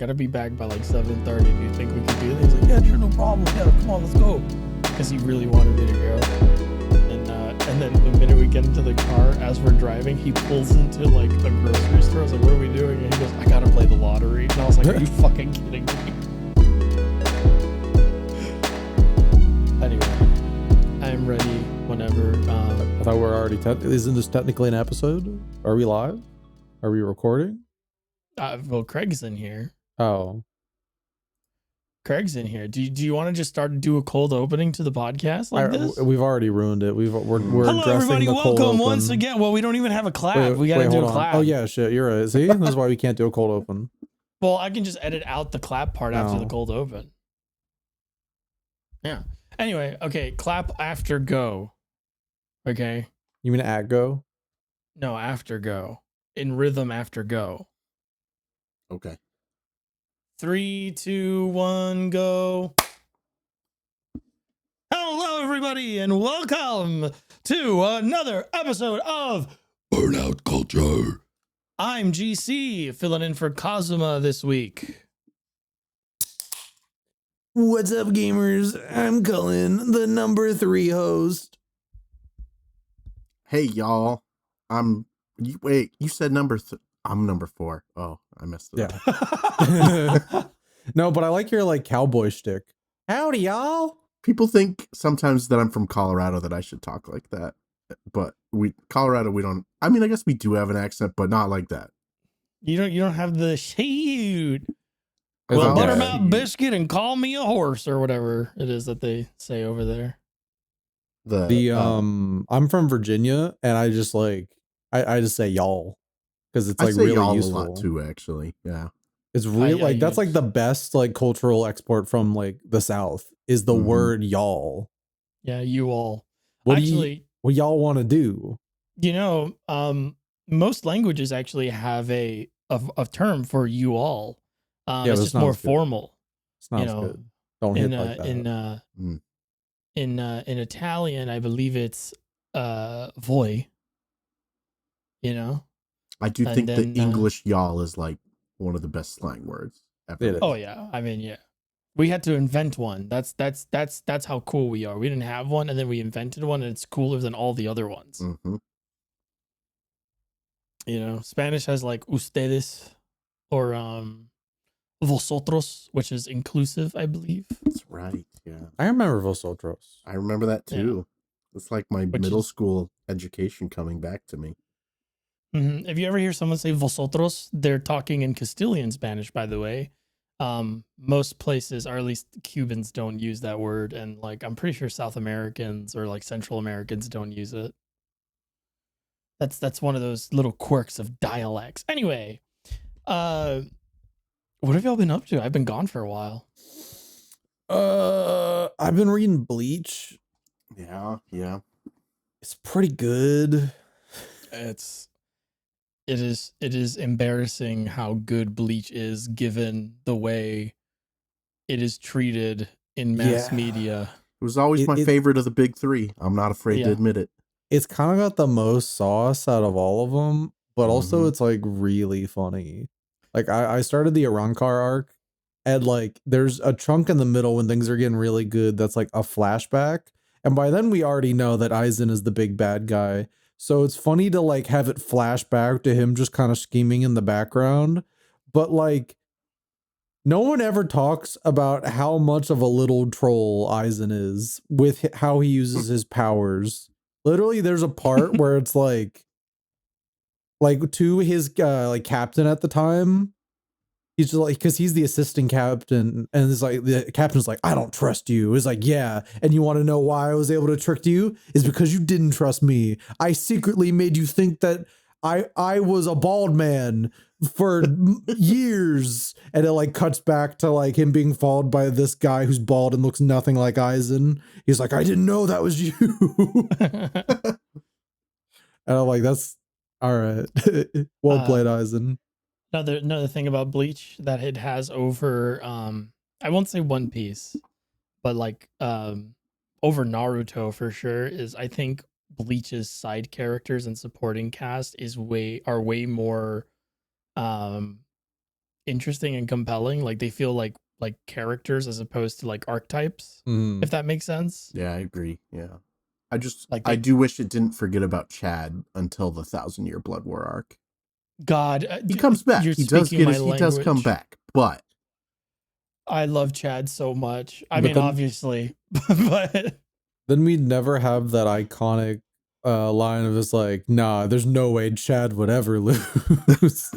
Gotta be back by like 7:30. Do you think we can do this? He's like, yeah, sure, no problem. Yeah, come on, let's go. Because he really wanted me to go. And then the minute we get into the car, as we're driving, he pulls into like a grocery store. I was like, what are we doing? And he goes, I gotta play the lottery. And I was like, are you fucking kidding me? Anyway, I'm ready whenever. I thought we're already, isn't this technically an episode? Are we live? Are we recording? Well, Craig's in here. Oh. Craig's in here. Do you want to just start to do a cold opening to the podcast like this? We've already ruined it. We're Hello, everybody. Welcome once again. Well, we don't even have a clap. We got to do a clap. Oh, yeah, shit. You're right. See? This is why we can't do a cold open. Well, I can just edit out the clap part after the cold open. Yeah. Anyway, okay. Clap after go. Okay. You mean at go? No, after go. In rhythm after go. Okay. 3, 2, 1, go. Hello, everybody, and welcome to another episode of Burnout Culture. I'm GC, filling in for Kazuma this week. What's up, gamers? I'm Cullen, the number 3 host. Hey, y'all. Wait, you said I'm number 4. Oh, I messed it up. No, but I like your like cowboy shtick. Howdy, y'all. People think sometimes that I'm from Colorado that I should talk like that. But Colorado, we don't. I mean, I guess we do have an accent, but not like that. You don't have the shoot. Well, Well, buttermilk biscuit and call me a horse or whatever it is that they say over there. I'm from Virginia, and I just like I just say y'all because it's like really y'all useful a lot too. Actually, yeah, it's really like that's like the best like cultural export from like the South is the word y'all. Yeah, you all. What actually, what y'all want to do? You know, most languages actually have a term for you all. It's just more formal. Sounds good. Don't hit like that. In Italian, I believe it's voi. You know, I do think the English y'all is like one of the best slang words ever. Oh yeah, I mean yeah, we had to invent one. That's how cool we are. We didn't have one, and then we invented one, and it's cooler than all the other ones. Mm-hmm. You know, Spanish has like ustedes or vosotros, which is inclusive, I believe. That's right. Yeah, I remember vosotros. I remember that too. Yeah. It's like my middle school education coming back to me. Mm-hmm. If you ever hear someone say vosotros, they're talking in Castilian Spanish, by the way. Most places, or at least Cubans, don't use that word, and like I'm pretty sure South Americans or like Central Americans don't use it. That's one of those little quirks of dialects. Anyway, what have y'all been up to? I've been gone for a while. I've been reading Bleach. Yeah. It's pretty good. It is embarrassing how good Bleach is given the way it is treated in mass media. It was always my favorite of the big 3. I'm not afraid to admit it. It's kind of got the most sauce out of all of them, but also it's like really funny. Like I started the Arankar arc, and like there's a chunk in the middle when things are getting really good that's like a flashback, and by then we already know that Aizen is the big bad guy. So it's funny to like have it flash back to him just kind of scheming in the background. But like no one ever talks about how much of a little troll Aizen is with how he uses his powers. Literally there's a part where it's like to his like captain at the time. He's just like, because he's the assistant captain, and it's like the captain's like, I don't trust you. It's like, yeah, and you want to know why I was able to trick you? Is because you didn't trust me. I secretly made you think that I was a bald man for years, and it like cuts back to like him being followed by this guy who's bald and looks nothing like Aizen. He's like, I didn't know that was you. And I'm like, that's all right. Well played, Aizen. Another thing about Bleach that it has over I won't say One Piece, but like over Naruto for sure is I think Bleach's side characters and supporting cast are way more interesting and compelling. Like they feel like characters as opposed to like archetypes, Mm. if that makes sense. Yeah, I agree. Yeah. Like I do wish it didn't forget about Chad until the 1,000-Year Blood War arc. God, He comes back. You're He does speaking my he does come language. back, but I love Chad so much. I But mean, then- obviously, but Then we'd never have that iconic line of just like, nah, there's no way Chad would ever lose.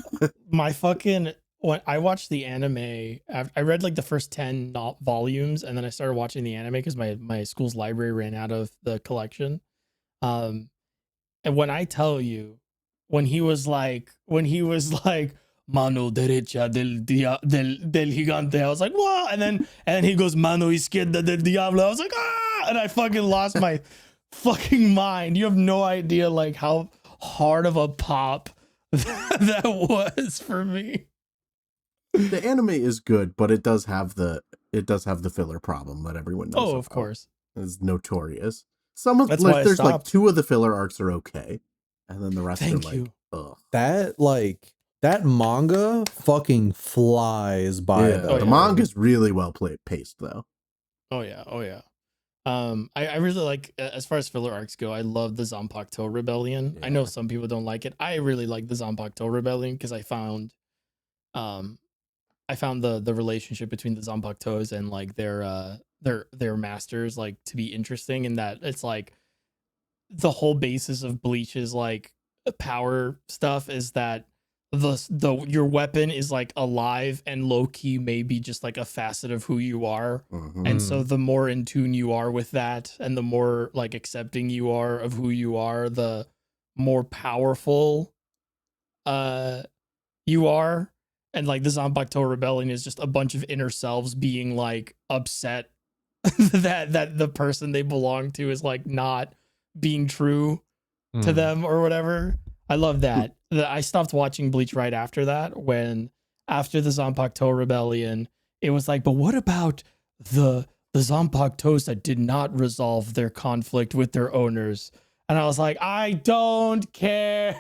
my fucking when I watched the anime, I read like the first 10 volumes, and then I started watching the anime because my school's library ran out of the collection. And when I tell you, when he was like mano derecha del gigante, I was like, what? And then he goes mano izquierda del diablo. I was like, ah, and I fucking lost my fucking mind. You have no idea like how hard of a pop that was for me. the anime is good, but it does have the filler problem that everyone knows. Oh, of course. It's notorious. Some of That's why I there's like stopped. 2 of the filler arcs are okay, and then the rest Thank are like, you. ugh. That manga fucking flies by Yeah, though. the yeah. manga's really well paced though. Oh yeah. I really like, as far as filler arcs go, I love the Zanpakuto Rebellion. I know Yeah. some people don't like it. I really like the Zanpakuto Rebellion because I found the relationship between the Zanpakutos and like their masters like to be interesting, in that it's like the whole basis of Bleach's like power stuff is that your weapon is like alive and low key maybe just like a facet of who you are. Mhm. And so the more in tune you are with that, and the more like accepting you are of who you are, the more powerful you are. And like the Zanpakuto Rebellion is just a bunch of inner selves being like upset that the person they belong to is like not being true to Mm. them or whatever. I love that. I stopped watching Bleach right after that, when after the Zanpakuto Rebellion, it was like, but what about the Zanpakutos that did not resolve their conflict with their owners? And I was like, I don't care.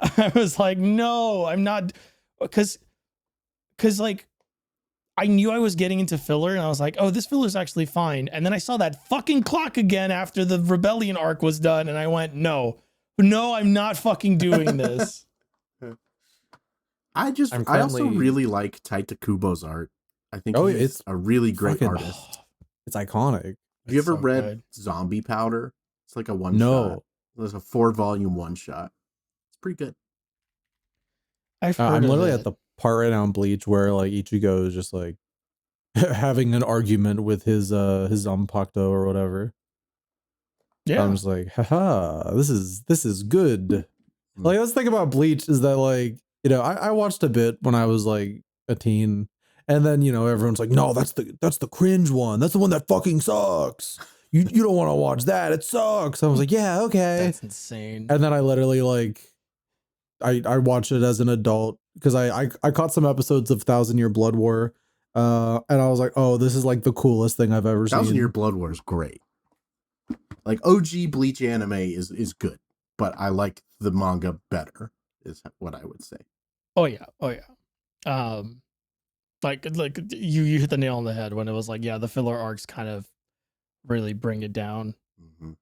I was like, no, I'm not, because like I knew I was getting into filler, and I was like, oh, this filler's actually fine. And then I saw that fucking clock again after the Rebellion arc was done, and I went, no, I'm not fucking doing this. I also really like Taita Kubo's art. I think he's it's a really great fucking- artist. It's iconic. Have you ever so read good. Zombie Powder? It's like a one shot. No, There's a 4-volume one shot. It's pretty good. I've heard I'm of literally it. at the part right now in Bleach where like Ichigo is just like having an argument with his Zanpakuto or whatever. Yeah. I'm just like, haha, this is good. Mm. Like, let's think about Bleach is that like, I watched a bit when I was like a teen, and then everyone's like, no, that's the cringe one. That's the one that fucking sucks. You don't want to watch that. It sucks. I was like, yeah, okay. That's insane. And then I literally like I watched it as an adult because I caught some episodes of 1,000-Year Blood War. And I was like, oh, this is like the coolest thing I've ever seen. 1,000-Year Blood War is great. Like OG Bleach anime is good, but I like the manga better, is what I would say. Oh yeah. Like you hit the nail on the head when it was like, yeah, the filler arcs kind of really bring it down. Mm-hmm.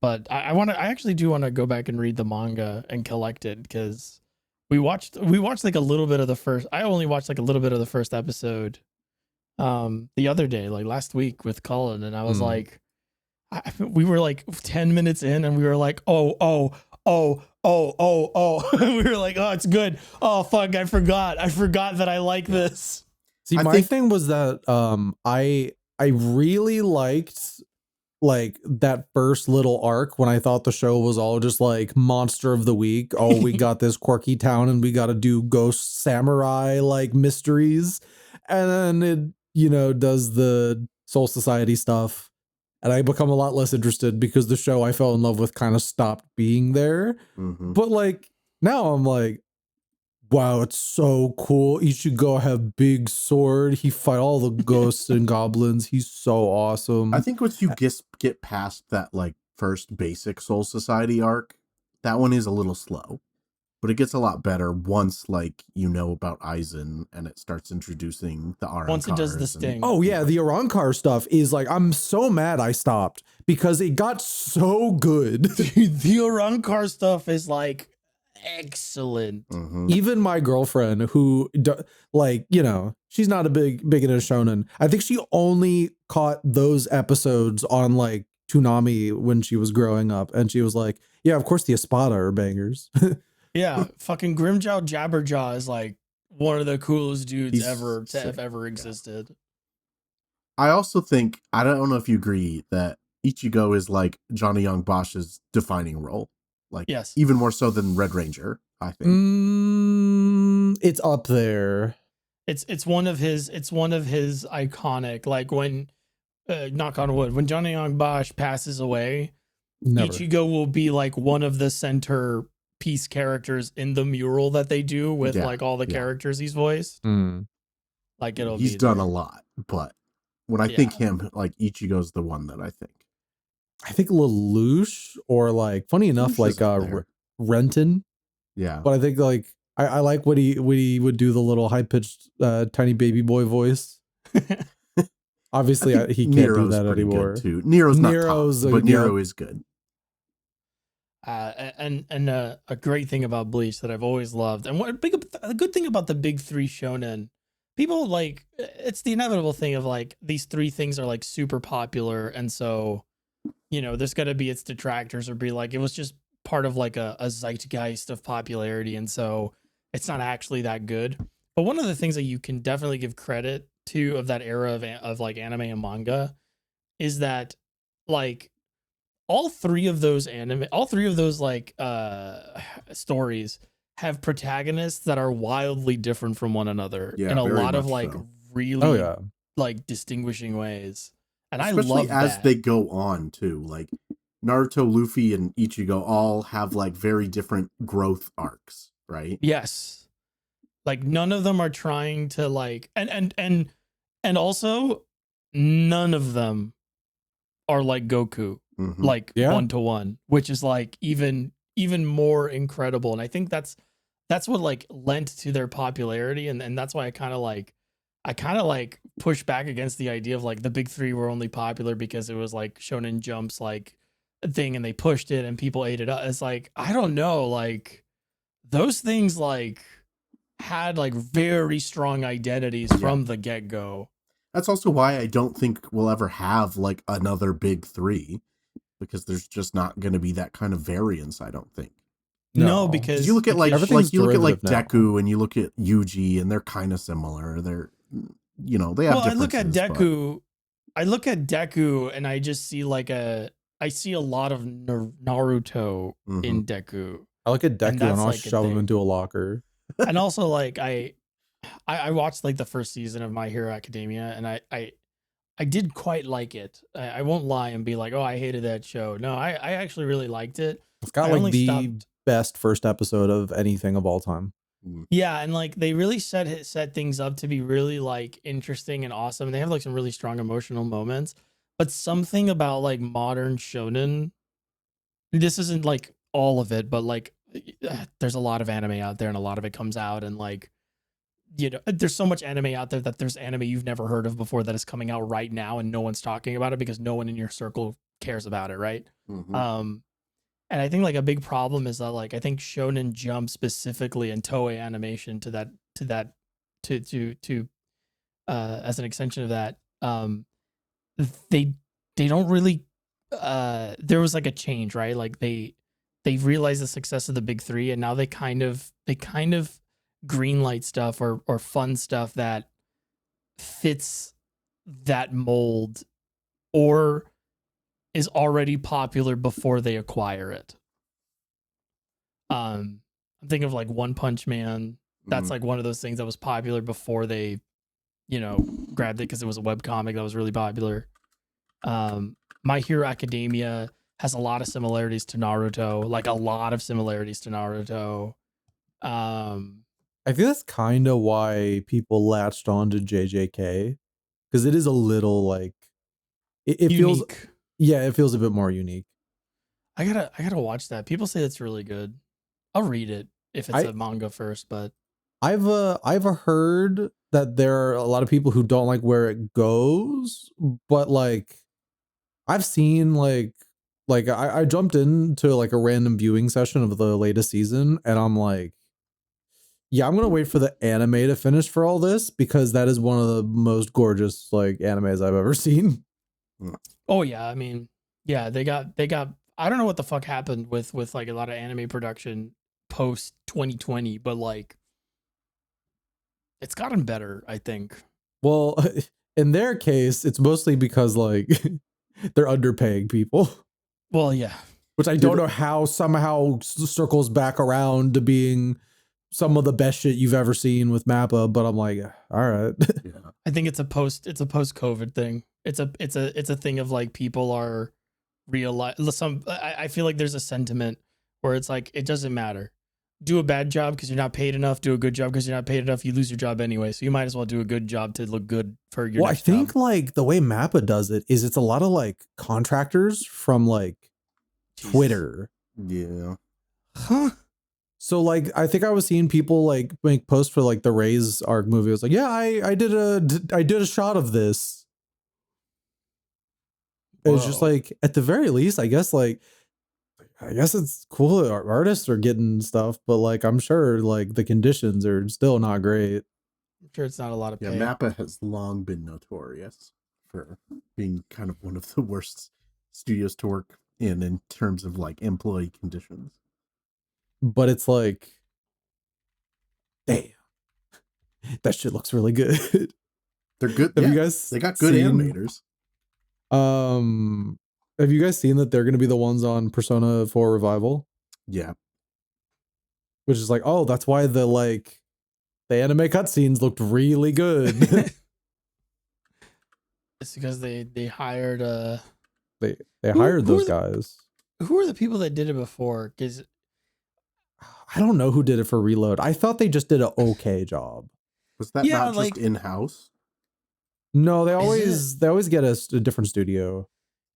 But I actually do want to go back and read the manga and collect it, because we watched like a little bit of the first. I only watched like a little bit of the first episode the other day, like last week with Cullen, and I was like, we were like 10 minutes in, and we were like, oh. We were like, oh, it's good. Oh fuck, I forgot that I like this. See, my thing was that I really liked like that first little arc when I thought the show was all just like monster of the week. Oh, we got this quirky town and we got to do ghost samurai like mysteries. And then it, does the Soul Society stuff. And I become a lot less interested because the show I fell in love with kind of stopped being there. Mm-hmm. But like now I'm like, wow, it's so cool. Ichigo have big sword. He fight all the ghosts and goblins. He's so awesome. I think once you get past that like first basic Soul Society arc, that one is a little slow. but it gets a lot better once like you know about Aizen and it starts introducing the Aran Once it does the cars sting. Oh yeah, the Arankar stuff is like, I'm so mad I stopped because it got so good. The Arankar stuff is like excellent. Mhm. Even my girlfriend, who like, you know, she's not a big into shonen. I think she only caught those episodes on like Toonami when she was growing up, and she was like, "Yeah, of course the Espada are bangers." Yeah, fucking Grimjaw Jabberjaw is like one of the coolest dudes He's ever to sick, have ever yeah. existed. I also think, I don't know if you agree, that Ichigo is like Johnny Young Bosch's defining role. Like, Yes. even more so than Red Ranger, I think. It's up there. It's one of his iconic, like when knock on wood, when Johnny Young Bosch passes away, Never. Ichigo will be like one of the center piece characters in the mural that they do with Yeah, like all the yeah. characters he's voiced. Like it'll He's be done there. a lot, but when I Yeah. think him, like Ichigo's the one that I think. I think Lelouch, or like, funny enough, Lelouch like is up there. Renton. Yeah. But I think like I like what he would do, the little high pitched tiny baby boy voice. Obviously, I think he can't do Nero's that pretty anymore. good too. Nero's not Nero's top, a- but Nero yeah. is good. And a great thing about Bleach that I've always loved, and a good thing about the big three shonen, people like, it's the inevitable thing of like these three things are like super popular, and so, you know, there's got to be its detractors or be like it was just part of like a zeitgeist of popularity, and so it's not actually that good. But one of the things that you can definitely give credit to of that era of like anime and manga is that like all three of those like stories have protagonists that are wildly different from one another Yeah, in a very lot of much like so. really Oh yeah. like distinguishing ways. And Especially I love as that. they go on too. Like Naruto, Luffy, and Ichigo all have like very different growth arcs, right? Yes. Like none of them are trying to like and also none of them are like Goku. Mhm. Like Yeah. 1-to-1, which is like even more incredible. And I think that's what like lent to their popularity, and that's why I kind of like push back against the idea of like the big three were only popular because it was like Shonen Jump's like thing and they pushed it and people ate it up. It's like, I don't know, like those things like had like very strong identities from the get-go. That's also why I don't think we'll ever have like another big three, because there's just not going to be that kind of variance, I don't think. No, because you look at like everything's you look at like derivative now. Deku and you look at Yuji, and they're kind of similar. They're, you know, they have I look differences. at Deku. I look at Deku and I just see like I see a lot of Naruto in Deku. I look at Deku and I'll like shove him into a locker. And also like I watched like the first season of My Hero Academia, and I did quite like it. I won't lie and be like, oh, I hated that show. No, I actually really liked it. It's got I like only the stopped- best first episode of anything of all time. Yeah, and like they really set things up to be really like interesting and awesome. They have like some really strong emotional moments, but something about like modern shonen, this isn't like all of it, but like there's a lot of anime out there and a lot of it comes out, and like, you know, there's so much anime out there that there's anime you've never heard of before that is coming out right now and no one's talking about it because no one in your circle cares about it, right? And I think like a big problem is that like I think Shonen Jump specifically and Toei Animation to as an extension of that, they don't really there was like a change, right? Like they realized the success of the big three, and now they kind of greenlight stuff or fun stuff that fits that mold or is already popular before they acquire it. I'm thinking of like One Punch Man. That's like one of those things that was popular before they, you know, grabbed it because it was a webcomic that was really popular. My Hero Academia has a lot of similarities to Naruto, like a lot of similarities to Naruto. I feel that's kind of why people latched on to JJK, because it is a little like it feels, unique. yeah, it feels a bit more unique. I gotta watch that. People say it's really good. I'll read it. if it's a manga first, but I've heard that there are a lot of people who don't like where it goes, but like I've seen like I jumped into like a random viewing session of the latest season, and I'm like, yeah, I'm gonna wait for the anime to finish for all this, because that is one of the most gorgeous like animes I've ever seen. Oh yeah, I mean, yeah, they got I don't know what the fuck happened with like a lot of anime production post 2020, but like it's gotten better, I think. Well, in their case, it's mostly because like they're underpaying people. Well, yeah. Which I don't know how somehow circles back around to being some of the best shit you've ever seen with Mappa, but I'm like, all right. Yeah. I think it's a post COVID thing. It's a thing of like people are I feel like there's a sentiment where it's like it doesn't matter. Do a bad job because you're not paid enough. Do a good job because you're not paid enough. You lose your job anyway, so you might as well do a good job to look good for your. Well, next I think job. like the way Mappa does it is it's a lot of like contractors from like Twitter. Yeah. Huh? So like I think I was seeing people like make posts for like the Ray's arc movie. I was like, yeah, I did a shot of this. It's just like at the very least, I guess it's cool that artists are getting stuff, but like I'm sure like the conditions are still not great. I'm sure it's not a lot of pay. Yeah, Mappa has long been notorious for being kind of one of the worst studios to work in terms of like employee conditions. But it's like, damn, that shit looks really good. They're good. Have yeah, you guys? They got good animators. Have you guys seen that they're going to be the ones on Persona 4 Revival? Yeah. Which is like, oh, that's why the anime cutscenes looked really good. It's because they hired they hired those guys. Who are the people that did it before? Because I don't know who did it for Reload. I thought they just did an okay job. Was that not just in-house? No, they always get a different studio.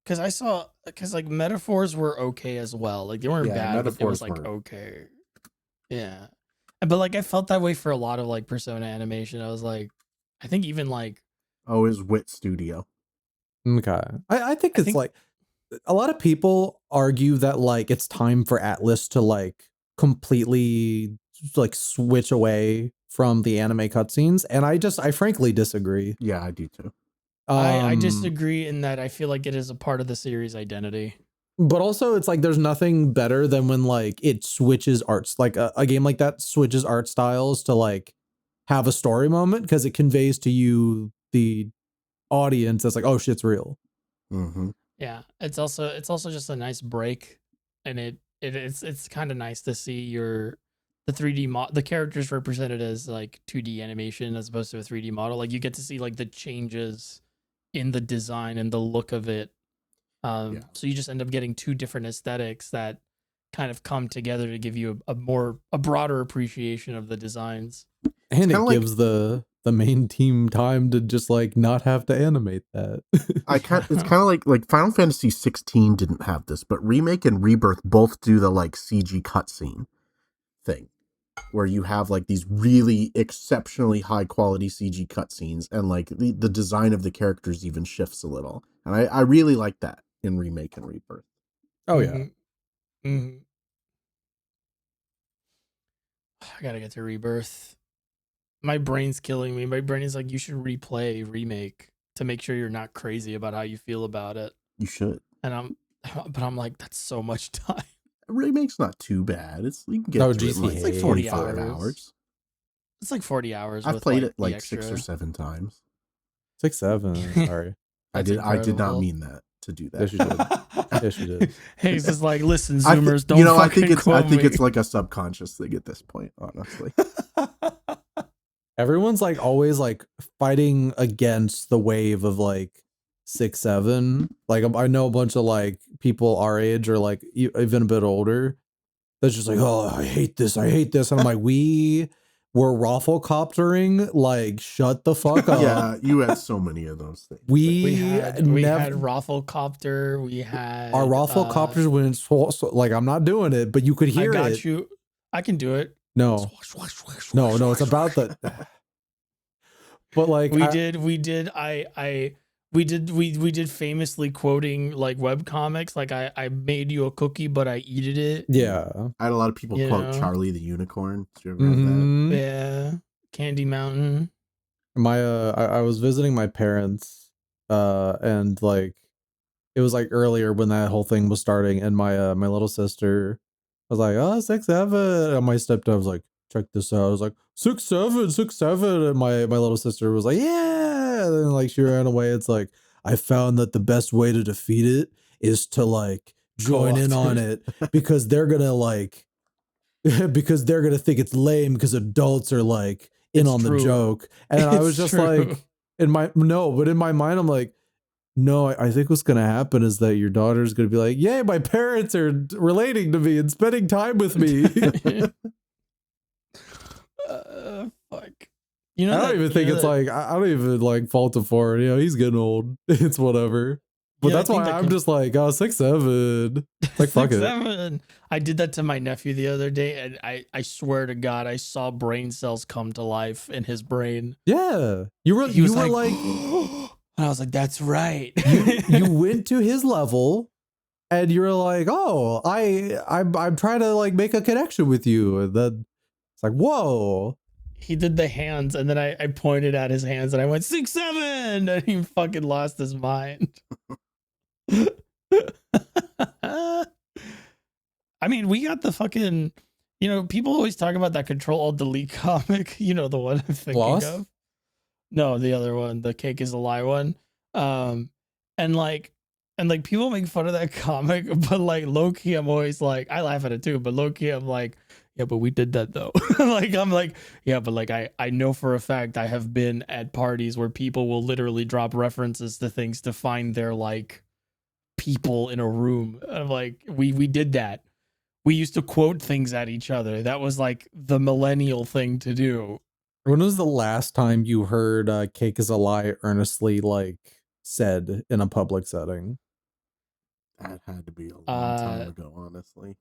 Because like Metaphors were okay as well. Like they weren't bad, but it was like okay. Yeah. But like I felt that way for a lot of like Persona animation. I was like, I think even like it was Wit Studio. Okay. I think it's like a lot of people argue that like it's time for Atlas to like completely like switch away from the anime cutscenes, and I frankly disagree. Yeah, I do too. I disagree in that I feel like it is a part of the series identity. But also it's like there's nothing better than when like it switches arts, like a game like that switches art styles to like have a story moment, because it conveys to you the audience that's like, oh shit's real. Mm-hmm. Yeah, it's also just a nice break, and it's kind of nice to see the 3D the characters represented as like 2D animation as opposed to a 3D model. Like you get to see like the changes in the design and the look of it. So you just end up getting two different aesthetics that kind of come together to give you a broader appreciation of the designs. And it gives the main team time to just like not have to animate that. It's kind of like Final Fantasy 16 didn't have this, but Remake and Rebirth both do the like CG cutscene thing, where you have like these really exceptionally high quality CG cutscenes, and like the design of the characters even shifts a little, and I really like that in Remake and Rebirth. Oh yeah. Mm-hmm. I gotta get to Rebirth. My brain's killing me. My brain is like, you should replay Remake to make sure you're not crazy about how you feel about it. You should. And I'm like, that's so much time. Remake's not too bad. You can get through it in like 45 hours. It's like 40 hours. I've played it like 6 or 7 times. 6, 7. Sorry. I did not mean that to do that. Yes, you did. Yes, you did. Hey, he's just like, listen, Zoomers, don't fucking I think it's like a subconscious thing at this point, honestly. Everyone's like always like fighting against the wave of like 6, 7. Like I know a bunch of like people our age or like even a bit older that's just like, oh, I hate this. And I'm like, we were rafflecoptering, like shut the fuck up. Yeah, you had so many of those things. We had rafflecopter. We had our rafflecopters when it's like, I'm not doing it, but you could hear it. I can do it. No, no, it's about the. But like we did famously quoting like web comics. Like I made you a cookie, but I eated it. Yeah, I had a lot of people You quote know? Charlie the Unicorn. Did you ever have that? Yeah, Candy Mountain. My I was visiting my parents, and like it was like earlier when that whole thing was starting, and my little sister was like, oh, 6'7", and my stepdad was like, check this out. I was like, 6'7", 6'7", and my little sister was like, yeah, and then like she ran away. It's like, I found that the best way to defeat it is to like join in on it, because they're gonna like because they're gonna think it's lame because adults are like in on the joke. And I was just like, in my mind I'm like, no, I think what's gonna happen is that your daughter's gonna be like, yay, my parents are relating to me and spending time with me. Fuck. You know, I don't even think it's like, I don't even like fault him for it. You know, he's getting old. It's whatever. But that's why I'm just like, oh, 6'7". Like, fuck 6'7". I did that to my nephew the other day, and I swear to God, I saw brain cells come to life in his brain. Yeah. You were like and I was like, that's right. you went to his level and you were like, oh, I'm trying to like make a connection with you. And then it's like, whoa. He did the hands, and then I pointed at his hands and I went 6'7", and he fucking lost his mind. I mean, we got the fucking, you know, people always talk about that Control-Alt-Delete comic. You know, the one I'm thinking of. No, the other one, the Cake is a Lie one. And like people make fun of that comic, but like low key, I'm always like, I laugh at it too, but low key, I'm like, yeah, but we did that though. Like, I'm like, yeah, but like, I know for a fact I have been at parties where people will literally drop references to things to find their like people in a room. I'm like, we did that. We used to quote things at each other. That was like the millennial thing to do. When was the last time you heard Cake is a Lie earnestly like said in a public setting? That had to be a long time ago, honestly.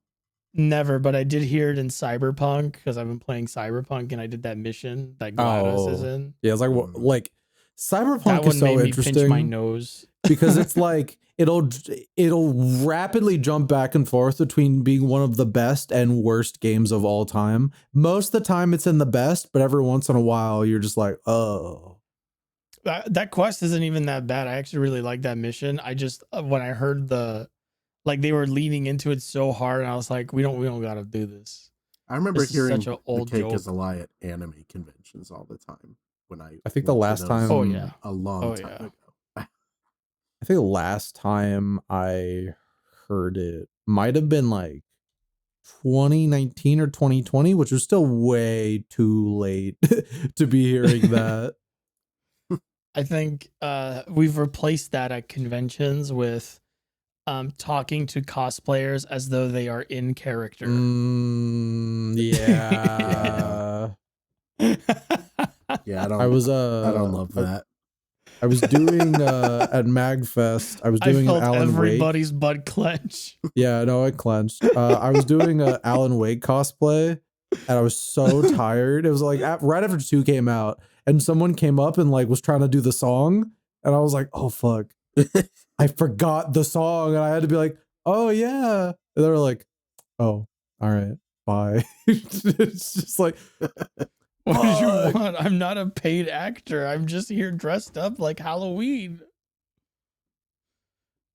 Never, but I did hear it in Cyberpunk because I've been playing Cyberpunk and I did that mission that GLaDOS is in. Yeah, it's like like Cyberpunk that one is so made me interesting. Pinch my nose because it's like it'll rapidly jump back and forth between being one of the best and worst games of all time. Most of the time it's in the best, but every once in a while you're just like, oh. That quest isn't even that bad. I actually really like that mission. I just when I heard like they were leaning into it so hard, and I was like, we don't gotta do this. I remember hearing such an old the Cake joke. is a Lie at anime conventions all the time. When I think the last time, a long time ago. I think the last time I heard it might have been like 2019 or 2020, which was still way too late to be hearing that. I think we've replaced that at conventions with talking to cosplayers as though they are in character. Yeah. Yeah, I don't love that. I was doing at MagFest. I was doing I felt Alan everybody's Wake. butt clench. Yeah, no, it clenched. I was doing a Alan Wake cosplay, and I was so tired. It was like right after 2 came out, and someone came up and like was trying to do the song, and I was like, oh fuck, I forgot the song, and I had to be like, oh yeah, and they were like, oh, all right, bye. It's just like. What do you want? I'm not a paid actor. I'm just here dressed up like Halloween.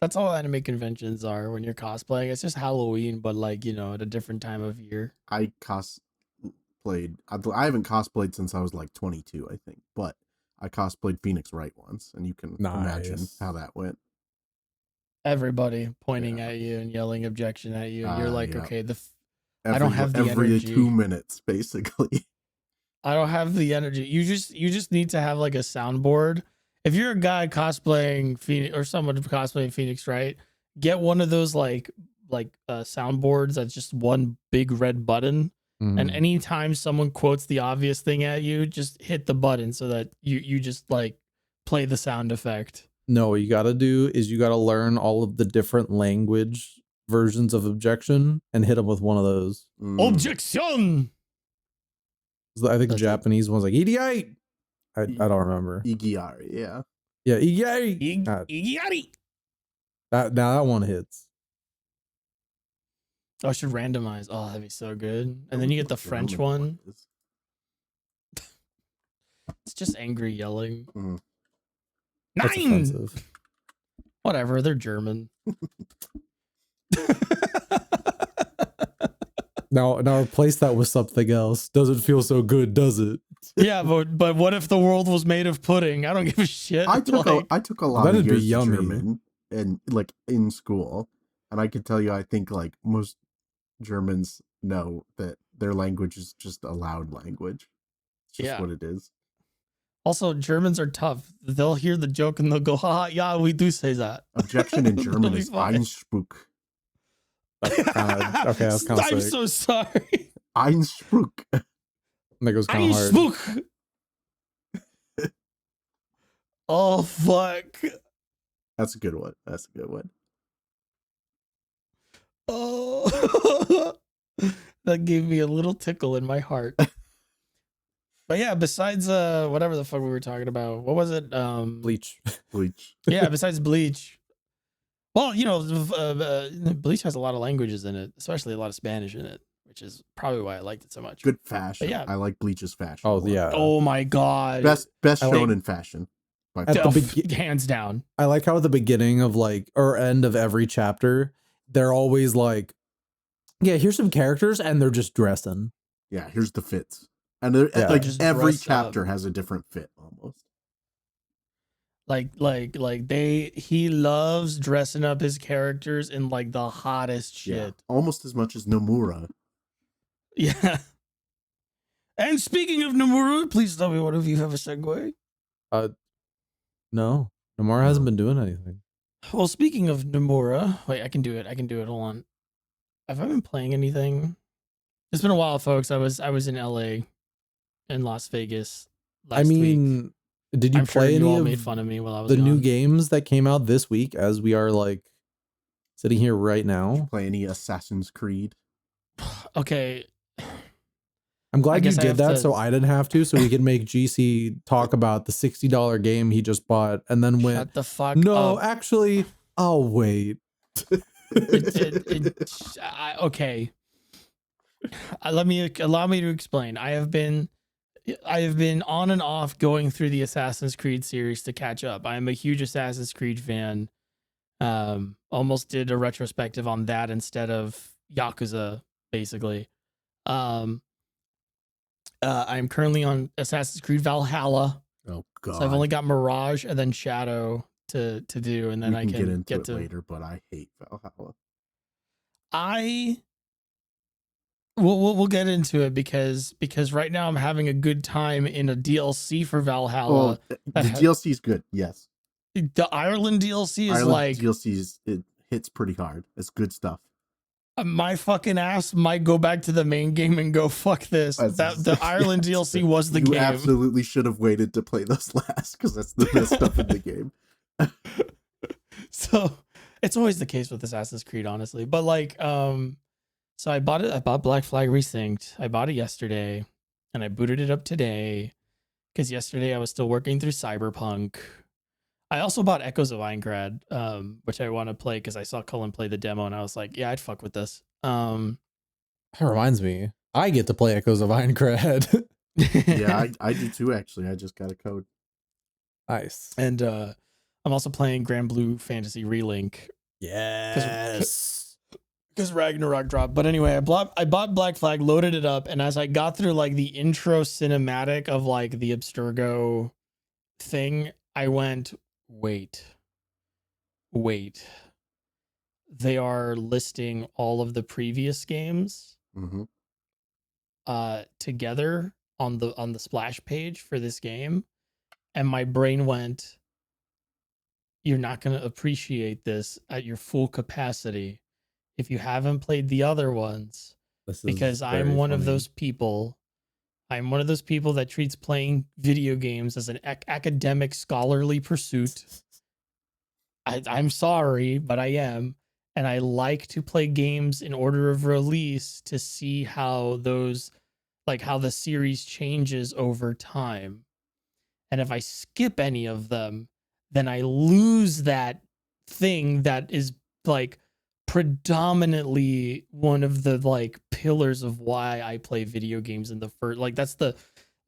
That's all anime conventions are when you're cosplaying. It's just Halloween, but like, you know, at a different time of year. I cosplayed. I haven't cosplayed since I was like 22, I think. But I cosplayed Phoenix Wright once, and you can imagine how that went. Everybody pointing at you and yelling objection at you, and you're like, okay, I don't have the every energy. 2 minutes, basically. I don't have the energy. You just need to have like a soundboard. If you're a guy cosplaying Phoenix or someone cosplaying Phoenix, right? Get one of those like soundboards that's just one big red button. And anytime someone quotes the obvious thing at you, just hit the button so that you just like play the sound effect. No, what you gotta do is you gotta learn all of the different language versions of objection and hit them with one of those. Objection! I think the That's it. Japanese one's like EDI. I don't remember. Igiari, yeah. Yeah, EDI. God, Iggy. that one hits. Oh, I should randomize. Oh, that'd be so good. And then you get the French German one. is. It's just angry yelling. Mm. That's 9! offensive. Whatever, they're German. Now replace that with something else. Doesn't feel so good, does it? Yeah, but what if the world was made of pudding? I don't give a shit. I took a lot That'd of be years of yummy. German and like in school, and I can tell you, I think like most Germans know that their language is just a loud language. It's just what it is. Also, Germans are tough. They'll hear the joke and they'll go, haha, yeah, we do say that. Objection in German It'll be is fine. Einspruch. Okay, that's kind of I'm sick. so sorry. Einspruch. That goes kind of hard. Einspruch. Oh, fuck. That's a good one. That's a good one. Oh, that gave me a little tickle in my heart. But yeah, besides whatever the fuck we were talking about, what was it? Bleach. Bleach. Yeah, besides Bleach. Well, you know, Bleach has a lot of languages in it, especially a lot of Spanish in it, which is probably why I liked it so much. Good fashion. But yeah. I like Bleach's fashion. a Oh lot. yeah. Oh my god. Best I like- shonen fashion. By At far. the Hands down. I like how at the beginning of like or end of every chapter, they're always like, yeah, here's some characters, and they're just dressing. Yeah, here's the fits. And they're, Yeah. like Just every dress chapter up. has a different fit almost. He loves dressing up his characters in like the hottest Yeah. shit. Almost as much as Nomura. Yeah. And speaking of Nomura, please tell me one of you have a segue. No, Nomura hasn't been doing anything. Well, speaking of Nomura, wait, I can do it. Hold on. Have I been playing anything? It's been a while, folks. I was in LA and Las Vegas last week. Did you I'm sure play you all any made of fun of me while I was the new gone. games that came out this week as we are like sitting here right now? Play any Assassin's Creed? Okay. I'm I glad you guess I did have that to- so I didn't have to, so we could make GC talk about the $60 game he just bought and then went, Shut the fuck no, up. actually, I'll wait. Okay. Allow me to explain. I have been on and off going through the Assassin's Creed series to catch up. I am a huge Assassin's Creed fan. Almost did a retrospective on that instead of Yakuza, basically. I'm currently on Assassin's Creed Valhalla. Oh god. So I've only got Mirage and then Shadow to do, and then we I can can get into get it to later, but I hate Valhalla. We'll get into it because right now I'm having a good time in a DLC for Valhalla. Oh, the DLC is good, yes. The Ireland DLC is Ireland like DLC it hits pretty hard. It's good stuff. my fucking ass might go back to the main game and go fuck this. The Ireland DLC was the you game. absolutely should have waited to play those last because that's the best stuff in the game. So it's always the case with Assassin's Creed, honestly. But like, so I bought Black Flag Resynced. I bought it yesterday, and I booted it up today because yesterday I was still working through Cyberpunk. I also bought Echoes of Aincrad, which I want to play because I saw Cullen play the demo, and I was like, yeah, I'd fuck with this. That reminds me, I get to play Echoes of Aincrad. Yeah, I do too, actually. I just got a code. Nice. And I'm also playing GranBlue Fantasy Relink Yes. because Ragnarok dropped. But anyway, I bought Black Flag, loaded it up, and as I got through like the intro cinematic of like the Abstergo thing, I went, wait. They are listing all of the previous games Mm-hmm. together on the splash page for this game, and my brain went, you're not going to appreciate this at your full capacity if you haven't played the other ones, because I'm one of those people. I'm one of those people that treats playing video games as an academic scholarly pursuit. I'm sorry, but I am. And I like to play games in order of release to see how those like how the series changes over time. And if I skip any of them, then I lose that thing that is like predominantly one of the like pillars of why I play video games in the first, like that's the,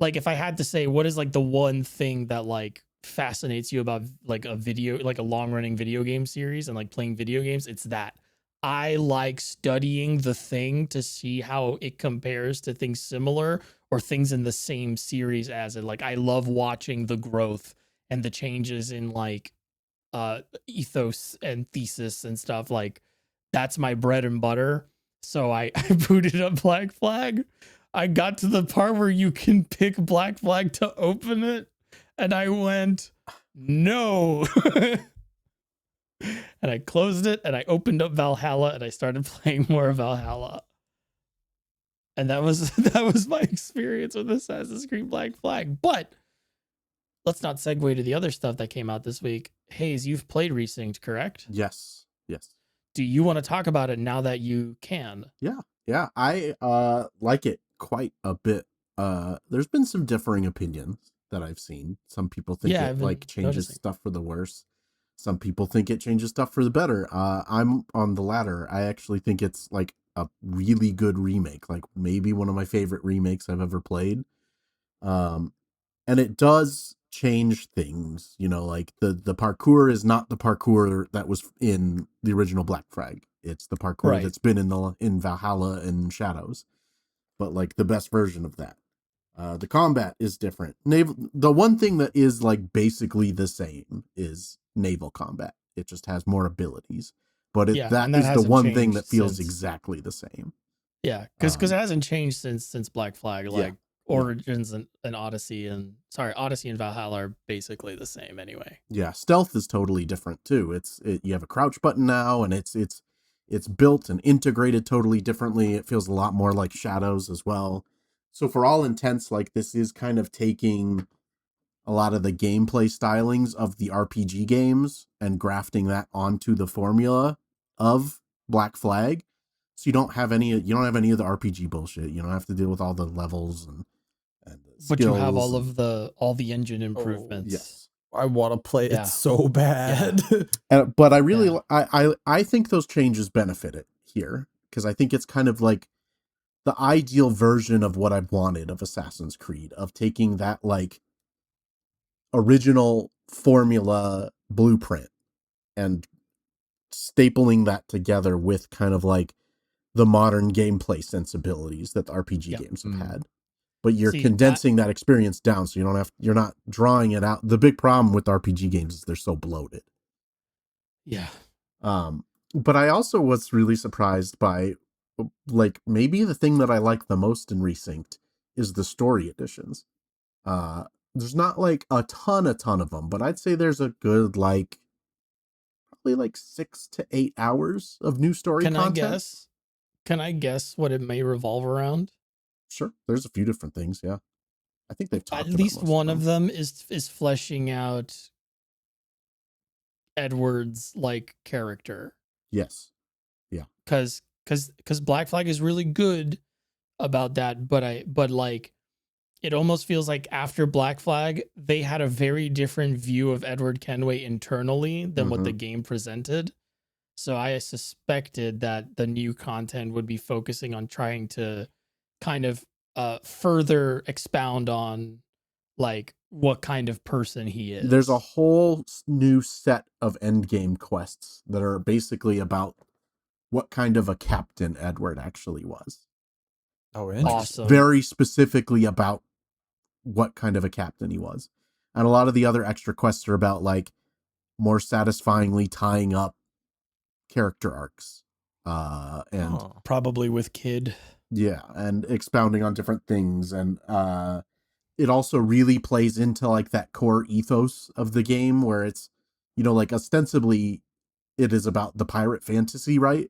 like if I had to say what is like the one thing that like fascinates you about like a video, like a long running video game series and like playing video games, it's that I like studying the thing to see how it compares to things similar or things in the same series as it. Like I love watching the growth and the changes in like ethos and thesis and stuff. Like that's my bread and butter. So I booted up Black Flag. I got to the part where you can pick Black Flag to open it, and I went, no. And I closed it and I opened up Valhalla and I started playing more Valhalla. And that was my experience with Assassin's Creed Black Flag. But let's not segue to the other stuff that came out this week. Hayes, you've played Resynced, correct? Yes. Do you want to talk about it now that you can? Yeah. I like it quite a bit. There's been some differing opinions that I've seen. Some people think it like changes stuff for the worse. Some people think it changes stuff for the better. I'm on the latter. I actually think it's like a really good remake, like maybe one of my favorite remakes I've ever played. And it does change things, you know, like the parkour is not the parkour that was in the original Black Flag. It's the parkour that's been in Valhalla and Shadows, but like the best version of that. The combat is different. The one thing that is like basically the same is naval combat. It just has more abilities, but that is the one thing that feels exactly the same. Yeah, because it hasn't changed since Black Flag. Like Origins and Odyssey Odyssey and Valhalla are basically the same anyway. Yeah, stealth is totally different too. You have a crouch button now, and it's built and integrated totally differently. It feels a lot more like Shadows as well. So for all intents, like this is kind of taking a lot of the gameplay stylings of the RPG games and grafting that onto the formula of Black Flag. So you don't have any of the RPG bullshit. You don't have to deal with all the levels and but you have all the engine improvements. Yes. I want to play it so bad. Yeah. But I really I think those changes benefit it here, because I think it's kind of like the ideal version of what I've wanted of Assassin's Creed, of taking that like original formula blueprint and stapling that together with kind of like the modern gameplay sensibilities that the RPG games have had. But you're condensing that experience down, so you're not drawing it out. The big problem with RPG games is they're so bloated. Yeah. But I also was really surprised by, like, maybe the thing that I like the most in Resynced is the story editions. There's not like a ton of them, but I'd say there's a good probably like 6 to 8 hours of new story content. Can I guess what it may revolve around? Sure. There's a few different things, yeah. I think they've talked at least one of them is fleshing out Edward's like character. Yes. Yeah. Cuz Black Flag is really good about that, but like it almost feels like after Black Flag they had a very different view of Edward Kenway internally than what the game presented. So I suspected that the new content would be focusing on trying to kind of further expound on like what kind of person he is. There's a whole new set of endgame quests that are basically about what kind of a captain Edward actually was. Oh, interesting. Awesome. Very specifically about what kind of a captain he was. And a lot of the other extra quests are about like more satisfyingly tying up character arcs. And probably with Kid. Yeah, and expounding on different things. And it also really plays into like that core ethos of the game where it's, you know, like ostensibly it is about the pirate fantasy, right?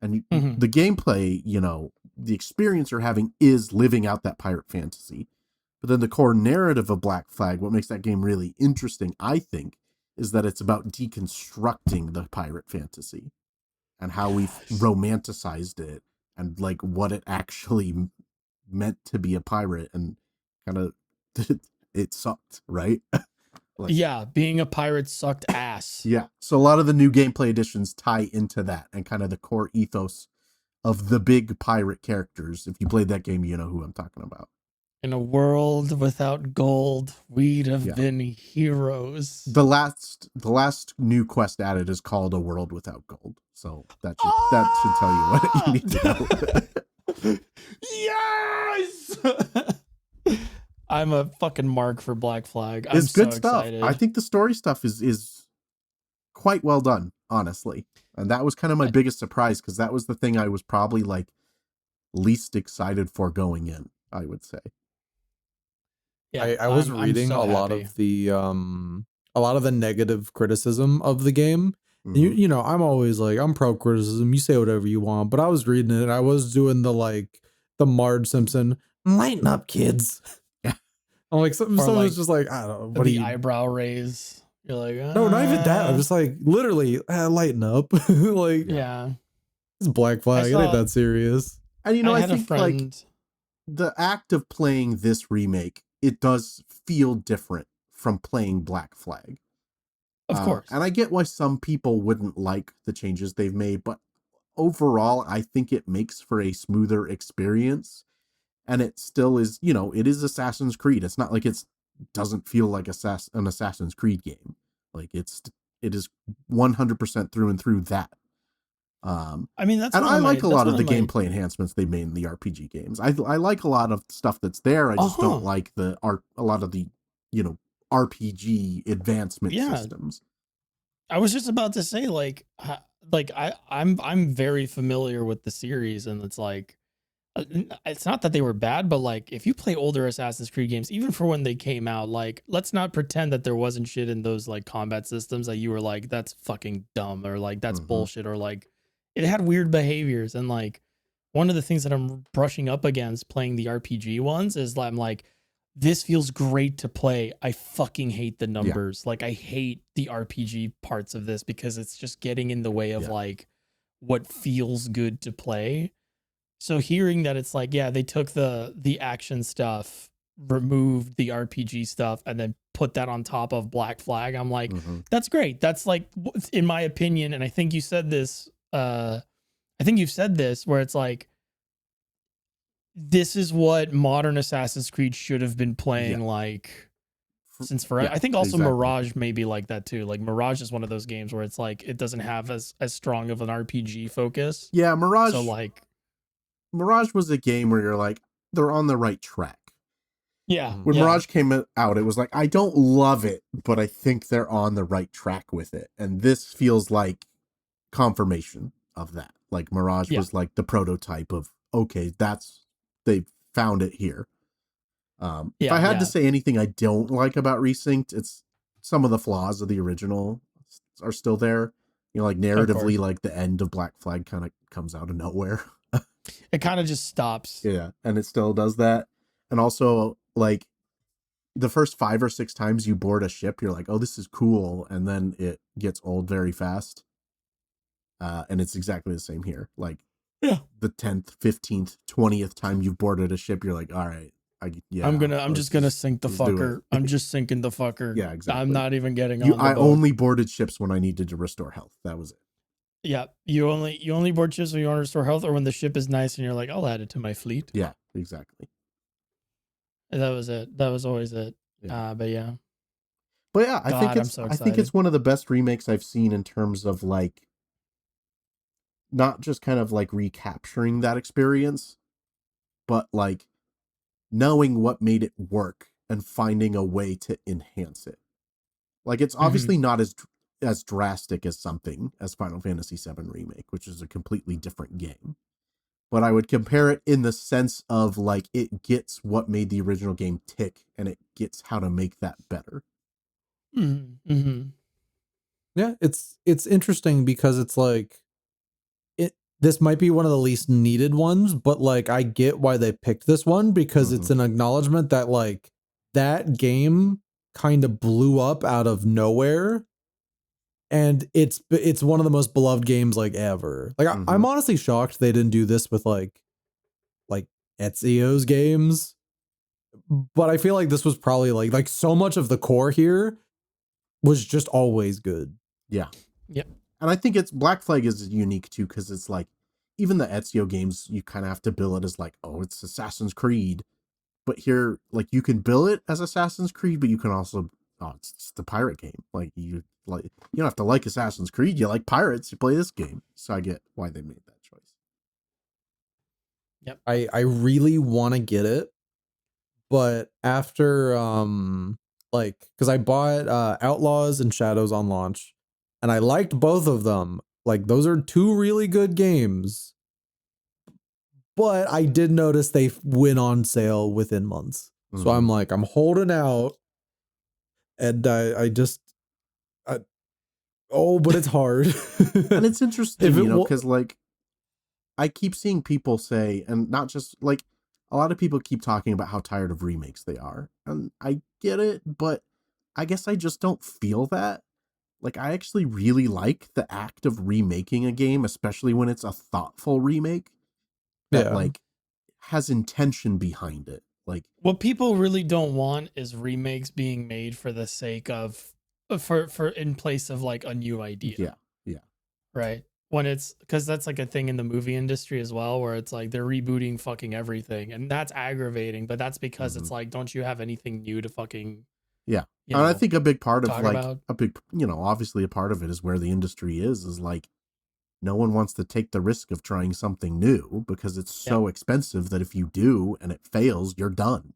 And the gameplay, you know, the experience you're having is living out that pirate fantasy. But then the core narrative of Black Flag, what makes that game really interesting, I think, is that it's about deconstructing the pirate fantasy and how we've romanticized it and like what it actually meant to be a pirate and kind of it sucked, right? Like, yeah, being a pirate sucked ass. yeah. So a lot of the new gameplay additions tie into that and kind of the core ethos of the big pirate characters. If you played that game, you know who I'm talking about. In a world without gold, we'd have been heroes. The last new quest added is called A World Without Gold. So that should tell you what you need to know. Yes! I'm a fucking mark for Black Flag. I'm It's good so stuff. excited. I think the story stuff is quite well done, honestly. And that was kind of my biggest surprise, because that was the thing I was probably like least excited for going in, I would say. Yeah, I was reading so a lot happy. of the negative criticism of the game. Mm-hmm. You know, I'm always like, I'm pro criticism. You say whatever you want, but I was reading it and I was doing the Marge Simpson, lighten up, kids. Yeah. I'm like, someone's just like, I don't know, what the eyebrow raise. You're like, no, not even that. I'm just like, literally, lighten up. Like, yeah, it's Black Flag. It ain't that serious. And you know, I think like the act of playing this remake, it does feel different from playing Black Flag. Of course. And I get why some people wouldn't like the changes they've made, but overall, I think it makes for a smoother experience. And it still is, you know, it is Assassin's Creed. It's not like it doesn't feel like an Assassin's Creed game. Like it is 100% through and through that. I mean, that's and I like a lot of the gameplay enhancements they made in the RPG games. I like a lot of stuff that's there. I just don't like a lot of the, you know, RPG advancement systems. I was just about to say, I'm very familiar with the series, and it's like, it's not that they were bad, but like, if you play older Assassin's Creed games, even for when they came out, like, let's not pretend that there wasn't shit in those like combat systems that you were like, that's fucking dumb, or like, that's bullshit, or like, it had weird behaviors. And like, one of the things that I'm brushing up against playing the RPG ones is I'm like, this feels great to play. I fucking hate the numbers. Like, I hate the RPG parts of this because it's just getting in the way of like what feels good to play. So hearing that it's like, yeah, they took the action stuff, removed the RPG stuff, and then put that on top of Black Flag, I'm like, that's great. That's like, in my opinion, and I think you said this, I think you've said this, where it's like, this is what modern Assassin's Creed should have been playing like since forever. I think also Mirage may be like that too. Like, Mirage is one of those games where it's like, it doesn't have as strong of an RPG focus. Yeah, Mirage. So like, Mirage was a game where you're like, they're on the right track. Yeah. When Mirage came out, it was like, I don't love it, but I think they're on the right track with it. And this feels like confirmation of that. Like, Mirage was like the prototype of, okay, they found it here. If I had to say anything I don't like about Resynced, it's some of the flaws of the original are still there. You know, like narratively, like the end of Black Flag kind of comes out of nowhere. It kind of just stops. Yeah, and it still does that. And also, like, the first 5 or 6 times you board a ship, you're like, oh, this is cool. And then it gets old very fast. And it's exactly the same here. Like, the 10th, 15th, 20th time you've boarded a ship, you're like, all right, I'm just gonna sink the fucker. I'm just sinking the fucker. Yeah, exactly. I'm not even getting on. I only boarded ships when I needed to restore health. That was it. Yeah, you only board ships when you want to restore health, or when the ship is nice and you're like, I'll add it to my fleet. Yeah, exactly. And that was it. That was always it. Yeah. But yeah. I think it's one of the best remakes I've seen in terms of like, not just kind of like recapturing that experience, but like knowing what made it work and finding a way to enhance it. Like, it's obviously not as drastic as something as Final Fantasy VII Remake, which is a completely different game. But I would compare it in the sense of like, it gets what made the original game tick and it gets how to make that better. Yeah, it's interesting because it's like, this might be one of the least needed ones, but like, I get why they picked this one, because it's an acknowledgement that like, that game kind of blew up out of nowhere. And it's one of the most beloved games like ever. Like, I'm honestly shocked they didn't do this with like Ezio's games. But I feel like this was probably like so much of the core here was just always good. Yeah. Yep. And I think Black Flag is unique too, because it's like, even the Ezio games, you kind of have to bill it as like, oh, it's Assassin's Creed. But here, like, you can bill it as Assassin's Creed, but you can also, oh, it's the pirate game. Like, you don't have to like Assassin's Creed. You like pirates, you play this game. So I get why they made that choice. Yep. I really want to get it, but after because I bought Outlaws and Shadows on launch, and I liked both of them. Like, those are two really good games. But I did notice they went on sale within months. So I'm like, I'm holding out. And but it's hard. And it's interesting, because like, I keep seeing people say, and not just like, a lot of people keep talking about how tired of remakes they are. And I get it, but I guess I just don't feel that. Like, I actually really like the act of remaking a game, especially when it's a thoughtful remake that like has intention behind it. Like, what people really don't want is remakes being made for the sake of for in place of like a new idea. Yeah. Right. When it's, because that's like a thing in the movie industry as well, where it's like they're rebooting fucking everything, and that's aggravating. But that's because it's like, don't you have anything new to fucking and I think a big part of like about? obviously a part of it is where the industry is like, no one wants to take the risk of trying something new because it's so expensive that if you do and it fails, you're done.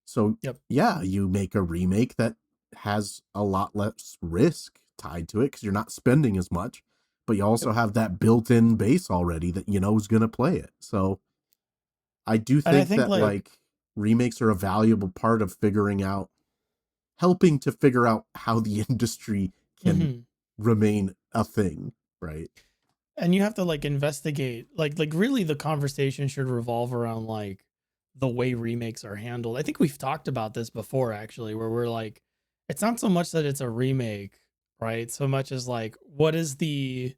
So you make a remake that has a lot less risk tied to it because you're not spending as much, but you also have that built-in base already that you know is going to play it. So I do think that like remakes are a valuable part of helping to figure out how the industry can remain a thing, right? And you have to like investigate, like really the conversation should revolve around like the way remakes are handled. I think we've talked about this before, actually, where we're like, it's not so much that it's a remake, right? So much as like, what is the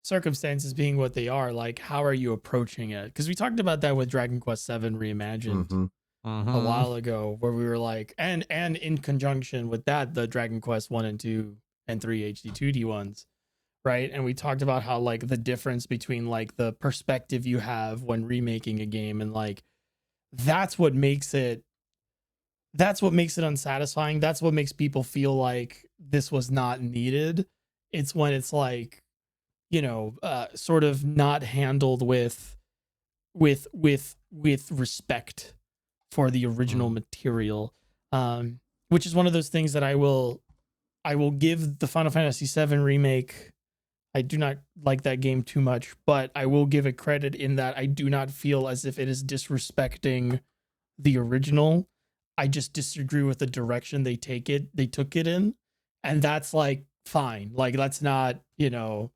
circumstances being what they are? Like, how are you approaching it? Because we talked about that with Dragon Quest VII Reimagined a while ago, where we were like, and in conjunction with that, the Dragon Quest 1 and 2 and 3 HD 2D ones. Right. And we talked about how like the difference between like the perspective you have when remaking a game, and like that's what makes it unsatisfying. That's what makes people feel like this was not needed. It's when it's like, sort of not handled with respect for the original material, which is one of those things that I will give the Final Fantasy VII remake. I do not like that game too much, but I will give it credit in that I do not feel as if it is disrespecting the original. I just disagree with the direction they took it in. And that's like fine. Like, that's not, to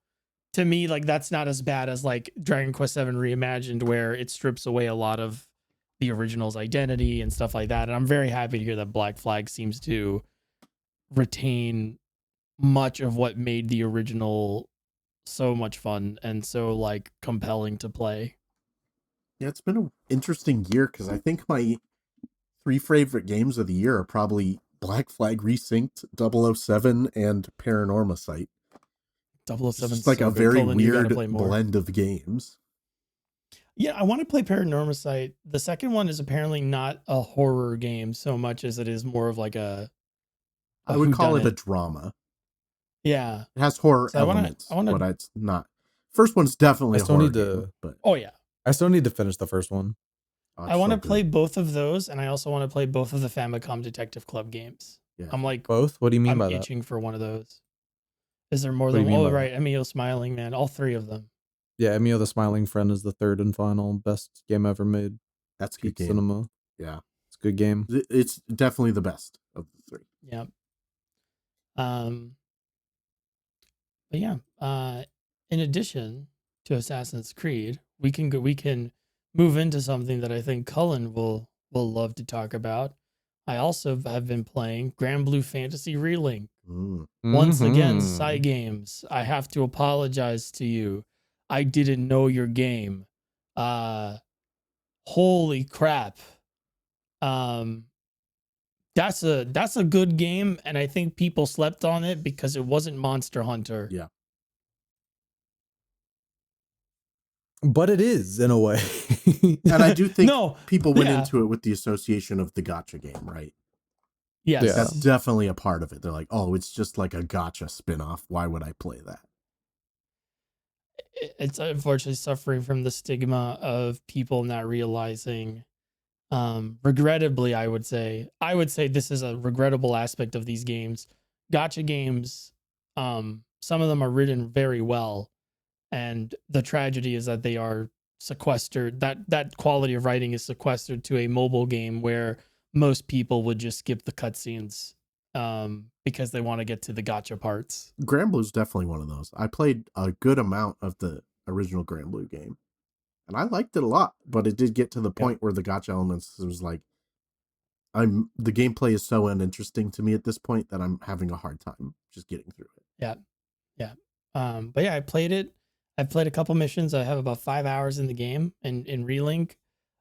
me, like, that's not as bad as like Dragon Quest VII Reimagined, where it strips away a lot of the original's identity and stuff like that. And I'm very happy to hear that Black Flag seems to retain much of what made the original so much fun and so like compelling to play. Yeah, it's been an interesting year because I think my 3 favorite games of the year are probably Black Flag Resynced, 007, and Paranorma Site. 007 is like a very weird blend of games. Yeah, I want to play Paranorma Site. The second one is apparently not a horror game so much as it is more of like a I would call it a drama. Yeah. It has horror elements, but it's not. First one's definitely a horror game, but I still need to finish the first one. I want to play both of those, and I also want to play both of the Famicom Detective Club games. Yeah. I'm like, both? What do you mean by that? I'm itching for one of those. Is there more than one? Oh, right. Emio Smiling Man. All 3 of them. Yeah, Emio the Smiling Friend is the third and final best game ever made. That's good game. Cinema. Yeah. It's a good game. It's definitely the best of the 3. Yeah. But yeah, in addition to Assassin's Creed, we can move into something that I think Cullen will love to talk about. I also have been playing GranBlue Fantasy Relink. Once again, Cygames, I have to apologize to you. I didn't know your game. holy crap. That's a good game, and I think people slept on it because it wasn't Monster Hunter. Yeah. But it is in a way. And I do think No, people went yeah. into it with the association of the gacha game, right? Yes. Yeah. That's definitely a part of it. They're like, oh, it's just like a gacha spin-off. Why would I play that? It's unfortunately suffering from the stigma of people not realizing, regrettably, I would say this is a regrettable aspect of these games. Gacha games, some of them are written very well, and the tragedy is that they are sequestered. That quality of writing is sequestered to a mobile game where most people would just skip the cutscenes, because they want to get to the gacha parts. GranBlue's definitely one of those. I played a good amount of the original GranBlue game, and I liked it a lot, but it did get to the point where the gacha elements was like, the gameplay is so uninteresting to me at this point that I'm having a hard time just getting through it. Yeah. But yeah, I played it. I've played a couple missions. I have about 5 hours in the game in Relink.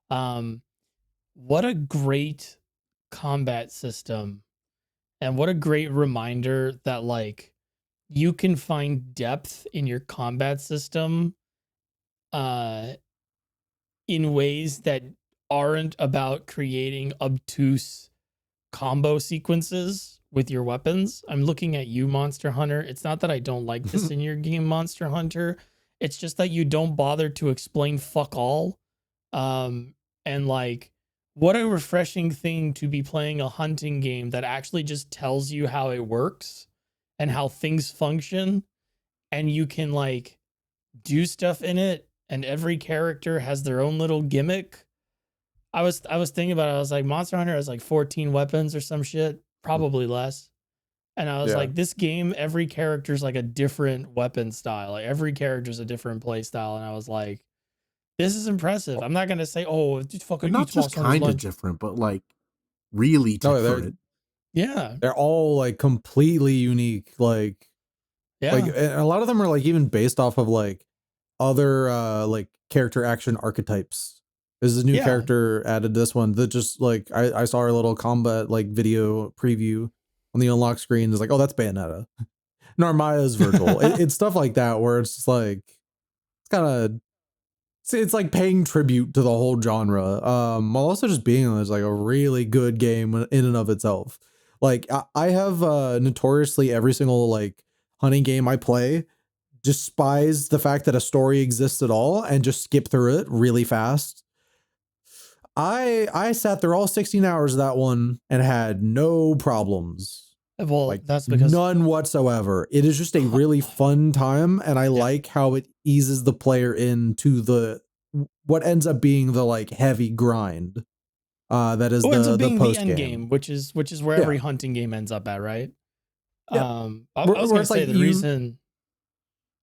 What a great combat system, and what a great reminder that like you can find depth in your combat system in ways that aren't about creating obtuse combo sequences with your weapons. I'm looking at you, Monster Hunter. It's not that I don't like this in your game, Monster Hunter. It's just that you don't bother to explain fuck all. And like, what a refreshing thing to be playing a hunting game that actually just tells you how it works and how things function, and you can like do stuff in it, and every character has their own little gimmick. I was thinking about it. I was like, Monster Hunter has like 14 weapons or some shit, probably less. And I was like, this game, every character's like a different weapon style. Like every character's a different play style. And I was like, this is impressive. I'm not gonna say, oh, it's fucking They're not just kind of different, but like really different. They're all like completely unique. Like, like and a lot of them are like even based off of like other like character action archetypes. There's a new character added to this one that just like I saw our little combat like video preview on the unlock screen. It's like, oh, that's Bayonetta. Narmaya's Virgil. It's stuff like that where it's just like it's kind of it's like paying tribute to the whole genre. While also just being like a really good game in and of itself. Like I have notoriously every single like hunting game I play despise the fact that a story exists at all and just skip through it really fast. I sat through all 16 hours of that one and had no problems. Well, like, that's because none whatsoever. It is just a really fun time, and I like how it eases the player into the what ends up being the like heavy grind. That is the post end game, which is where every hunting game ends up at, right? I was gonna say the reason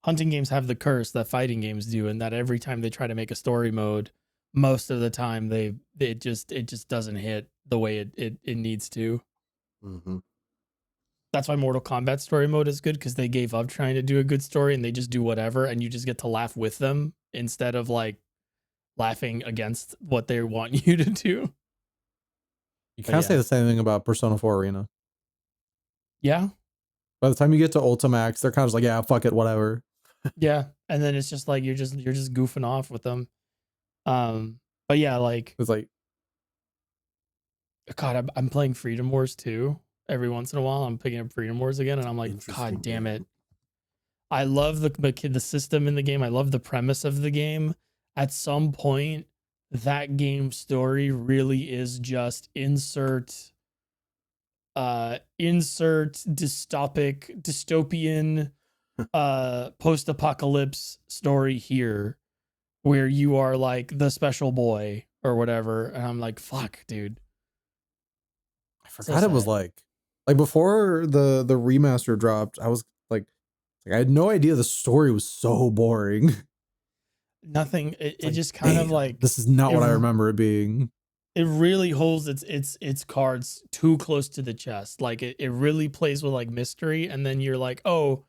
hunting games have the curse that fighting games do, and that every time they try to make a story mode, most of the time it just doesn't hit the way it needs to. Mm-hmm. That's why Mortal Kombat story mode is good, because they gave up trying to do a good story and they just do whatever, and you just get to laugh with them instead of like laughing against what they want you to do. You can't say the same thing about Persona 4 Arena. Yeah. By the time you get to Ultimax, they're kind of just like, yeah, fuck it, whatever. Yeah, and then it's just like you're just goofing off with them. But yeah, like it's like, God, I'm playing Freedom Wars too. Every once in a while, I'm picking up Freedom Wars again, and I'm like, God damn it! I love the system in the game. I love the premise of the game. At some point, that game story really is just insert dystopian post-apocalypse story here, where you are like the special boy or whatever, and I'm like, fuck, dude. I forgot it was like before the remaster dropped, I was like I had no idea the story was so boring. Nothing. It like, just kind of like, this is not what I remember it being. It really holds its cards too close to the chest. Like it really plays with like mystery, and then you're like, oh,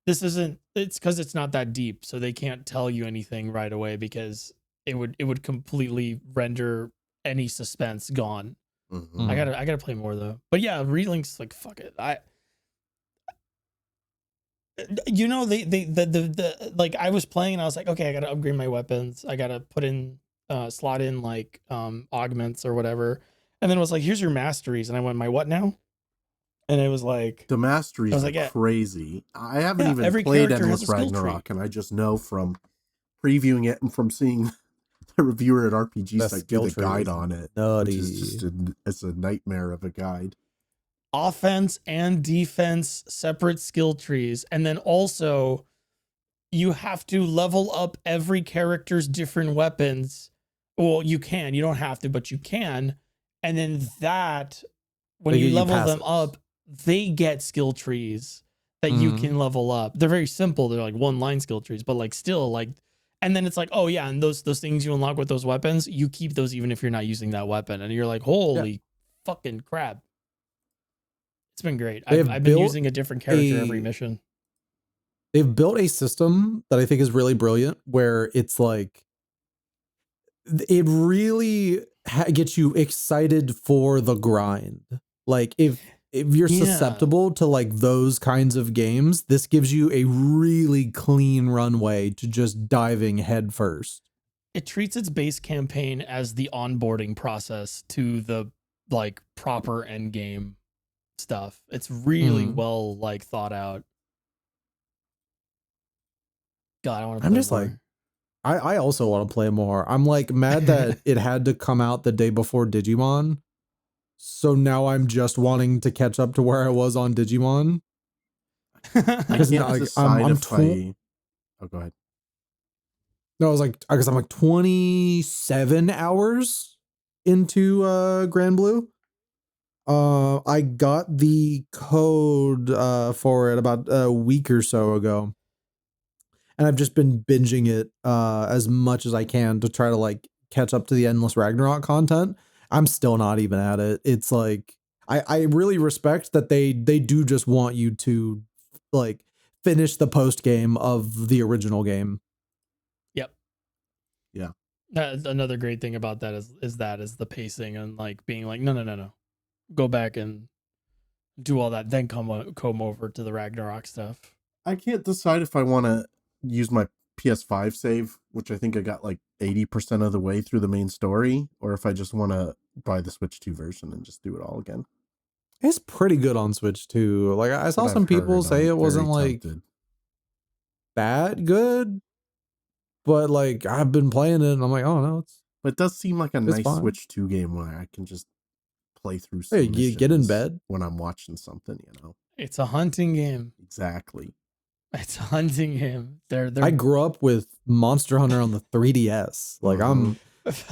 this isn't. It's because it's not that deep, so they can't tell you anything right away because it would completely render any suspense gone. Mhm. I gotta play more though. But yeah, Relink's like fuck it. The like I was playing and I was like, okay, I gotta upgrade my weapons. I gotta put in slot in like augments or whatever. And then it was like, here's your masteries. And I went, my what now? And it was like The masteries I was are like, yeah, crazy. I haven't yeah, even every played character has Endless a skill tree. Ragnarok, and I just know from previewing it and from seeing the reviewer at RPG That Site do skill the tree guide is on it, nutty. which is just it's a nightmare of a guide. Offense and defense separate skill trees, and then also you have to level up every character's different weapons. Well, you can. You don't have to, but you can. And then that, when They you get you level them passives. up, they get skill trees that you Mhm. can level up. They're very simple. They're like one line skill trees, but like still like, and then it's like, oh yeah, and those things you unlock with those weapons, you keep those even if you're not using that weapon. And you're like, holy fucking crap. It's been great. They have I've been built using a different character every a- mission. They've built a system that I think is really brilliant, where it's like it really gets you excited for the grind. Like if you're Yeah. susceptible to like those kinds of games, this gives you a really clean runway to just diving head first. It treats its base campaign as the onboarding process to the like proper end game stuff. It's really well like thought out. God, I want to play I'm just more. like, I also want to play more. I'm like mad that it had to come out the day before Digimon. So now I'm just wanting to catch up to where I was on Digimon. I Because can't now, like, decide I'm if I. Oh, go ahead. No, I was like, because I'm like 27 hours into GranBlue. I got the code for it about a week or so ago. And I've just been binging it as much as I can to try to like catch up to the Endless Ragnarok content. I'm still not even at it. It's like I really respect that they do just want you to like finish the post game of the original game. Yep. Yeah. Another great thing about that is the pacing and like being like, no. Go back and do all that, then come over to the Ragnarok stuff. I can't decide if I want to use my PS5 save, which I think I got like 80% of the way through the main story, or if I just want to buy the Switch 2 version and just do it all again. It's pretty good on Switch too. Like I saw some people say it wasn't like that good, but like I've been playing it and I'm like, oh no, it's. But it does seem like a nice fine. Switch 2 game where I can just play through some Hey, you get in bed when I'm watching something, you know. It's a hunting game. Exactly. It's a hunting game. They're I grew up with Monster Hunter on the 3DS. Like I'm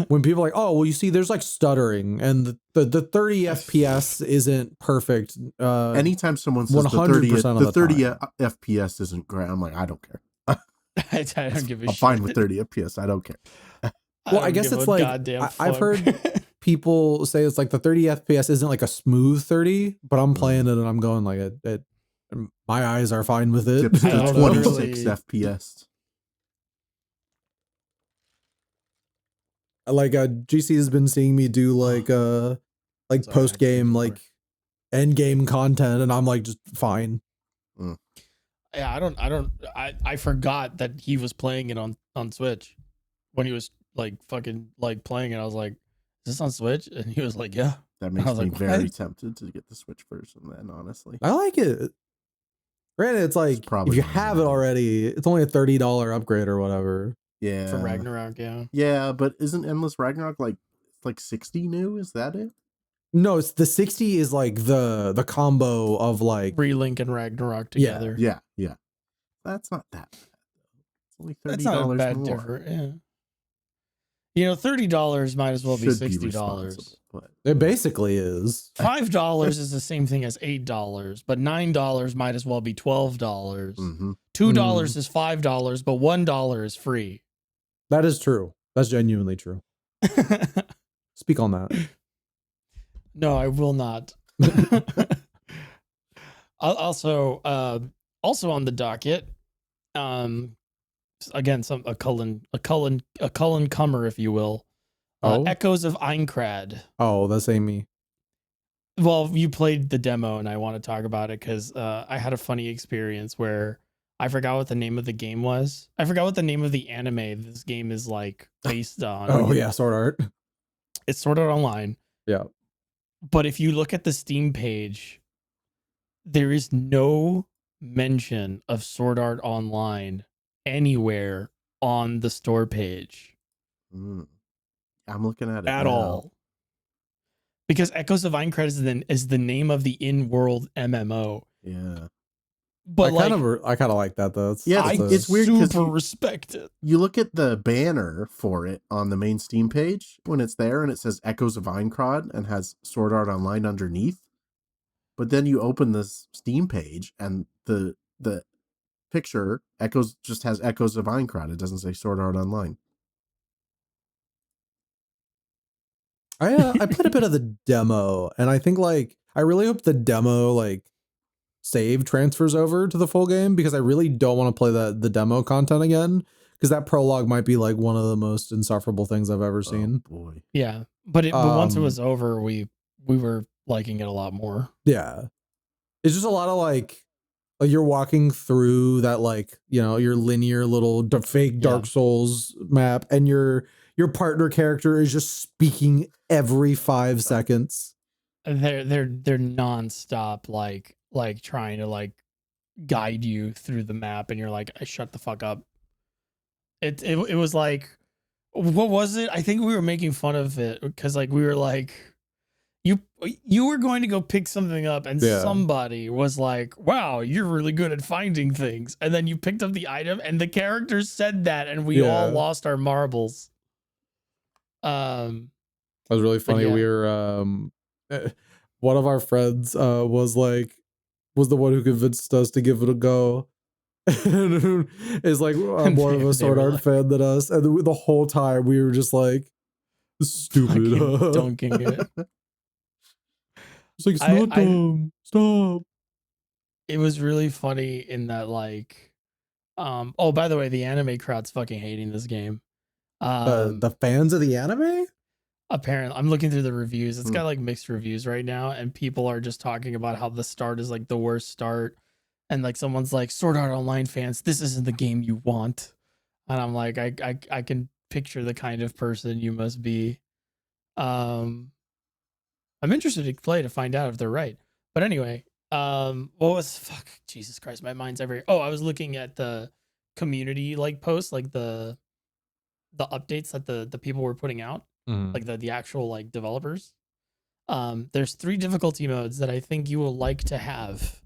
when people are like, oh, well, you see, there's like stuttering and the 30 FPS isn't perfect. Anytime someone says the 30 FPS isn't great, I'm like, I don't care. I don't give a shit. I'm fine with 30 FPS. I don't care. Well, I guess it's like I've heard people say it's like the 30 FPS isn't like a smooth 30, but I'm playing it and I'm going like it my eyes are fine with it. Dips to 26 FPS. Like GC has been seeing me do like post game like end game content, and I'm like just fine. Yeah, I forgot that he was playing it on Switch when he was like fucking like playing it. I was like, is this on Switch? And he was like, yeah. That makes me very tempted to get the Switch version then, honestly. I like it. Granted, it's like if you have it already, it's only a $30 upgrade or whatever. Yeah. For Ragnarok, yeah. Yeah, but isn't Endless Ragnarok like 60 new? Is that it? No, it's the 60 is like the combo of like Relink and Ragnarok together. Yeah. That's not that bad. It's only $30 That's not a bad more. Different, yeah. You know, $30 might as well be $60. It basically is. $5 is the same thing as $8, but $9 might as well be $12. $2 is $5, but $1 is free. That is true. That's genuinely true. Speak on that. No, I will not. Also on the docket, again, a Cullen comer, if you will. Oh, Echoes of Aincrad. oh, that's Amy. Well, you played the demo, and I want to talk about it because I had a funny experience where I forgot what the name of the game was. I forgot what the name of the anime this game is like based on. Oh yeah, Sword Art. It's Sword Art Online. Yeah. But if you look at the Steam page, there is no mention of Sword Art Online anywhere on the store page I'm looking at it at now. all. Because Echoes of Aincrad is the name of the in-world MMO. Yeah. But I kind of like that though. It's weird because super respect it. You look at the banner for it on the main Steam page when it's there, and it says Echoes of Aincrad and has Sword Art Online underneath. But then you open this Steam page, and the picture just has Echoes of Aincrad. It doesn't say Sword Art Online. I played a bit of the demo, and I think like I really hope the demo like save transfers over to the full game, because I really don't want to play the demo content again, because that prologue might be like one of the most insufferable things I've ever seen. Oh boy. Yeah, but once it was over, we were liking it a lot more. Yeah, it's just a lot of like you're walking through that like, you know, your linear little fake Dark Souls map, and your partner character is just speaking every 5 seconds. They're nonstop like trying to like guide you through the map, and you're like, I shut the fuck up. It was like, what was it? I think we were making fun of it because like we were like, you were going to go pick something up, and somebody was like, wow, you're really good at finding things, and then you picked up the item, and the character said that, and we all lost our marbles. That was really funny. We were one of our friends was the one who convinced us to give it a go. Is like more of a Sword Art fan than us, and the whole time we were just like stupid dunking it. It's like, it's not dumb. Stop. It was really funny in that like oh, by the way, the anime crowd's fucking hating this game. The fans of the anime? Apparently, I'm looking through the reviews. It's got like mixed reviews right now, and people are just talking about how the start is like the worst start. And like someone's like, Sword Art Online fans, this isn't the game you want. And I'm like, I can picture the kind of person you must be. I'm interested to play to find out if they're right. But anyway, Jesus Christ, my mind's everywhere. Oh, I was looking at the community like posts, like the updates that the people were putting out, like the actual like developers. There's 3 difficulty modes that I think you will like to have.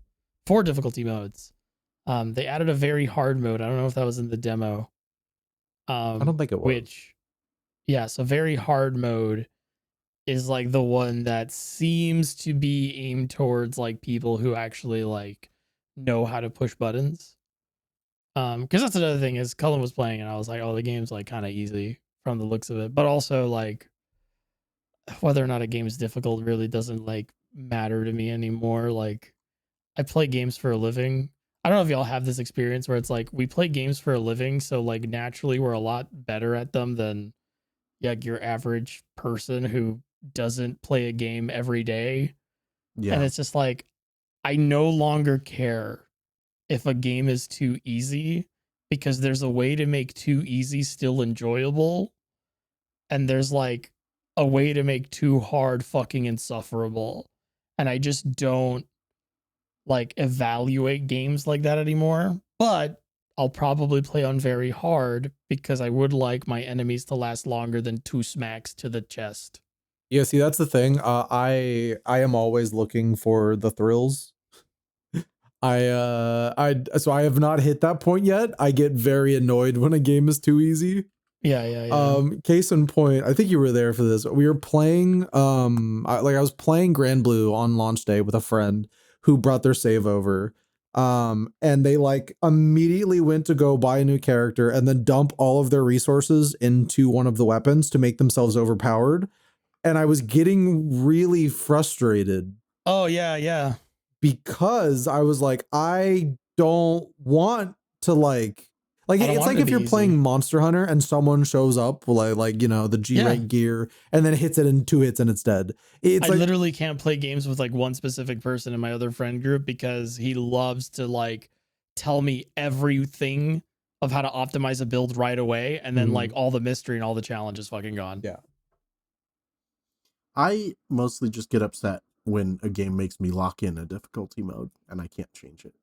4 difficulty modes. They added a very hard mode. I don't know if that was in the demo. I don't think it was. So very hard mode is like the one that seems to be aimed towards like people who actually like know how to push buttons. Because that's another thing is Cullen was playing, and I was like, oh, the game's like kind of easy from the looks of it. But also like whether or not a game is difficult really doesn't like matter to me anymore. Like, I play games for a living. I don't know if y'all have this experience where it's like we play games for a living, so like naturally we're a lot better at them than like your average person who doesn't play a game every day. Yeah. And it's just like, I no longer care if a game is too easy, because there's a way to make too easy still enjoyable, and there's like a way to make too hard fucking insufferable. And I just don't like evaluate games like that anymore. But I'll probably play on very hard because I would like my enemies to last longer than 2 smacks to the chest. Yeah, see, that's the thing. I am always looking for the thrills. So I have not hit that point yet. I get very annoyed when a game is too easy. Yeah. Case in point, I think you were there for this. We were playing I was playing GranBlue on launch day with a friend who brought their save over. And they like immediately went to go buy a new character and then dump all of their resources into one of the weapons to make themselves overpowered. And I was getting really frustrated. Oh, yeah. Because I was like, I don't want to like Like I don't it's want like it to if be you're easy. playing Monster Hunter and someone shows up with like the G rank gear and then hits it in 2 hits and it's dead. It's I like literally can't play games with like one specific person in my other friend group because he loves to like tell me everything of how to optimize a build right away, and then like all the mystery and all the challenge is fucking gone. Yeah. I mostly just get upset when a game makes me lock in a difficulty mode and I can't change it.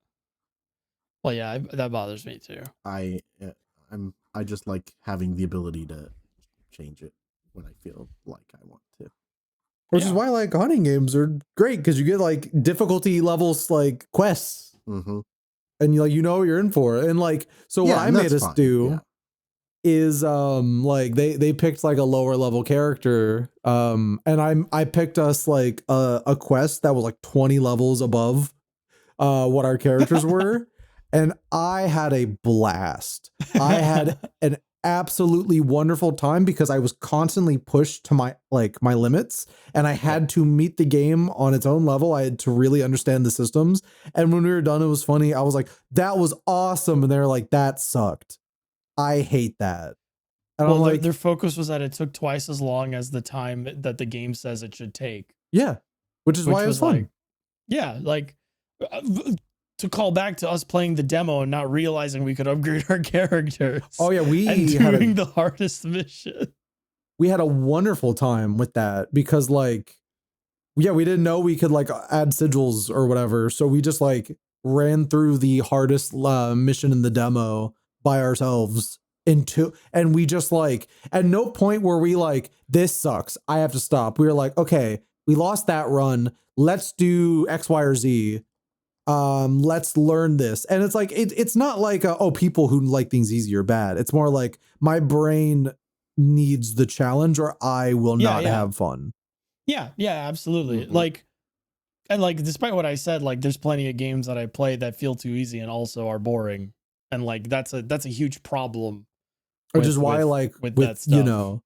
Well, yeah, that bothers me too. I just like having the ability to change it when I feel like I want to. Which is why like hunting games are great, because you get like difficulty levels like quests. And you know what you're in for. And like so what I made us do is like they picked like a lower level character. And I picked us like a quest that was like 20 levels above what our characters were. And I had a blast. I had an absolutely wonderful time because I was constantly pushed to my limits, and I had to meet the game on its own level. I had to really understand the systems. And when we were done, it was funny. I was like, that was awesome. And they're like, that sucked. I hate that. And well, I'm like, their focus was that it took twice as long as the time that the game says it should take. Yeah. Which why it was fun. Like, yeah, like to call back to us playing the demo and not realizing we could upgrade our characters. Oh yeah, we had doing the hardest mission. We had a wonderful time with that because like, yeah, we didn't know we could like add sigils or whatever. So we just like ran through the hardest mission in the demo by ourselves and we just like, at no point were we like, this sucks, I have to stop. We were like, okay, we lost that run. Let's do X, Y, or Z. Let's learn this. And it's like, it's not like, people who like things easy or bad. It's more like my brain needs the challenge or I will not have fun. Yeah, absolutely. Like, and like, despite what I said, like there's plenty of games that I play that feel too easy and also are boring. And like, that's a huge problem. Which is why with that stuff.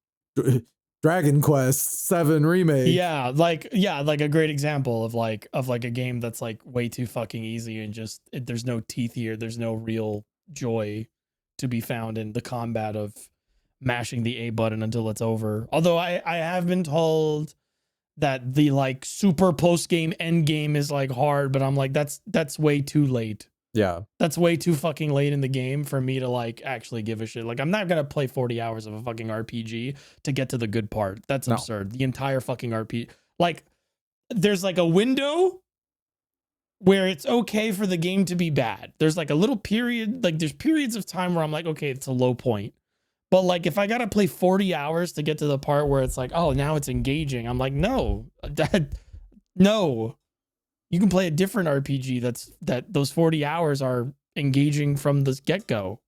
Dragon Quest 7 remake. Yeah, like a great example of like a game that's like way too fucking easy and just there's no teeth here. There's no real joy to be found in the combat of mashing the A button until it's over. Although I have been told that the like super post game end game is like hard, but I'm like that's way too late. Yeah. That's way too fucking late in the game for me to like actually give a shit. Like I'm not going to play 40 hours of a fucking RPG to get to the good part. That's absurd. The entire fucking RPG. Like there's like a window where it's okay for the game to be bad. There's like a little period, like there's periods of time where I'm like, okay, it's a low point. But like if I got to play 40 hours to get to the part where it's like, oh, now it's engaging. I'm like, no. No. You can play a different RPG that those 40 hours are engaging from the get-go.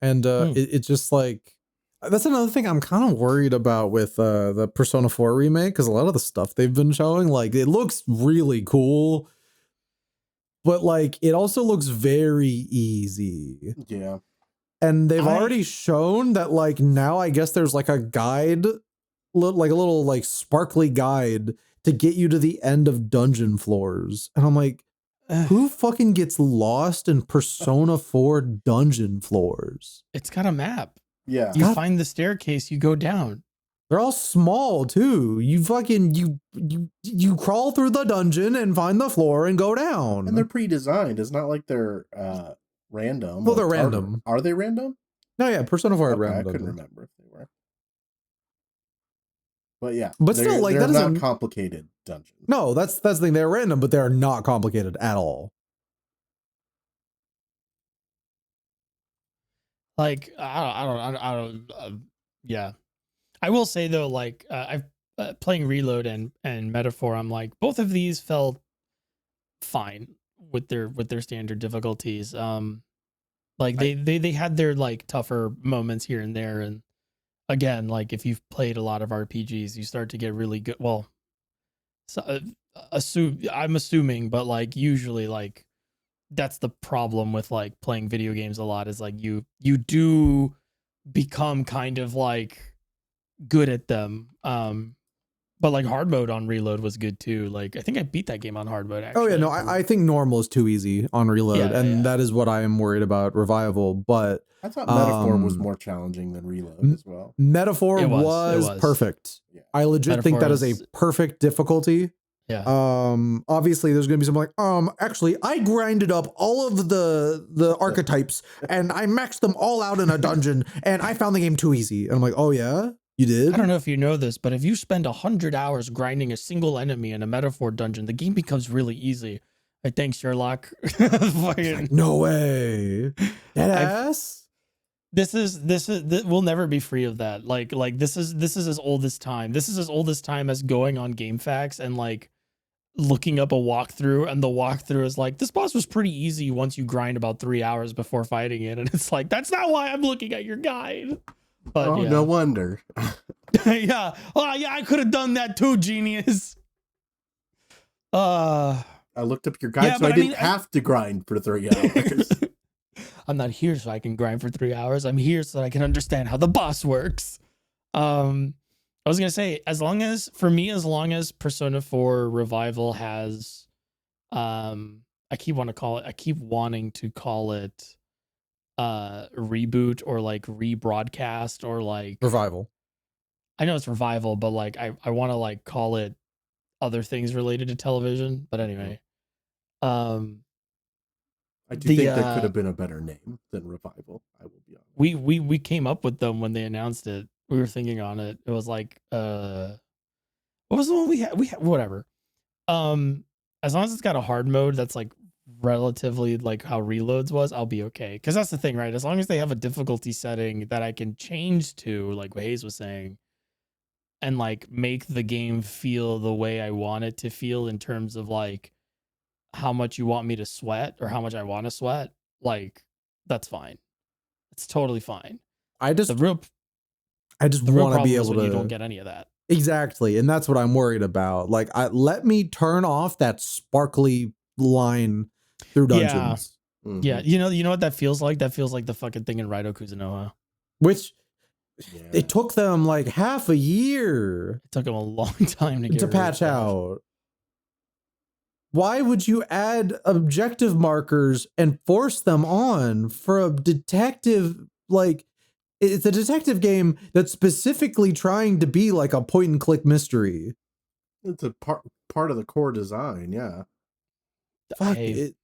And it's just like, that's another thing I'm kind of worried about with the Persona 4 remake, because a lot of the stuff they've been showing, like it looks really cool, but like it also looks very easy. Yeah. And they've already shown that like now I guess there's like a guide, like a little like sparkly guide to get you to the end of dungeon floors. And I'm like, who fucking gets lost in Persona 4 dungeon floors? It's got a map. Yeah. You find the staircase, you go down. They're all small too. You fucking, you crawl through the dungeon and find the floor and go down. And they're pre-designed. It's not like they're random. Well, they're random. Are they random? No, yeah, Persona 4 are random. I couldn't remember if they were. But yeah, but still, like they're that not complicated dungeons. No, that's the thing. They're random, but they're not complicated at all. Like I don't. Yeah, I will say though, like I've playing Reload and Metaphor. I'm like both of these felt fine with their standard difficulties. Like they had their like tougher moments here and there, and again, like if you've played a lot of RPGs, you start to get really good. Well, so, I'm assuming, but like usually, like that's the problem with like playing video games a lot is like you do become kind of like good at them. But like hard mode on reload was good too. Like I think I beat that game on hard mode actually. Oh yeah, no, I think normal is too easy on reload, and that is what I am worried about revival. But I thought Metaphor was more challenging than reload as well. Metaphor was perfect. Yeah. I legit Metaphor think that is a perfect difficulty. Yeah. Obviously there's gonna be something like, actually I grinded up all of the archetypes and I maxed them all out in a dungeon and I found the game too easy. And I'm like, oh yeah, you did? I don't know if you know this, but if you spend 100 hours grinding a single enemy in a Metaphor dungeon, the game becomes really easy. Thanks, Sherlock. No way. Deadass? We'll never be free of that. Like this is as old as time. This is as old as time as going on GameFAQs and like looking up a walkthrough, and the walkthrough is like, this boss was pretty easy once you grind about 3 hours before fighting it. And it's like, that's not why I'm looking at your guide. But no wonder. yeah. Oh yeah, I could have done that too, genius. I looked up your guide, so I didn't have to grind for 3 hours. I'm not here so I can grind for 3 hours. I'm here so that I can understand how the boss works. I was gonna say, as long as Persona 4 Revival has, I keep wanting to call it reboot or like rebroadcast or like revival. I know it's revival, but like I want to like call it other things related to television. But anyway, I do think there could have been a better name than revival. I will be honest. We came up with them when they announced it. We were thinking on it. It was like, what was the one we had? Whatever. As long as it's got a hard mode that's like relatively like how Reloads was, I'll be okay. Because that's the thing, right? As long as they have a difficulty setting that I can change to, like what Hayes was saying, and like make the game feel the way I want it to feel in terms of like how much you want me to sweat or how much I want to sweat, like that's fine. It's totally fine. I just want to be able to. You don't get any of that. Exactly, and that's what I'm worried about. Like, let me turn off that sparkly line through dungeons. Yeah, yeah. You know what that feels like? That feels like the fucking thing in Raito Kuzunoha. Which it took them like half a year. It took them a long time to patch out. Why would you add objective markers and force them on for a detective? Like, it's a detective game that's specifically trying to be like a point and click mystery. It's a part of the core design, yeah. Fuck it.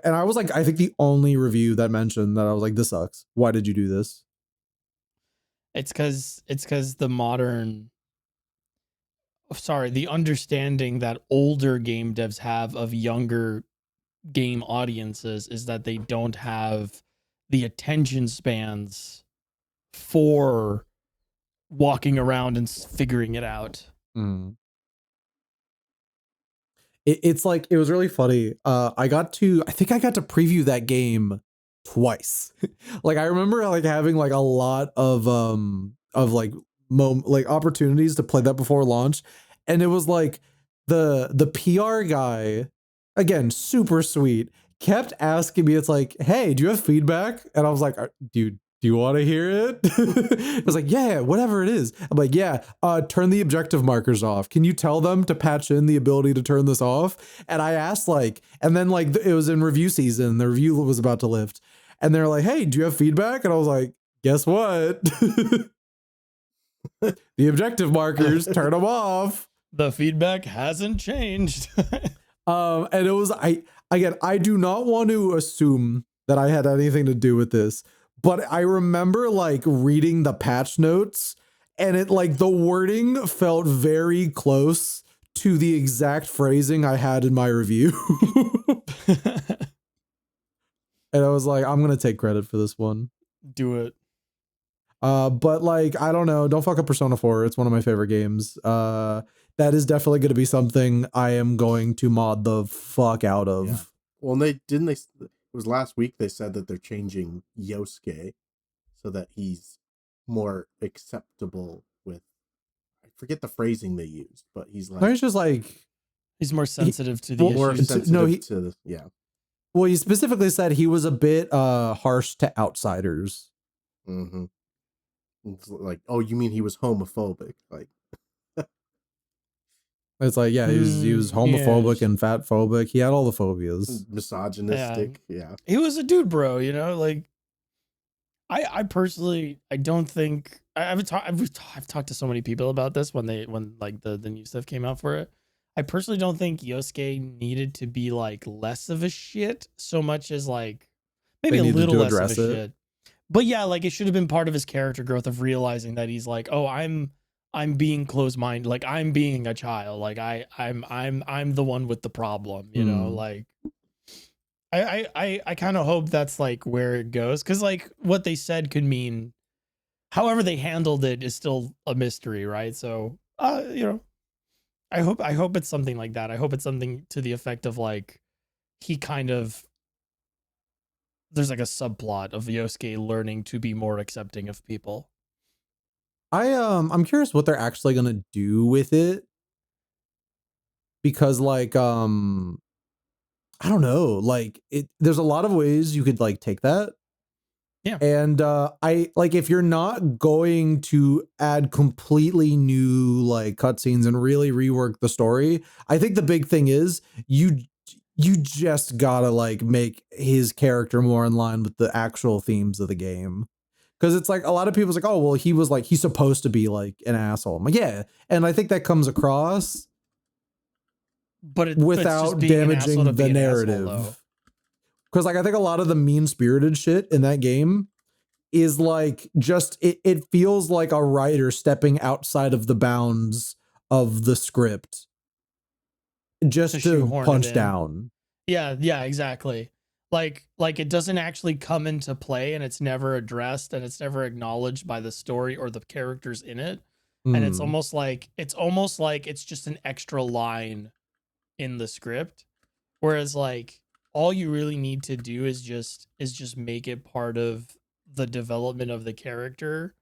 And I was like, I think the only review that mentioned that I was like, this sucks. Why did you do this? It's because the understanding that older game devs have of younger game audiences is that they don't have the attention spans for walking around and figuring it out. It's like, it was really funny. I think I got to preview that game twice. Like, I remember like having like a lot of like opportunities to play that before launch. And it was like the PR guy, again, super sweet, kept asking me, it's like, hey, do you have feedback? And I was like, dude, do you want to hear it? I was like, yeah, whatever it is. I'm like, yeah, turn the objective markers off. Can you tell them to patch in the ability to turn this off? And I asked like, and then like it was in review season, the review was about to lift. And they're like, hey, do you have feedback? And I was like, guess what? The objective markers, turn them off. The feedback hasn't changed. And it was, I do not want to assume that I had anything to do with this, but I remember like reading the patch notes and it like the wording felt very close to the exact phrasing I had in my review. And I was like, I'm going to take credit for this one. Do it. But like, I don't know. Don't fuck up Persona 4. It's one of my favorite games. That is definitely going to be something I am going to mod the fuck out of. Yeah. Well, it was last week they said that they're changing Yosuke so that he's more acceptable with, I forget the phrasing they used, but he's like, he's just like, he's more sensitive to the issues. Yeah. Well, he specifically said he was a bit harsh to outsiders. Mm-hmm. It's like, oh, you mean he was homophobic? Like, It's like, yeah, he was homophobic Yes. and fat phobic. He had all the phobias. misogynistic. Yeah. He was a dude, bro. You know, like I personally, I don't think I've talked to so many people about this when like the new stuff came out for it. I personally don't think Yosuke needed to be like less of a shit so much as like maybe They a needed little to less of a address it. shit. But yeah, like it should have been part of his character growth of realizing that he's like, oh, I'm being closed-minded, like I'm being a child, like I'm the one with the problem, you know, like I kind of hope that's like where it goes, because like what they said could mean however they handled it is still a mystery, right? So you know, I hope it's something like that. I hope it's something to the effect of like he kind of there's like a subplot of Yosuke learning to be more accepting of people. I'm curious what they're actually gonna do with it, because like I don't know, like there's a lot of ways you could like take that. Yeah. And I like, if you're not going to add completely new like cutscenes and really rework the story, I think the big thing is you just gotta like make his character more in line with the actual themes of the game. Because it's like a lot of people's like, oh well, he was like, he's supposed to be like an asshole. I'm like, yeah, and I think that comes across, but without damaging the narrative. Because like I think a lot of the mean-spirited shit in that game is like just it feels like a writer stepping outside of the bounds of the script just to punch down. Yeah, exactly. Like it doesn't actually come into play, and it's never addressed, and it's never acknowledged by the story or the characters in it. And it's almost like it's just an extra line in the script. Whereas like all you really need to do is just make it part of the development of the character.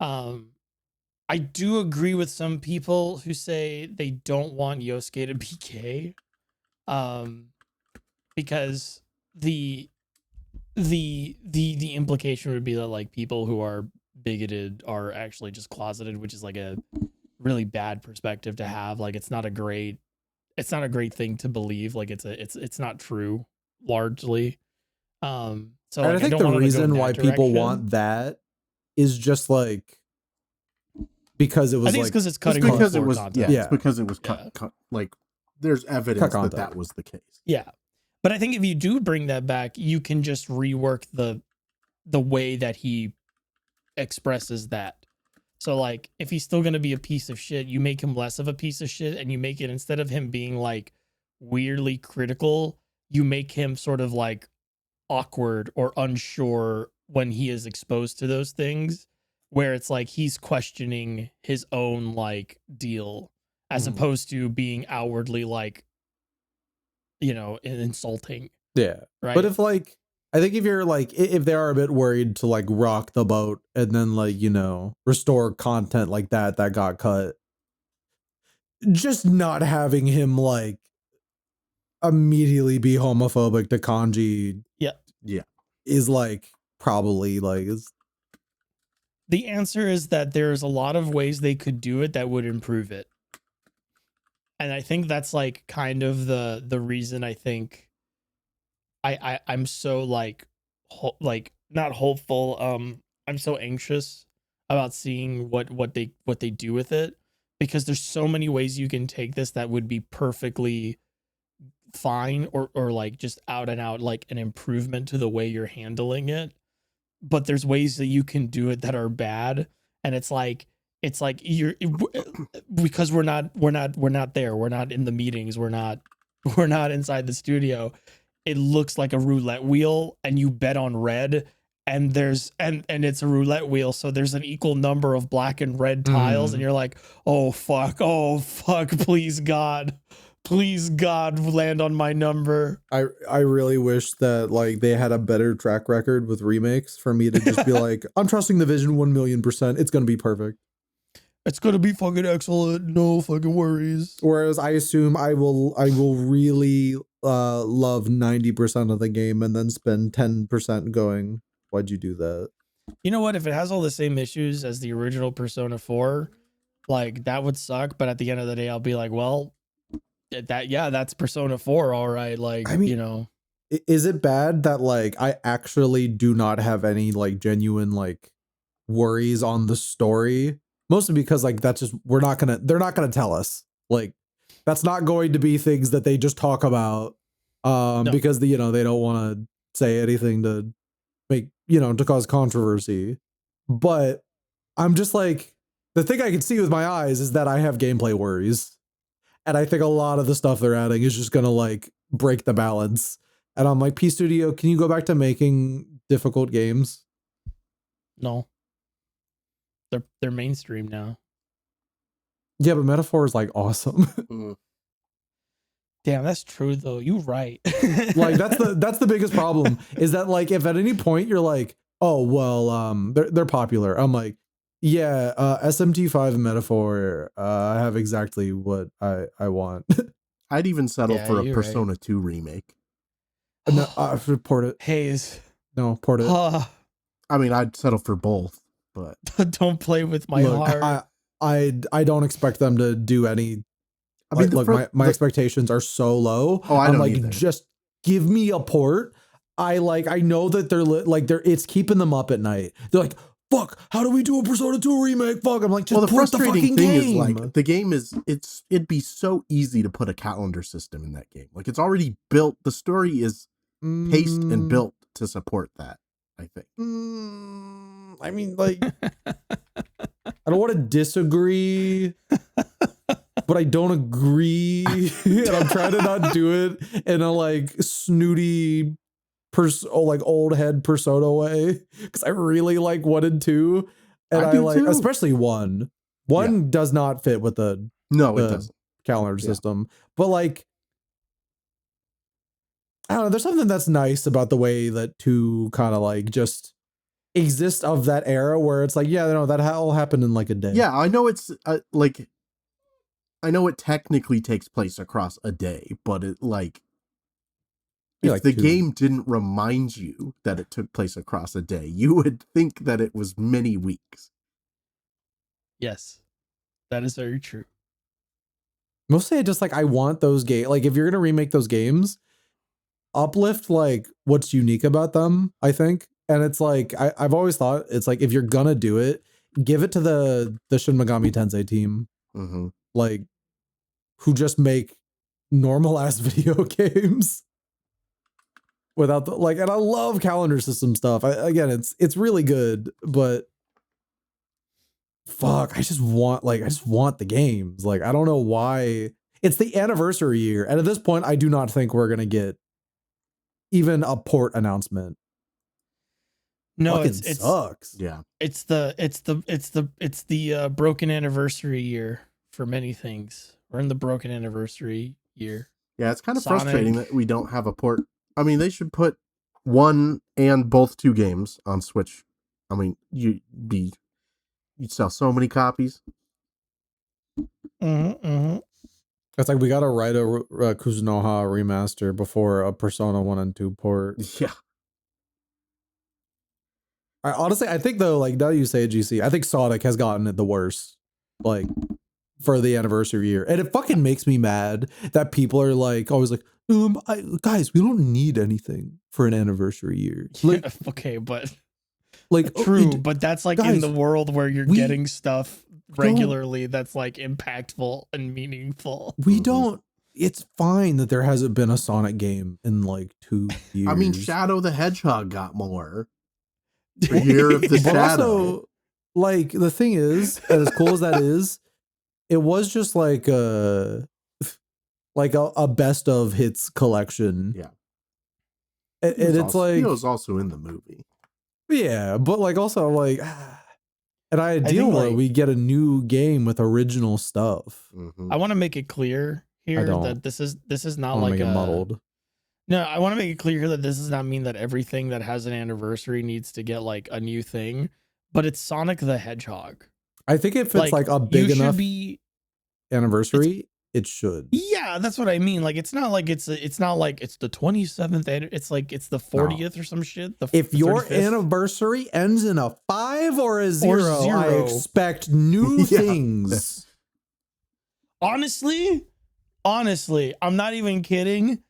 I do agree with some people who say they don't want Yosuke to be gay. Because the implication would be that like people who are bigoted are actually just closeted, which is like a really bad perspective to have. Like it's not a great thing to believe. Like it's not true largely. So like, I think the reason why people want that is just like because it was, I think like, it's because it's cutting because it was content. it's because it was cut like there's evidence that was the case. Yeah. But I think if you do bring that back, you can just rework the way that he expresses that. So like if he's still going to be a piece of shit, you make him less of a piece of shit, and you make it, instead of him being like weirdly critical, you make him sort of like awkward or unsure when he is exposed to those things, where it's like he's questioning his own like deal, as opposed to being outwardly like, you know, insulting. Yeah. Right. But if like, I think if you're like, if they are a bit worried to like rock the boat and then like, you know, restore content like that got cut, just not having him like immediately be homophobic to Kanji. Yeah. Is like probably like the answer is that there's a lot of ways they could do it that would improve it. And I think that's like kind of the reason I think I'm so like not hopeful. I'm so anxious about seeing what they do with it, because there's so many ways you can take this that would be perfectly fine, or like just out and out like an improvement to the way you're handling it. But there's ways that you can do it that are bad, and it's like you're because we're not there, we're not in the meetings, we're not inside the studio. It looks like a roulette wheel, and you bet on red, and there's and it's a roulette wheel, so there's an equal number of black and red tiles, and you're like, oh fuck, please God, land on my number. I really wish that like they had a better track record with remakes for me to just be like, I'm trusting the vision 1,000,000%. It's gonna be perfect. It's gonna be fucking excellent. No fucking worries. Whereas I assume I will really love 90% of the game and then spend 10% going, why'd you do that? You know what? If it has all the same issues as the original Persona 4, like that would suck. But at the end of the day, I'll be like, well, that's Persona 4, all right. Like, I mean, is it bad that like I actually do not have any like genuine like worries on the story? Mostly because like that's just they're not gonna tell us. Like that's not going to be things that they just talk about No. because they don't want to say anything to make to cause controversy. But I'm just like, the thing I can see with my eyes is that I have gameplay worries. And I think a lot of the stuff they're adding is just gonna like break the balance. And I'm like, P Studio, can you go back to making difficult games? No. They're mainstream now. Yeah, but Metaphor is like awesome. Damn, that's true though. You're right. Like that's the biggest problem is that like if at any point you're like, oh well, they're popular. I'm like, yeah, SMT5 Metaphor, I have exactly what I want. I'd even settle for a you're Persona right. 2 remake. No, port it. Haze. No, port it. I mean, I'd settle for both, but don't play with my heart. I don't expect them to do any. I mean, look, my expectations are so low. Oh, I'm don't like, either. Just give me a port. I know that it's keeping them up at night. They're like, fuck, how do we do a Persona 2 remake? Fuck. I'm like, just the frustrating thing is like the game it'd be so easy to put a calendar system in that game. Like it's already built. The story is paced and built to support that, I think. I mean, like, I don't want to disagree, but I don't agree. And I'm trying to not do it in a like snooty like old head Persona way, because I really like 1 and 2, and I like too. Especially 1 does not fit with the it doesn't calendar system, but like I don't know, there's something that's nice about the way that 2 kind of like just exist of that era where it's like, yeah, no, that all happened in like a day. Yeah, I know it's like, I know it technically takes place across a day, but it like, if like the game didn't remind you that it took place across a day, you would think that it was many weeks. Yes, that is very true. Mostly I just like, I want those games. Like if you're going to remake those games, uplift like what's unique about them, I think. And it's like, I've always thought it's like, if you're going to do it, give it to the Shin Megami Tensei team. Like who just make normal ass video games without the like, and I love calendar system stuff. Again, it's really good, but fuck, I just want the games. Like, I don't know why. It's the anniversary year. And at this point, I do not think we're going to get even a port announcement. No, it sucks. Yeah. It's the broken anniversary year for many things. We're in the broken anniversary year. Yeah, it's kind of frustrating that we don't have a port. I mean, they should put 1 and both 2 games on Switch. I mean, you'd sell so many copies. It's like we got to write a Kuzunoha remaster before a Persona 1 and 2 port. Yeah. Honestly, I think though, like now you say it, GC, I think Sonic has gotten it the worst, like for the anniversary year, and it fucking makes me mad that people are like always like, guys, we don't need anything for an anniversary year. Like, yeah, okay, but like true, but that's like guys, in the world where you're getting stuff regularly that's like impactful and meaningful. We don't. It's fine that there hasn't been a Sonic game in like 2 years. I mean, Shadow the Hedgehog got more. Year of the But Shadow. Also, like the thing is, as cool as that is, it was just like a best of hits collection. Yeah, and it's like he was also in the movie. Yeah, but like also like an ideal where we get a new game with original stuff. I want to make it clear here that this is not like muddled. No, I want to make it clear that this does not mean that everything that has an anniversary needs to get like a new thing, but it's Sonic the Hedgehog. I think if it's like a big enough anniversary, it should. Yeah, that's what I mean. Like, it's not like it's the 27th. It's like it's the 40th or some shit. If your 35th. anniversary ends in a 5 or a 0, I expect new things. Honestly, I'm not even kidding.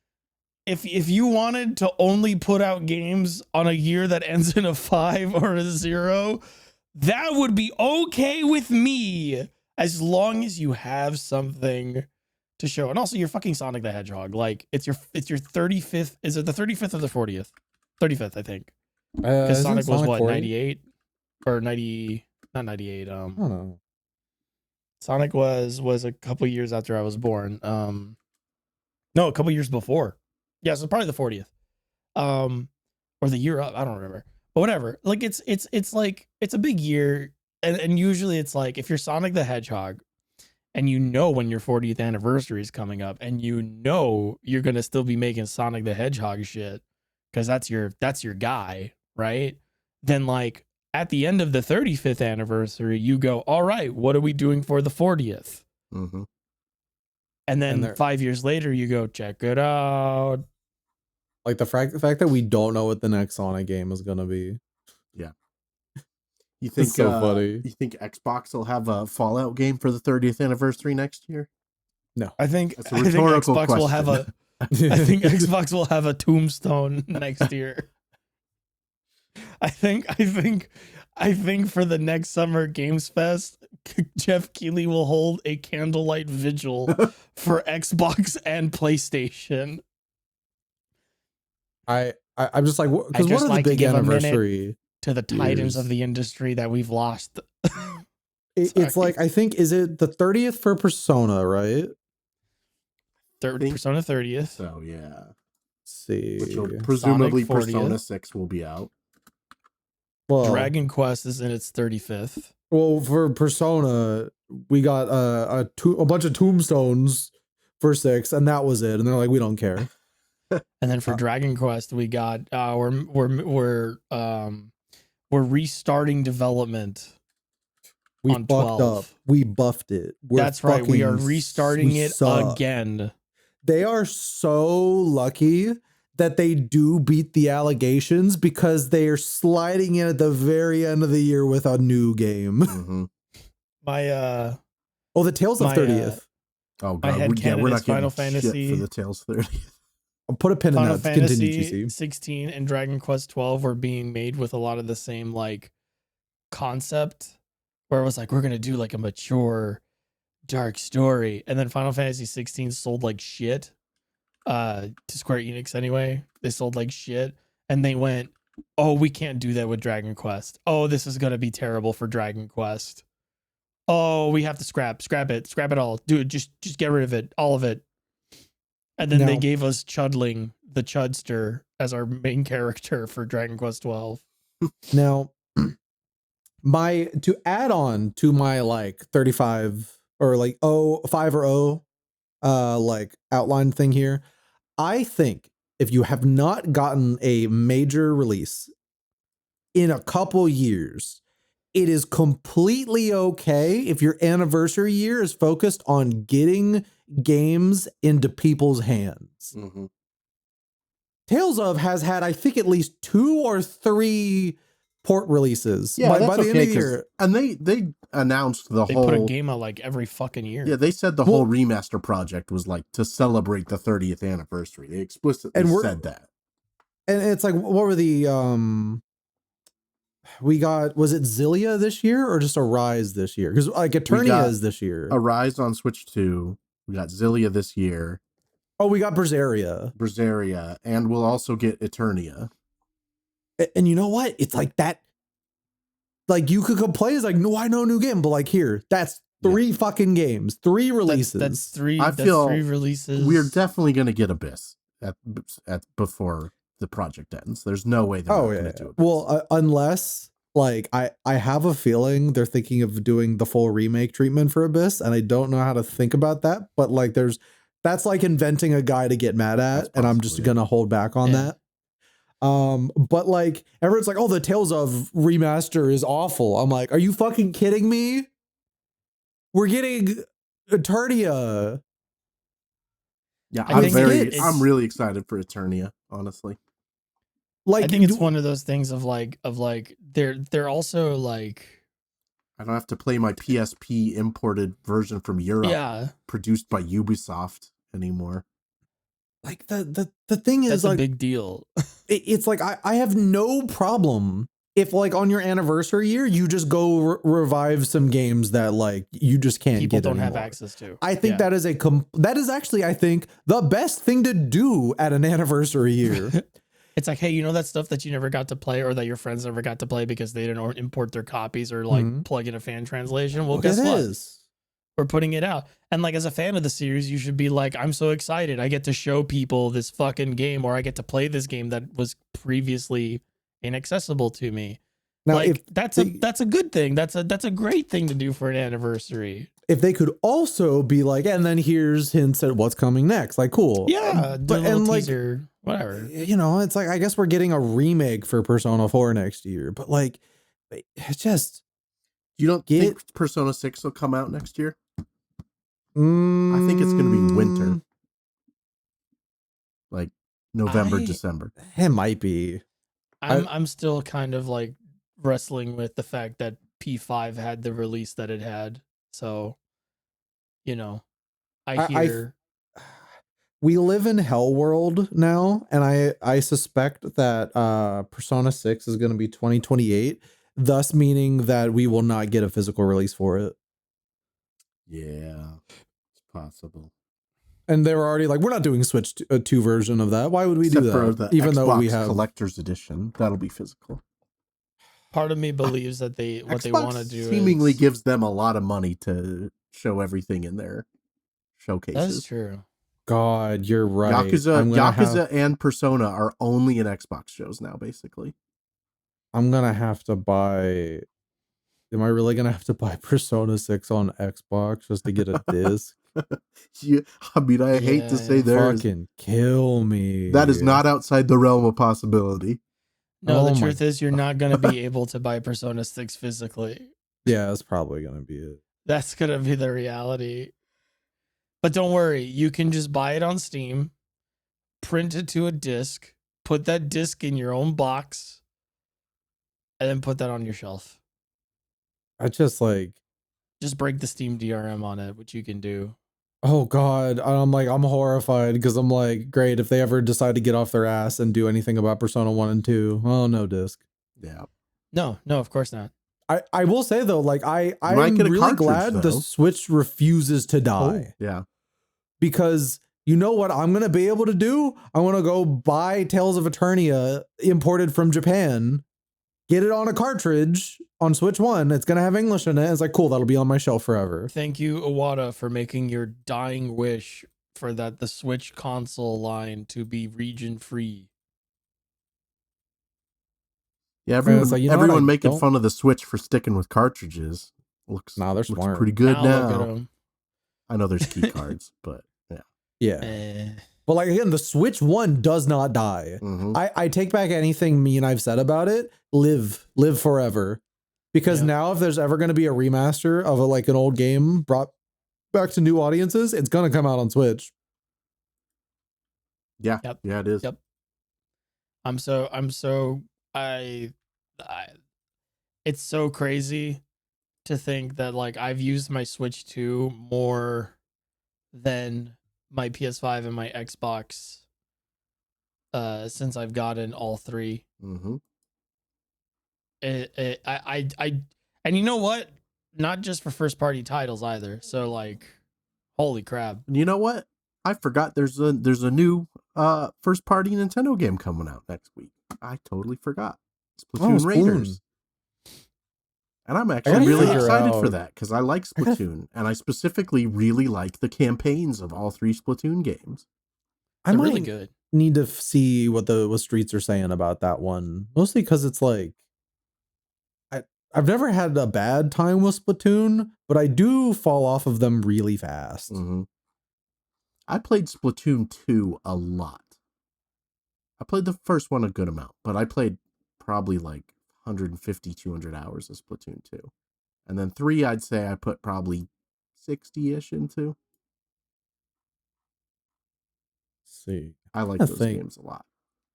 If you wanted to only put out games on a year that ends in a 5 or a 0, that would be okay with me, as long as you have something to show. And also, you're fucking Sonic the Hedgehog. Like, it's your 35th. Is it the 35th or the 40th? 35th, I think. Because Sonic was what, 98 or 90? Not 98. I don't know. Sonic was a couple years after I was born. No, a couple years before. Yeah, so probably the 40th. Or the year up, I don't remember. But whatever. Like, it's like, it's a big year, and usually it's like, if you're Sonic the Hedgehog and you know when your 40th anniversary is coming up, and you know you're gonna still be making Sonic the Hedgehog shit because that's your guy, right? Then, like, at the end of the 35th anniversary, you go, all right, what are we doing for the 40th? Mm-hmm. And then 5 years later, you go, check it out. Like, the fact that we don't know what the next Sonic game is gonna be. Yeah. You think it's so funny? You think Xbox will have a Fallout game for the 30th anniversary next year? No. I think Xbox will have a I think Xbox will have a Tombstone next year. I think for the next Summer Games Fest, Jeff Keighley will hold a candlelight vigil for Xbox and PlayStation. I'm just like, because what are the big anniversary to the titans of the industry that we've lost? It's like, I think, is it the 30th for Persona, right? Persona 30th. So yeah. Let's see. Which will presumably Persona 6 will be out. Well, Dragon Quest is in its 35th. Well, for Persona, we got a bunch of tombstones for 6, and that was it. And they're like, we don't care. And then for Dragon Quest, we got we're restarting development. We on fucked 12. up. We buffed it. That's right. We are restarting it again. They are so lucky that they do beat the allegations, because they are sliding in at the very end of the year with a new game. Mm-hmm. The Tales of 30th. Oh god, we're not Final Fantasy for the Tales 30th. I'll put a pin in that. Final Continue, Fantasy GC. 16 and Dragon Quest 12 were being made with a lot of the same like concept, where it was like, we're gonna do like a mature dark story, and then Final Fantasy 16 sold like shit. To Square Enix anyway. They sold like shit, and they went, oh, we can't do that with Dragon Quest. Oh, this is gonna be terrible for Dragon Quest. Oh, we have to scrap it all. Dude, just get rid of it, all of it. And then they gave us Chudling, the Chudster, as our main character for Dragon Quest 12. Now, to add on to my like 35 or like 5 or 0 like outline thing here, I think if you have not gotten a major release in a couple years, it is completely okay if your anniversary year is focused on getting games into people's hands. Mm-hmm. Tales of has had, I think, at least 2 or 3 port releases. Yeah, by the end of the year. And they announced they put a game out like every fucking year. Yeah, they said the whole remaster project was like to celebrate the 30th anniversary. They explicitly said that. And it's like, what were the we got, was it Zillia this year or just Arise this year? Because like Eternia is this year. Arise on Switch 2. We got Zillia this year. Oh, we got Berseria. And we'll also get Eternia. And you know what? It's like that. Like, you could complain, it's like, no, I know new game, but like, here, that's 3 fucking games, 3 releases. That's 3. I feel 3 releases. We're definitely going to get Abyss at before the project ends. There's no way they're not going to do it. Well, unless like I have a feeling they're thinking of doing the full remake treatment for Abyss, and I don't know how to think about that. But like, that's like inventing a guy to get mad at, and I'm just gonna hold back on that. But like, everyone's like, oh, the Tales of remaster is awful. I'm like, are you fucking kidding me? We're getting Eternia. Yeah, I think I'm really excited for Eternia, honestly. Like, I think it's one of those things of like they're also like, I don't have to play my PSP imported version from Europe, produced by Ubisoft anymore. Like the thing is, that's like, a big deal. It's like I have no problem if, like, on your anniversary year you just go revive some games that, like, you just can't People get don't anymore. have access to. I think that is that is actually, I think, the best thing to do at an anniversary year. It's like, hey, you know that stuff that you never got to play or that your friends never got to play because they didn't import their copies or like plug in a fan translation? Well, guess what? We're putting it out. And like, as a fan of the series, you should be like, I'm so excited. I get to show people this fucking game, or I get to play this game that was previously inaccessible to me. Now, like, that's a good thing. That's a great thing to do for an anniversary. If they could also be like, and then here's hints at what's coming next, like, cool. Yeah, but and teaser, like, whatever. You know, it's like, I guess we're getting a remake for Persona 4 next year, but like, it's just, you don't think Persona 6 will come out next year? I think it's going to be winter, like November, December. It might be. I'm still kind of like wrestling with the fact that P5 had the release that it had. So, you know, I hear we live in Hell World now, and I suspect that Persona 6 is going to be 2028, thus meaning that we will not get a physical release for it. Yeah, it's possible. And they were already like, we're not doing Switch 2 version of that. Why would we do that? For the even Xbox though we have collector's edition, that'll be physical. Part of me believes that they want to do seemingly gives them a lot of money to show everything in their showcases. That's true. God, you're right. Yakuza and Persona are only in Xbox shows now, basically. I'm gonna have to buy. Am I really gonna have to buy Persona 6 on Xbox just to get a disc? I mean, I hate to say fucking kill me. That is not outside the realm of possibility. No, the truth is you're not going to be able to buy Persona 6 physically. Yeah, that's probably going to be it. That's going to be the reality. But don't worry, you can just buy it on Steam, print it to a disc, put that disc in your own box, and then put that on your shelf. Just break the Steam DRM on it, which you can do. Oh God, I'm horrified because I'm like, great, if they ever decide to get off their ass and do anything about Persona 1 and 2, oh, no disc. Yeah. No, of course not. I will say though, like I'm really glad the Switch refuses to die. Oh, yeah. Because you know what I'm gonna be able to do? I want to go buy Tales of Eternia imported from Japan, get it on a cartridge on Switch 1. It's gonna have English in it. It's like, cool, that'll be on my shelf forever. Thank you, Iwata, for making your dying wish for the Switch console line to be region free. Yeah, everyone making fun of the Switch for sticking with cartridges looks smart. Pretty good now. I know there's key cards, but yeah. But like, again, the Switch 1 does not die. I take back anything mean I've said about it. Live forever. Because now if there's ever going to be a remaster of an old game brought back to new audiences, it's going to come out on Switch. Yeah. Yep. Yeah, it is. Yep. It's so crazy to think that like I've used my Switch 2 more than my PS5 and my Xbox since I've gotten all three. And you know what? Not just for first party titles either. So like, holy crap! You know what? I forgot there's a new first party Nintendo game coming out next week. I totally forgot. Splatoon Raiders. And I'm actually really excited for that because I like Splatoon and I specifically really like the campaigns of all three Splatoon games. They're really good. Need to see what Streets are saying about that one. Mostly because it's like, I've never had a bad time with Splatoon, but I do fall off of them really fast. I played Splatoon 2 a lot. I played the first one a good amount, but I played probably like 150, 200 hours of Splatoon 2. And then 3, I'd say I put probably 60-ish into. see. I like I those think games a lot,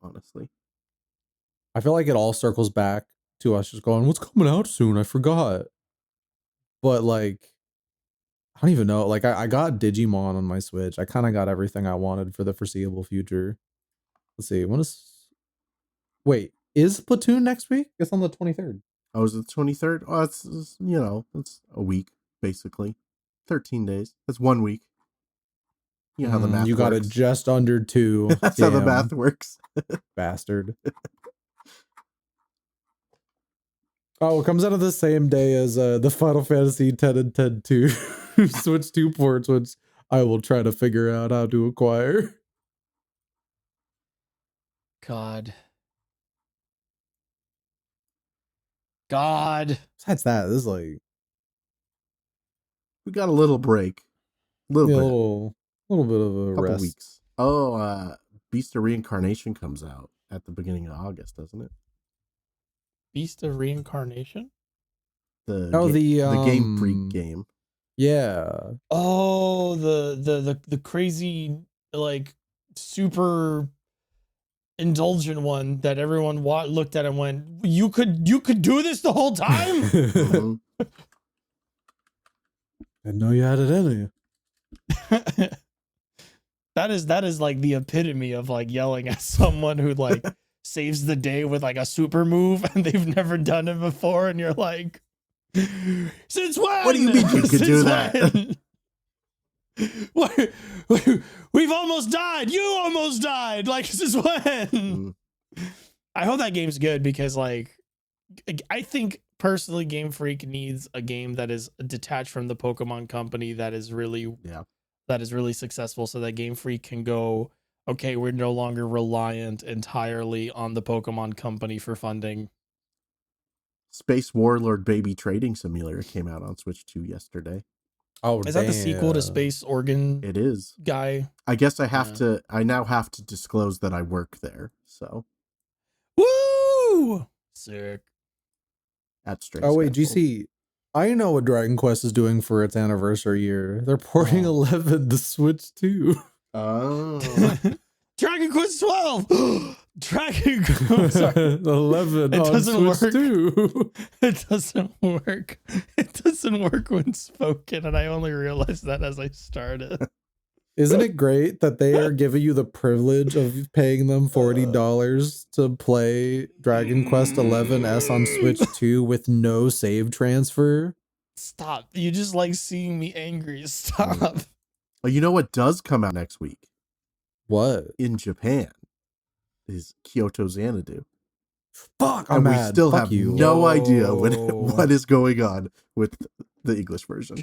honestly. I feel like it all circles back to us just going, "What's coming out soon? I forgot." But like, I don't even know. Like, I got Digimon on my Switch. I kind of got everything I wanted for the foreseeable future. Let's see. When is? Wait, is Splatoon next week? It's on the 23rd. Oh, is it the 23rd? Oh, it's it's a week basically, 13 days. That's 1 week. You know how the math You got works. it just under 2. That's how the math works. Bastard. Oh, it comes out of the same day as the Final Fantasy 10 and 10 2 Switch 2 ports, which I will try to figure out how to acquire. God. Besides that, this is like We got a little break, a little bit of a couple rest. weeks. Oh, Beast of Reincarnation comes out at the beginning of August, doesn't it? Beast of Reincarnation? The Game Freak game. Yeah. Oh, the crazy, like, super indulgent one that everyone looked at and went, you could do this the whole time? Mhm. I know you had it in you. That is like the epitome of like yelling at someone who like saves the day with like a super move and they've never done it before, and you're like, since when? What do you mean you could do that? What? We've almost died. You almost died. Like, since when? I hope that game's good, because like I think personally Game Freak needs a game that is detached from the Pokemon company that is really successful, so that Game Freak can go, okay, we're no longer reliant entirely on the Pokemon company for funding. Space Warlord Baby Trading Simulator came out on Switch 2 yesterday. Oh, Is that the sequel to Space Organ It is. guy? I guess I now have to disclose that I work there. So Woo! Sick. that's straight. Oh wait, GC. I know what Dragon Quest is doing for its anniversary year. They're porting 11 to Switch 2. Oh. Dragon Quest 12. Dragon Quest 11 It on doesn't Switch work. 2. It doesn't work. It doesn't work when spoken, and I only realized that as I started. Isn't it great that they are giving you the privilege of paying them $40 to play Dragon Quest 11S on Switch 2 with no save transfer? Stop. You just like seeing me angry. Stop. Oh, you know what does come out next week? What? In Japan is Kyoto Xanadu. Fuck, and I'm we mad. still Fuck have you. no idea what is going on with the English version.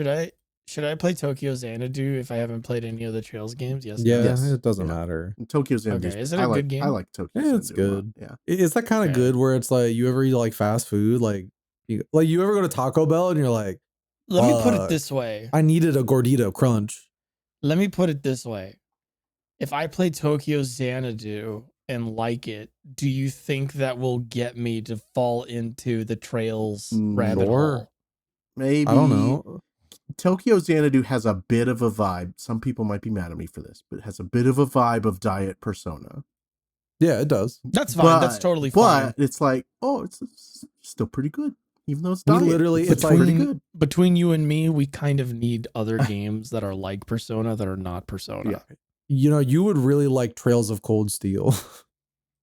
Should I play Tokyo Xanadu if I haven't played any of the Trails games? Yes. Yeah, Yes. it doesn't matter. Tokyo Xanadu. Okay, is it a good game? I like Tokyo Yeah, Xanadu. it's good. Yeah. Is that kind of good where it's like you ever eat like fast food? Like you ever go to Taco Bell and you're like, Let me put it this way. I needed a gordito crunch. Let me put it this way. If I play Tokyo Xanadu and like it, do you think that will get me to fall into the Trails rabbit hole? Maybe. I don't know. Tokyo Xanadu has a bit of a vibe. Some people might be mad at me for this, but it has a bit of a vibe of Diet Persona. Yeah, it does. That's fine. That's totally fine. But it's like, it's still pretty good. Even though it's We Diet. literally, it's like pretty good. Between you and me, we kind of need other games that are like Persona that are not Persona. Yeah. You would really like Trails of Cold Steel.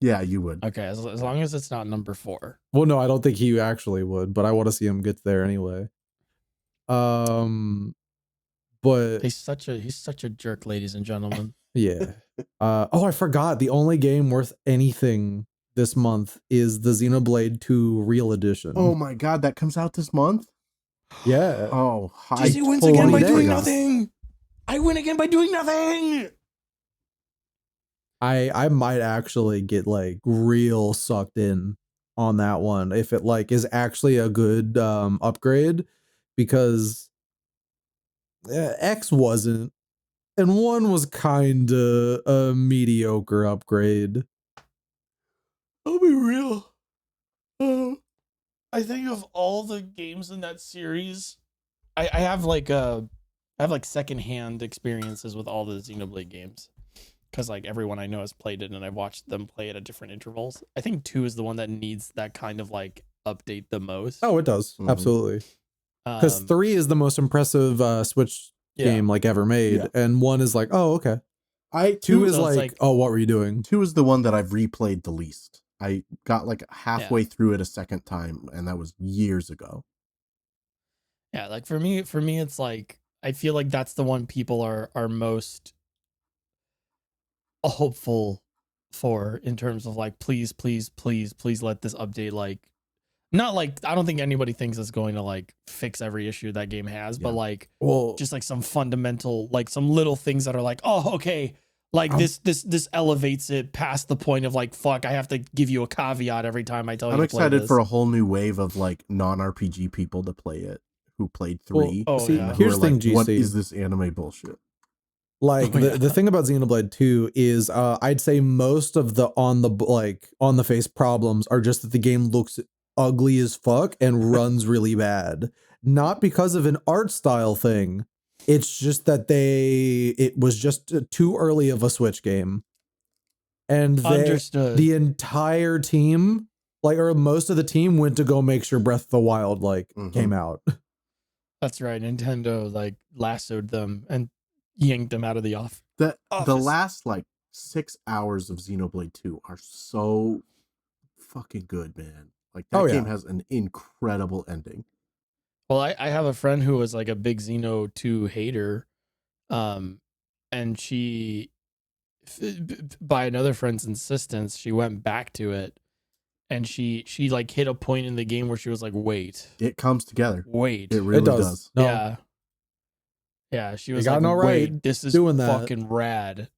Yeah, you would. Okay, as long as it's not number 4. Well, no, I don't think he actually would, but I want to see him get there anyway. But He's such a jerk, ladies and gentlemen. yeah. I forgot. The only game worth anything this month is the Xenoblade 2 Real Edition. Oh my god, that comes out this month? Yeah. Oh, Jesse wins again by doing nothing. I win again by doing nothing. I might actually get like real sucked in on that one if it like is actually a good upgrade, because X wasn't, and 1 was kind of a mediocre upgrade. I'll be real. I think of all the games in that series, I have like secondhand experiences with all the Xenoblade games. because like everyone I know has played it and I've watched them play it at different intervals. I think 2 is the one that needs that kind of like update the most. Oh, it does. Mhm. Absolutely. Because 3 is the most impressive Switch game like ever made. Yeah. And 1 is like, oh, okay. 2 is so it's like, oh, what were you doing? 2 is the one that I've replayed the least. I got like halfway through it a second time, and that was years ago. Yeah, like for me, it's like I feel like that's the one people are most hopeful for in terms of like, please let this update like, not like, I don't think anybody thinks it's going to like fix every issue that game has, but like, Well, just like some fundamental, like some little things that are like, oh, okay, like this elevates it past the point of like, fuck, I have to give you a caveat every time I tell you I'm to play excited this. for a whole new wave of like non-RPG people to play it who played 3. oh, see, yeah. who here's are the thing, like, GC. what is this anime bullshit? Like Oh, yeah. the thing about Xenoblade 2 is I'd say most of the on the face problems are just that the game looks ugly as fuck and runs really bad. Not because of an art style thing. It's just that it was just too early of a Switch game. And Understood. the entire team, like, or most of the team went to go make sure Breath of the Wild came out. That's right. Nintendo like lassoed them and yanked them out of the office. The last like 6 hours of Xenoblade 2 are so fucking good, man. Like that game has an incredible ending. Well, I have a friend who was like a big Xeno 2 hater. And she, by another friend's insistence, she went back to it, and she like hit a point in the game where she was like, wait, It comes together. Wait. It really does. No. Yeah. Yeah, she was got like, no right wait, this is doing that. fucking rad.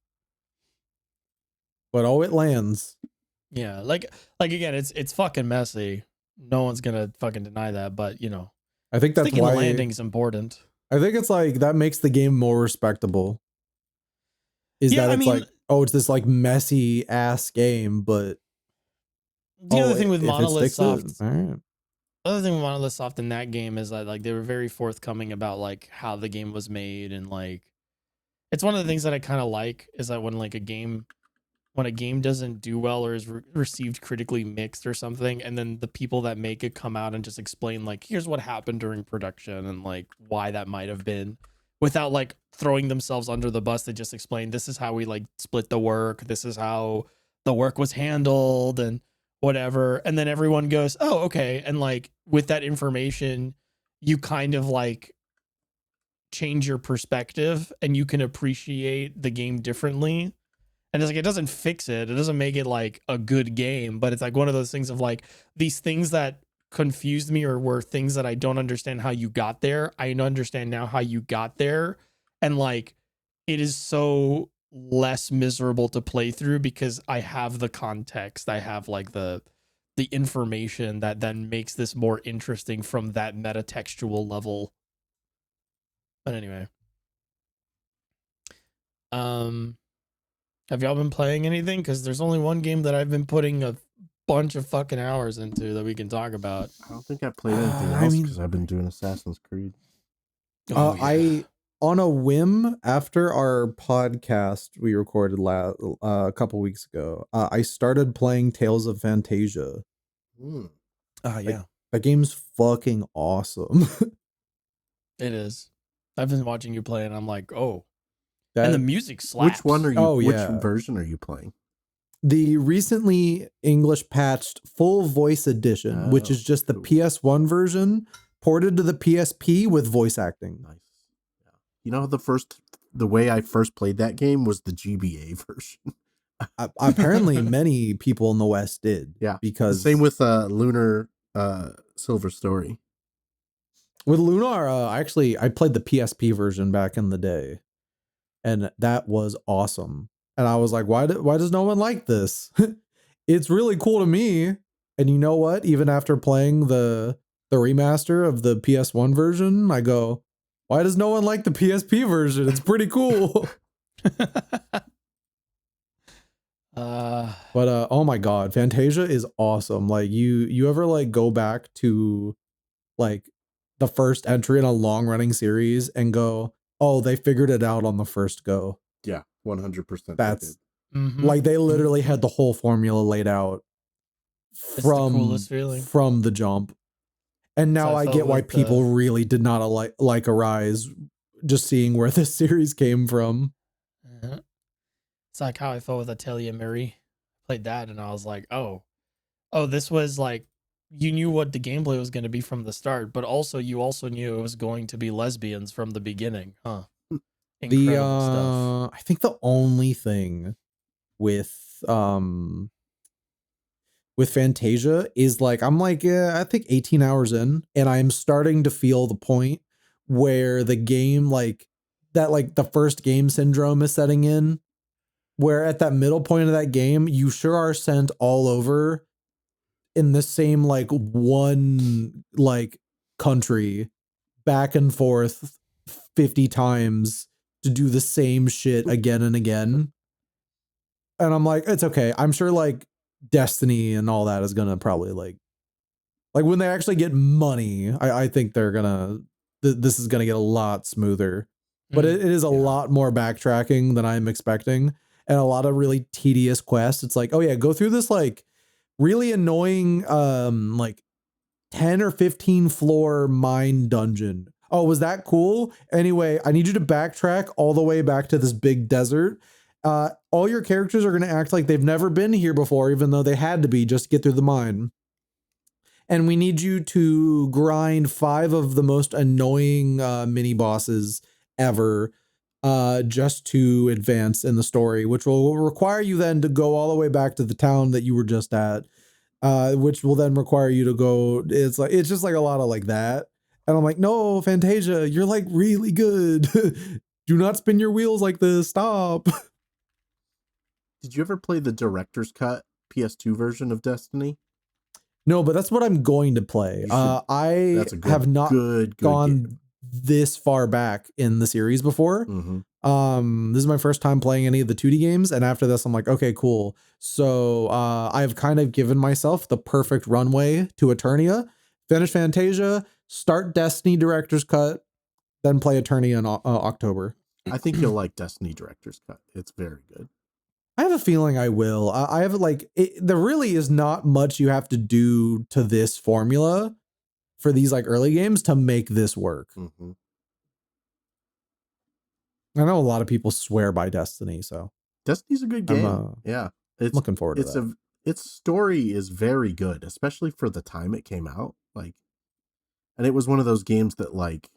But oh, it lands. Yeah, like again, it's fucking messy. No one's gonna fucking deny that, but you know, I think that's sticking why the landing's important. I think it's like that makes the game more respectable. Is Yeah, that I it's mean- like, oh, it's this like messy ass game, but The other thing with if it Monolith sticks to it, Soft, all right. other thing with Monolith Soft in that game is that like they were very forthcoming about like how the game was made, and like it's one of the things that I kind of like is that when a game doesn't do well or is received critically mixed or something, and then the people that make it come out and just explain like, here's what happened during production and like why that might have been, without like throwing themselves under the bus. They just explain, this is how we like split the work, this is how the work was handled and whatever, and then everyone goes, oh, okay. And like with that information, you kind of like change your perspective and you can appreciate the game differently. And it's like, it doesn't fix it. It doesn't make it like a good game, but it's like one of those things of like, these things that confused me or were things that I don't understand how you got there, I understand now how you got there. And like, it is so less miserable to play through because I have the context. I have like the information that then makes this more interesting from that metatextual level. But anyway. Have y'all been playing anything? Because there's only one game that I've been putting a bunch of fucking hours into that we can talk about. I don't think I played anything I else mean- because I've been doing Assassin's Creed. I on a whim after our podcast we recorded a couple weeks ago, I started playing Tales of Fantasia. Yeah, That game's fucking awesome. it is. I've been watching you play and I'm like, oh. That, And the music slaps. Which one are you? Oh, Which yeah. version are you playing? the recently English patched full voice edition, which is just the cool. PS1 version ported to the PSP with voice acting. Nice. Yeah. You know, the way I first played that game was the GBA version. Apparently, many people in the West did. Yeah, because same with Lunar Silver Story. with Lunar, I played the PSP version back in the day, and that was awesome. And I was like, why does no one like this? It's really cool to me. And you know what? Even after playing the remaster of the PS1 version, I go, why does no one like the PSP version? It's pretty cool. But oh my god, Fantasia is awesome. Like you ever like go back to like the first entry in a long running series and go, oh, they figured it out on the first go. Yeah, 100%. That's Mhm. like they literally had the whole formula laid out It's the coolest feeling. from the jump. And now I I felt get why with people really did not like Arise, just seeing where this series came from. It's like how I felt with Atelier Mary. Played that and I was like, oh, this was like, you knew what the gameplay was going to be from the start, but also you also knew it was going to be lesbians from the beginning, huh? Incredible stuff. I think the only thing with Fantasia is like I'm like I think 18 hours in, and I'm starting to feel the point where the game like the first game syndrome is setting in, where at that middle point of that game you sure are sent all over in the same like one like country back and forth 50 times to do the same shit again and again. And I'm like, it's okay. I'm sure like Destiny and all that is gonna probably like when they actually get money, I think they're gonna this is gonna get a lot smoother. But it is a lot more backtracking than I'm expecting, and a lot of really tedious quests. It's like, oh yeah, go through this like really annoying like 10 or 15 floor mine dungeon. Oh, was that cool? Anyway, I need you to backtrack all the way back to this big desert. All your characters are going to act like they've never been here before, even though they had to be just to get through the mine. And we need you to grind 5 of the most annoying mini bosses ever just to advance in the story, which will require you then to go all the way back to the town that you were just at, which will then require you to go. It's just like a lot of like that. And I'm like, no, Fantasia, you're like really good. Do not spin your wheels like this. Stop. Did you ever play the director's cut PS2 version of Destiny? No, but that's what I'm going to play. I have not gone game. This far back in the series before. This is my first time playing any of the 2D games, and after this I'm like, okay, cool. So I've kind of given myself the perfect runway to Eternia, finish Fantasia, start Destiny Director's Cut, then play Eternia in October. I think you'll like Destiny Director's Cut. It's very good. I have a feeling I will. I have like, there really is not much you have to do to this formula for these like early games to make this work. I know a lot of people swear by Destiny, so Destiny's a good game. It's looking forward to that. Its story is very good, especially for the time it came out. Like, and it was one of those games that like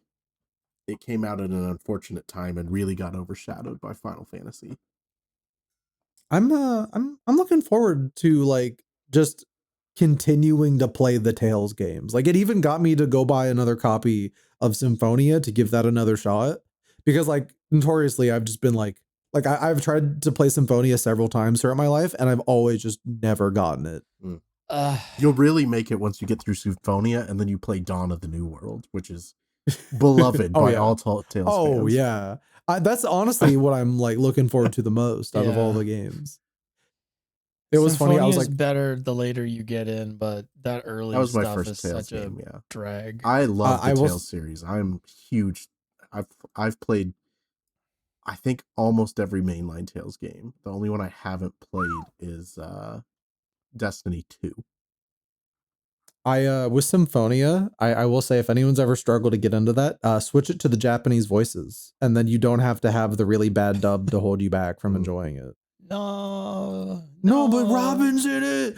it came out at an unfortunate time and really got overshadowed by Final Fantasy. I'm looking forward to like just continuing to play the Tales games. Like it even got me to go buy another copy of Symphonia to give that another shot, because like notoriously I've just been like I've tried to play Symphonia several times throughout my life and I've always just never gotten it. You'll really make it once you get through Symphonia and then you play Dawn of the New World, which is beloved by all Tales fans. Oh yeah. That's honestly what I'm like looking forward to the most out of all the games. It was funny. I was like, better the later you get in, but that early was my stuff first is Tales such game, a drag. I love the Tales series. I'm huge. I've played, I think, almost every mainline Tales game. The only one I haven't played is Destiny 2. With Symphonia, I will say if anyone's ever struggled to get into that, switch it to the Japanese voices, and then you don't have to have the really bad dub to hold you back from enjoying it. No, but Robin's in it.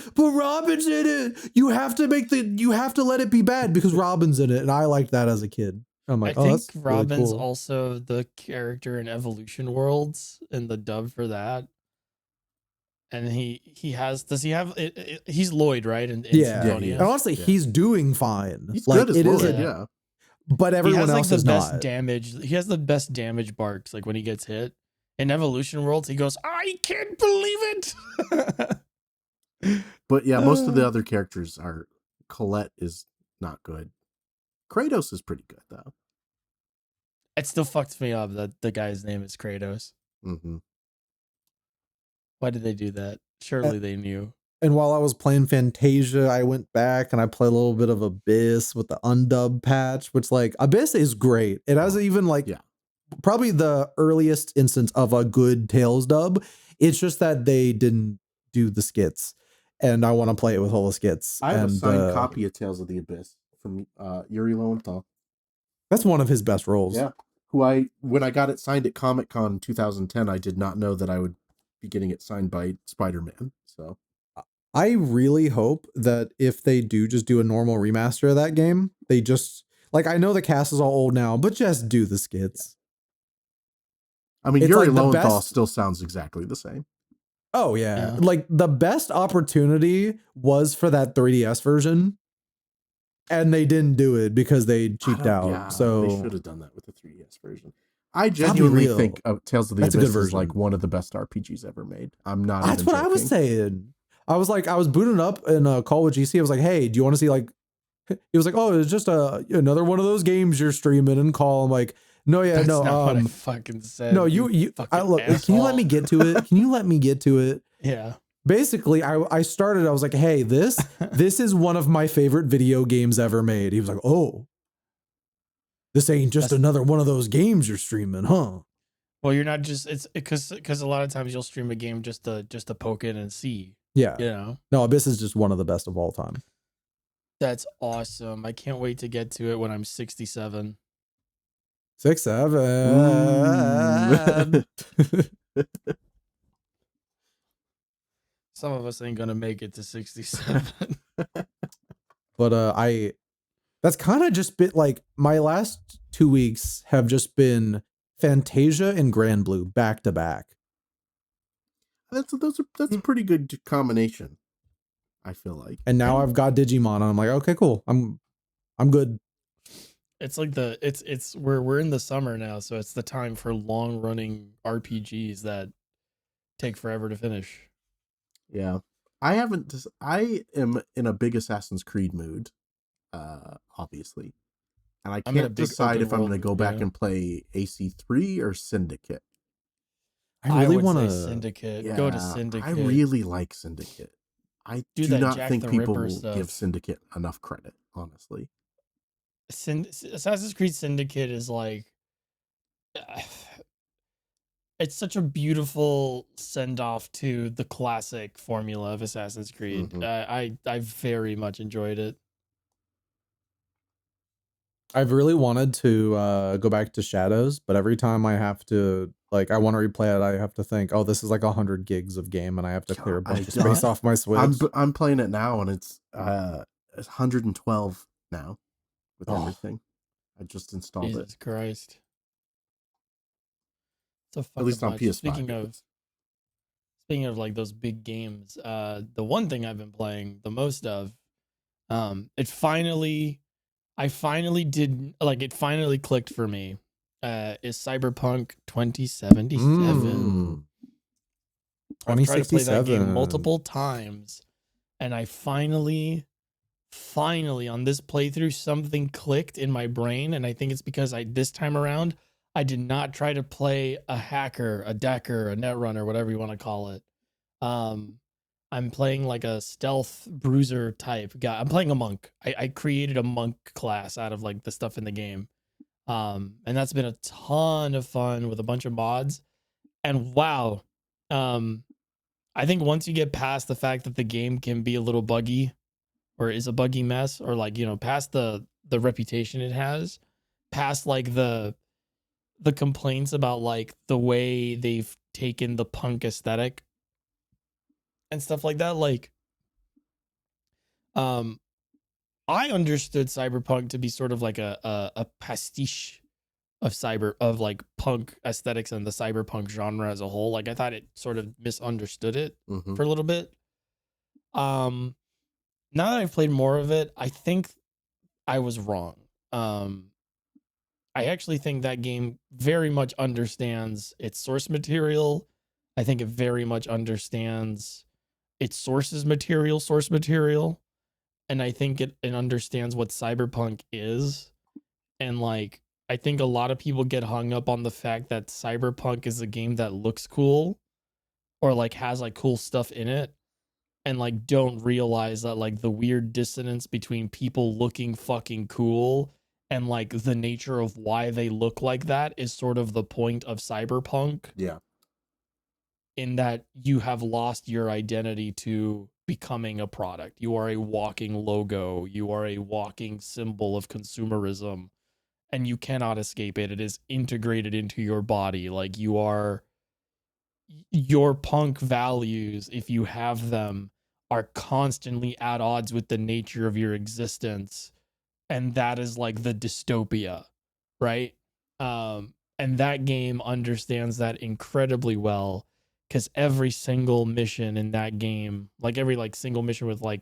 You have to let it be bad because Robin's in it, and I liked that as a kid. I'm like, I think Robin's really cool. Also the character in Evolution Worlds and the dub for that. And he's Lloyd, right? In Symphonia. And honestly, he's doing fine. He's like, good as Lloyd, But everyone else is not. He has the best damage barks, like when he gets hit. In Evolution Worlds, he goes, I can't believe it. But yeah, most of the other characters are. Colette is not good. Kratos is pretty good, though. It still fucks me up that the guy's name is Kratos. Why did they do that? Surely they knew. And while I was playing Fantasia, I went back and I played a little bit of Abyss with the undub patch, which like Abyss is great. It has even like probably the earliest instance of a good Tales dub. It's just that they didn't do the skits, and I want to play it with all the skits. I have and a signed copy of Tales of the Abyss from Yuri Lowenthal. that's one of his best roles. Yeah. When I got it signed at Comic-Con 2010, I did not know that I would be getting it signed by Spider-Man. So I really hope that if they do just do a normal remaster of that game, they just like, I know the cast is all old now, but just do the skits. I mean, It's Yuri like the Lowenthal best- still sounds exactly the same. Oh yeah. Yeah. Like the best opportunity was for that 3DS version, and they didn't do it because they cheaped out. Yeah, So they should have done that with the 3DS version. I genuinely real. think Tales of the That's a good Abyss is like version. one of the best RPGs ever made. I'm not that's even what joking. I was saying. I was booting up in a call with GC. I was like, hey, do you want to see like, he was like, oh, it's just another one of those games you're streaming and call. I'm like, no, yeah, That's no, not what I fucking said. no, you I fucking look, can you let me get to it? Can you let me get to it? Yeah. Basically, I started, I was like, hey, this is one of my favorite video games ever made. He was like, oh, this ain't just another one of those games you're streaming, huh? Well, you're not just, it's because a lot of times you'll stream a game just to poke it and see. Yeah. You know? No, Abyss is just one of the best of all time. That's awesome. I can't wait to get to it when I'm 67. 6, 7. Some of us ain't gonna make it to 67. But that's kind of just been like, my last 2 weeks have just been Fantasia and GranBlue back to back. That's a pretty good combination, I feel like. And now I've got Digimon, and I'm like, okay, cool. I'm good. It's like we're in the summer now, so it's the time for long running RPGs that take forever to finish. Yeah. I am in a big Assassin's Creed mood, obviously. And I can't decide if I'm going to go back and play AC3 or Syndicate. I really want to Syndicate. Yeah, Go to Syndicate. I really like Syndicate. I do not Jack think the people Ripper will stuff. give Syndicate enough credit, honestly. Assassin's Creed Syndicate is like, it's such a beautiful send off to the classic formula of Assassin's Creed. Mhm. I very much enjoyed it. I've really wanted to go back to Shadows, but every time I have to, like, I want to replay it, I have to think, oh, this is like 100 gigs of game, and I have to clear a bunch of space off my Switch. I'm playing it now, and it's 112 now with everything. I just installed Jesus it. Christ. It's a At least on much. PS5. Speaking of like those big games, the one thing I've been playing the most of, it finally clicked for me, is Cyberpunk 2077. I've tried to play that game multiple times, and I finally on this playthrough, something clicked in my brain, and I think it's because this time around, I did not try to play a hacker, a decker, a netrunner, whatever you want to call it. I'm playing like a stealth bruiser type guy. I'm playing a monk. I created a monk class out of like the stuff in the game. And that's been a ton of fun with a bunch of mods. And wow. I think once you get past the fact that the game can be a little buggy, or is a buggy mess, or like, past the reputation it has, past like the complaints about like the way they've taken the punk aesthetic and stuff like that, like I understood Cyberpunk to be sort of like a pastiche of like punk aesthetics and the cyberpunk genre as a whole. Like I thought it sort of misunderstood it for a little bit. Now that I've played more of it, I think I was wrong. I actually think that game very much understands its source material. I think it very much understands its source material. And I think it understands what Cyberpunk is. And like, I think a lot of people get hung up on the fact that Cyberpunk is a game that looks cool or like has like cool stuff in it, and like don't realize that like the weird dissonance between people looking fucking cool and like the nature of why they look like that is sort of the point of Cyberpunk, Yeah. in that you have lost your identity to becoming a product. You are a walking logo, you are a walking symbol of consumerism, and you cannot escape it. It is integrated into your body. Like you are, your punk values, if you have them, are constantly at odds with the nature of your existence. And that is like the dystopia, right? And that game understands that incredibly well, because every single mission in that game, like every like single mission with like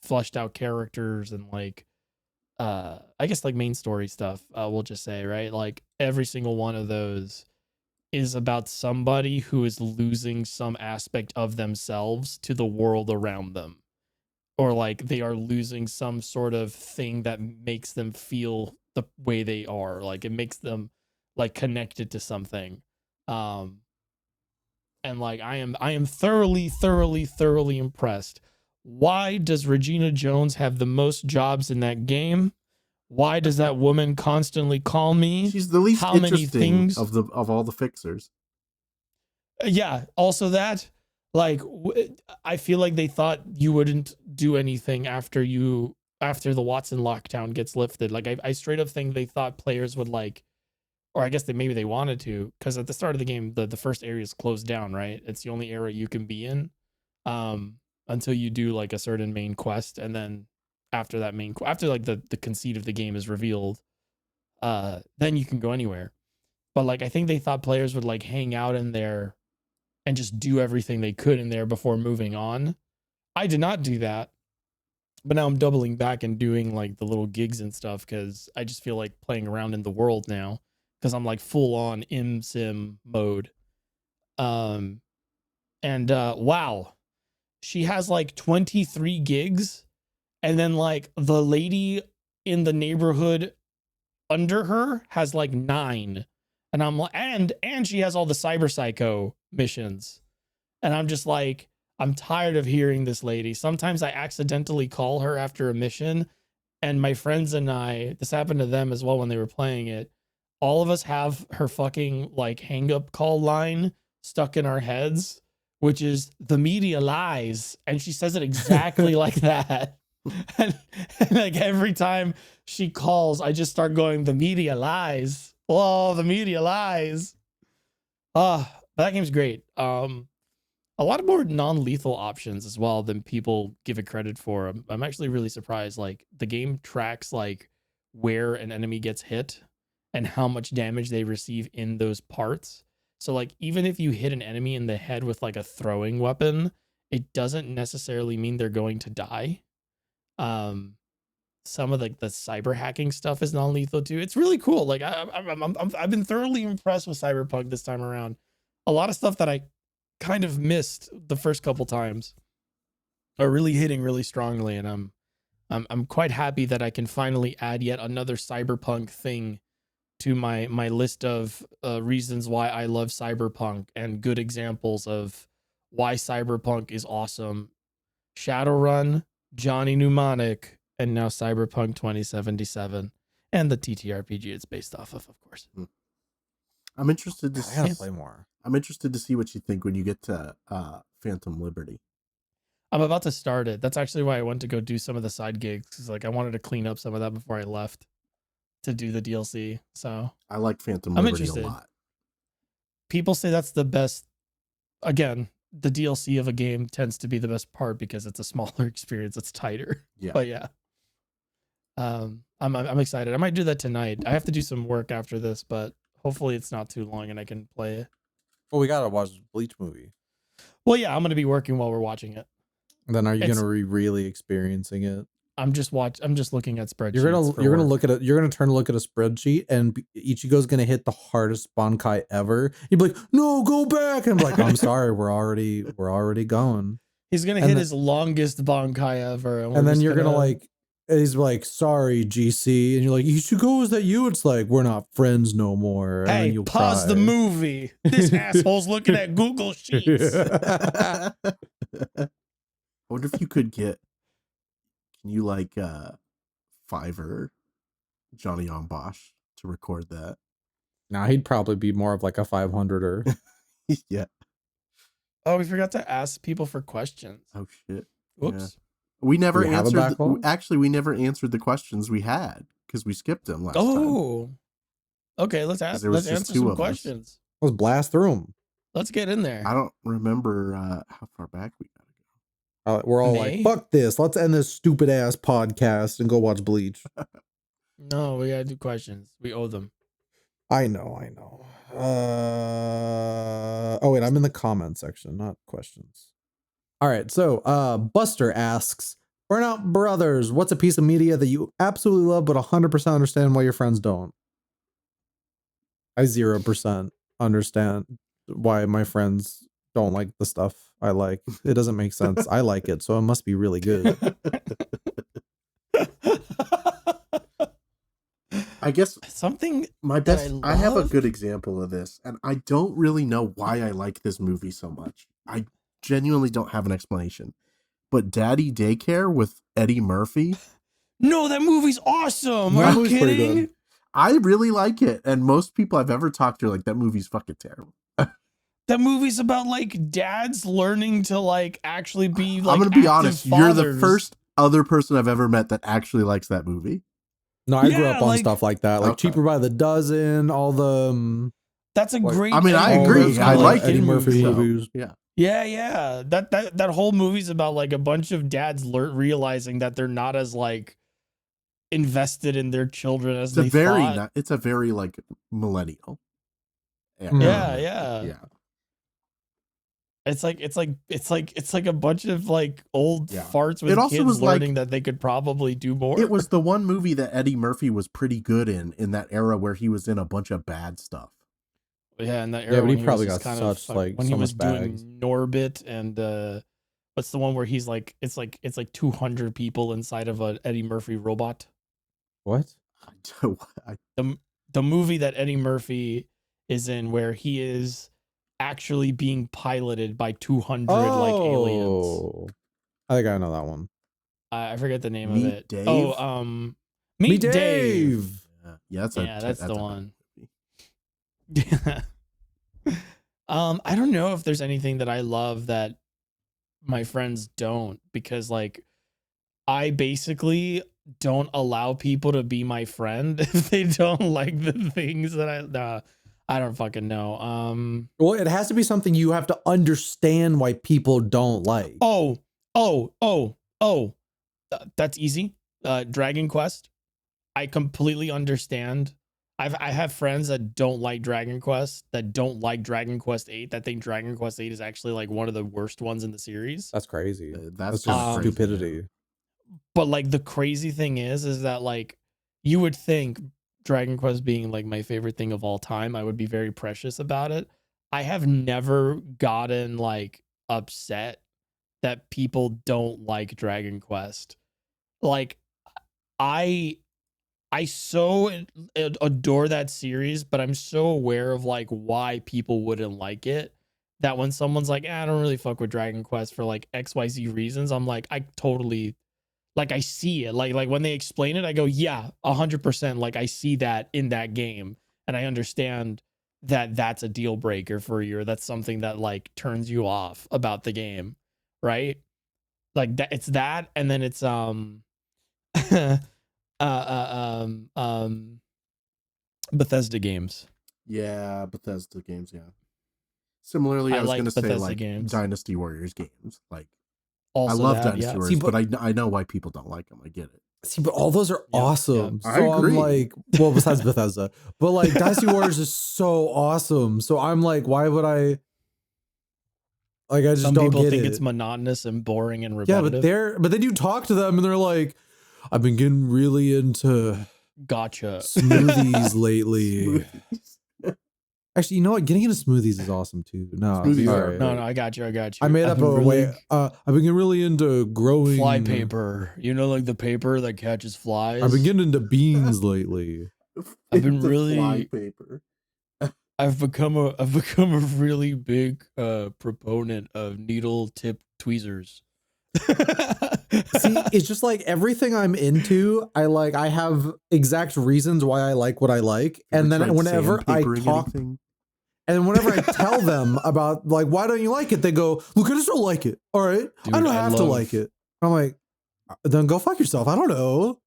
fleshed out characters and like I guess like main story stuff, we'll just say, right? Like every single one of those is about somebody who is losing some aspect of themselves to the world around them, or like they are losing some sort of thing that makes them feel the way they are, like it makes them like connected to something. um and like I am thoroughly impressed. Why does Regina Jones have the most jobs in that game? Why does that woman constantly call me? She's the least How many interesting things of all the fixers. Yeah, also that, like I feel like they thought you wouldn't do anything after the Watson lockdown gets lifted. Like I straight up think they thought players would like, or I guess maybe they wanted to, because at the start of the game the first area is closed down, right? It's the only area you can be in until you do like a certain main quest, and then after that after like the conceit of the game is revealed, then you can go anywhere. But like I think they thought players would like hang out in there and just do everything they could in there before moving on. I did not do that, but now I'm doubling back and doing like the little gigs and stuff, because I just feel like playing around in the world now, because I'm like full on sim mode. And wow, she has like 23 gigs, and then like the lady in the neighborhood under her has like 9, and I'm like, and she has all the cyber psycho missions. And I'm just like, I'm tired of hearing this lady. Sometimes I accidentally call her after a mission, and my friends and I, this happened to them as well when they were playing it. All of us have her fucking like hang up call line stuck in our heads, which is "the media lies," and she says it exactly like that. And like every time she calls, I just start going, "The media lies." Oh, the media lies. But that game's great. A lot of more non-lethal options as well than people give it credit for. I'm actually really surprised. Like the game tracks like where an enemy gets hit and how much damage they receive in those parts. So like even if you hit an enemy in the head with like a throwing weapon, it doesn't necessarily mean they're going to die. Some of the cyber hacking stuff is non-lethal too. It's really cool. Like I've been thoroughly impressed with Cyberpunk this time around. A lot of stuff that I kind of missed the first couple times are really hitting really strongly, and I'm quite happy that I can finally add yet another Cyberpunk thing to my list of reasons why I love Cyberpunk and good examples of why Cyberpunk is awesome. Shadowrun, Johnny Mnemonic, and now Cyberpunk 2077, and the TTRPG it's based off of course. I'm interested to I gotta play more. I'm interested to see what you think when you get to Phantom Liberty. I'm about to start it. That's actually why I went to go do some of the side gigs, because like I wanted to clean up some of that before I left to do the DLC. So I like Phantom I'm Liberty interested. a lot. People say that's the best. Again, the DLC of a game tends to be the best part because it's a smaller experience. It's tighter. Yeah. But yeah. I'm excited. I might do that tonight. I have to do some work after this, but hopefully it's not too long and I can play it. Well, we gotta watch the Bleach movie. Well, yeah, I'm gonna be working while we're watching it. Then are you gonna be really experiencing it? I'm just looking at spreadsheets. You're gonna look at it. You're gonna turn to look at a spreadsheet, and Ichigo's gonna hit the hardest Bankai ever. You'd be like, "No, go back!" And I'm like, "I'm sorry, we're already going." He's gonna hit his longest Bankai ever, and then you're gonna like, he's like, "Sorry, GC," and you're like, "Ichigo, is that you?" It's like, "We're not friends no more." Hey, and you'll pause cry. the movie. This asshole's looking at Google Sheets. I wonder if you could get. Can you like Fiverr Johnny on Bosch to record that. Now he'd probably be more of like a 500er. Yeah. Oh, we forgot to ask people for questions. Oh shit. Whoops. Yeah. We never We have a answered. backlog? Actually, we never answered the questions we had because we skipped them last time. Oh. Okay, let's there was just answer two some of us. questions. Let's blast through them. Let's get in there. I don't remember how far back we gotta go. We're all May? like, fuck this. Let's end this stupid ass podcast and go watch Bleach. No, we gotta do questions. We owe them. I know. Oh wait, I'm in the comment section, not questions. All right, so Buster asks, Burnout Brothers, what's a piece of media that you absolutely love but 100% understand why your friends don't? I 0% understand why my friends don't like the stuff I like. It doesn't make sense. I like it, so it must be really good. I guess Something my best. I have a love? good example of this, and I don't really know why I like this movie so much. I genuinely don't have an explanation. But Daddy Daycare with Eddie Murphy, No, that movie's awesome. That Are you movie's pretty kidding? good. I really like it, and most people I've ever talked to are like, that movie's fucking terrible. That movie's about like dads learning to like actually be like. I'm gonna be active honest. You're the fathers. first other person I've ever met that actually likes that movie. No, I grew Yeah, up on like- stuff like that, like Okay. Cheaper by the Dozen, all the That's a Like, great. I mean, I Eddie agree. Murphy, I like Eddie it. Murphy So, movies. Yeah. Yeah. That whole movie's about like a bunch of dads realizing that they're not as like invested in their children as It's a they very thought. it's a very like millennial. Yeah. Yeah. It's like a bunch of like old Yeah. farts with It also kids was like- learning that they could probably do more. It was the one movie that Eddie Murphy was pretty good in that era where he was in a bunch of bad stuff. Yeah, in that Yeah, era but when he probably was just got kind of such, fuck- like, when he so was much doing bags. Norbit and what's the one where he's like it's like 200 people inside of an Eddie Murphy robot. what? The movie that Eddie Murphy is in where he is actually being piloted by 200 like aliens. Oh, I think I know that one. I forget the name Meet of it. Dave? Oh, Meet Dave. Yeah, that's That's the bad one. movie. I don't know if there's anything that I love that my friends don't, because like I basically don't allow people to be my friend if they don't like the things that I don't fucking know. Well, it has to be something you have to understand why people don't like. That's easy. Dragon Quest. I completely understand. I have friends that don't like Dragon Quest, that don't like Dragon Quest 8, that think Dragon Quest 8 is actually like one of the worst ones in the series. That's crazy. That's That's just crazy, stupidity. But like the crazy thing is that like you would think Dragon Quest being like my favorite thing of all time, I would be very precious about it. I have never gotten like upset that people don't like Dragon Quest. Like I so adore that series, but I'm so aware of like why people wouldn't like it, that when someone's like, I don't really fuck with Dragon Quest for like XYZ reasons, I'm like, I totally, like, I see it. Like when they explain it, I go, yeah, 100%. Like I see that in that game, and I understand that that's a deal breaker for you, or that's something that like turns you off about the game, right? Like that, it's that, and then it's Bethesda games. Yeah, Bethesda games, yeah. Similarly, I I was like going to say Bethesda like games. Dynasty Warriors games. Like Also, I love that, Dynasty yeah. Warriors, See, but I know why people don't like them. I get it. See, but all those are Yeah, awesome. yeah. So I I'm agree. like, well, besides Bethesda, but like Dynasty Warriors is so awesome. So I'm like, why would I? Like, I just Some don't people get think it. it's monotonous and boring and Yeah, repetitive. but then you talk to them and they're like, I've been getting really into Gotcha. smoothies lately. Smoothies. Actually, you know what? Getting into smoothies is awesome too. No, Smoothies all are right. No, I got you. I made I've up been a way. I've been getting really into growing fly paper. You know, like the paper that catches flies. I've been getting into beans lately. I've been It's a really- fly paper. I've become a really big proponent of needle tip tweezers. See, it's just like everything I'm into, I have exact reasons why I like what I like. And then whenever I talk, anything? and whenever I tell them about like, why don't you like it? They go, look, I just don't like it. All right. Dude, I don't have to like it. I'm like, then go fuck yourself. I don't know.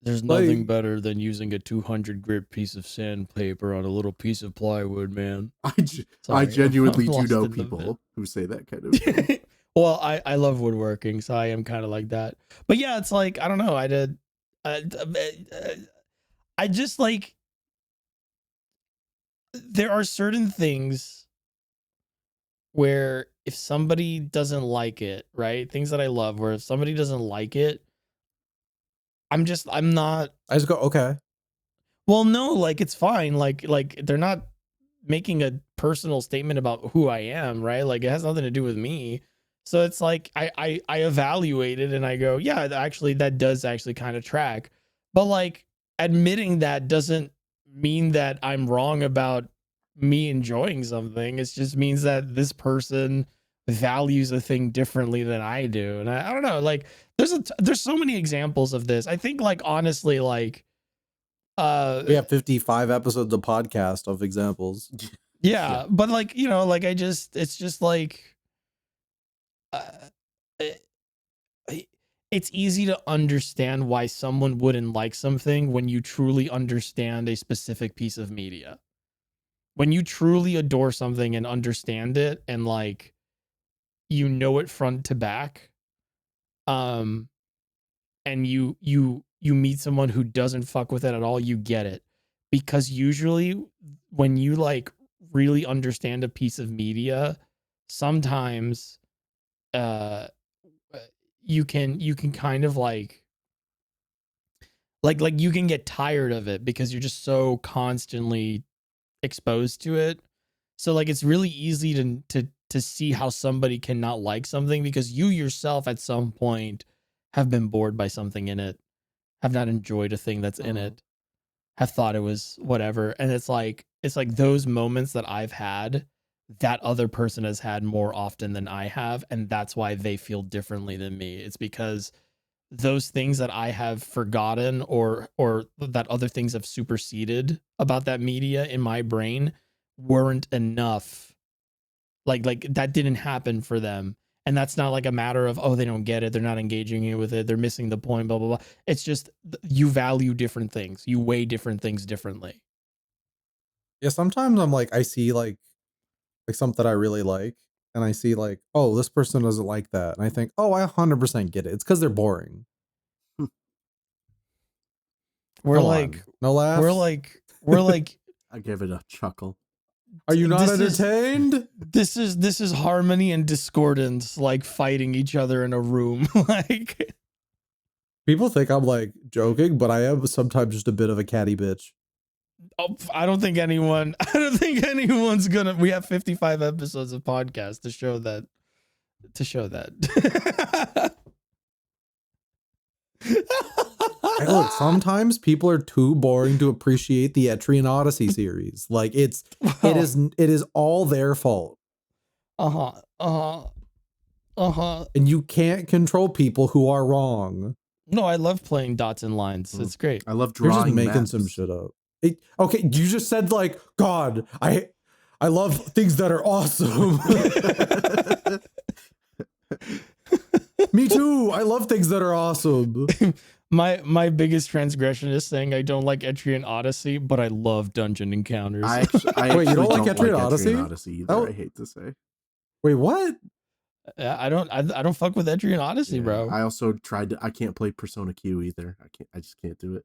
There's nothing better than using a 200 grit piece of sandpaper on a little piece of plywood, man. I genuinely do know people who say that kind of thing. Well, I love woodworking, so I am kind of like that. But yeah, it's like, I don't know. I just like, there are certain things where if somebody doesn't like it, right? Things that I love, where if somebody doesn't like it, I'm not. I just go, okay. Well, no, like it's fine. Like they're not making a personal statement about who I am, right? Like it has nothing to do with me. So it's like I evaluate it and I go, yeah, actually that does actually kind of track. But like admitting that doesn't mean that I'm wrong about me enjoying something. It just means that this person values a thing differently than I do. And I don't know, like there's so many examples of this. I think like honestly, like we have 55 episodes of podcast of examples. Yeah, but like, you know, like it's just like it's easy to understand why someone wouldn't like something when you truly understand a specific piece of media. When you truly adore something and understand it and like you know it front to back, and you meet someone who doesn't fuck with it at all, you get it. Because usually when you like really understand a piece of media, sometimes you can kind of like you can get tired of it because you're just so constantly exposed to it. So like it's really easy to see how somebody cannot like something because you yourself at some point have been bored by something in it, have not enjoyed a thing that's in it, have thought it was whatever. And it's like those moments that I've had, that other person has had more often than I have, and that's why they feel differently than me. It's because those things that I have forgotten or that other things have superseded about that media in my brain weren't enough. Like that didn't happen for them. And that's not like a matter of, oh, they don't get it, they're not engaging with it, they're missing the point, blah, blah, blah. It's just you value different things. You weigh different things differently. Yeah, sometimes I'm like, I see like something I really like, and I see like, oh, this person doesn't like that. And I think, oh, I 100% get it. It's because they're boring. We're Come like, on. No laughs? We're like, I gave it a chuckle. Are you not entertained? This is harmony and discordance, like fighting each other in a room. Like people think I'm like joking, but I am sometimes just a bit of a catty bitch. Oh, I don't think anyone's gonna. We have 55 episodes of podcast to show that. Hey, look, sometimes people are too boring to appreciate the Etrian Odyssey series. Like it is all their fault. And you can't control people who are wrong. No, I love playing dots and lines. It's great. I love drawing. You're just making maps. some shit up. Okay, you just said like, God, I love things that are awesome. Me too. I love things that are awesome. My biggest transgression is saying I don't like Etrian Odyssey, but I love dungeon encounters. Wait, you don't like Etrian Odyssey? Either, oh. I hate to say. Wait, what? I don't fuck with Etrian Odyssey, bro. I also tried to. I can't play Persona Q either. I just can't do it.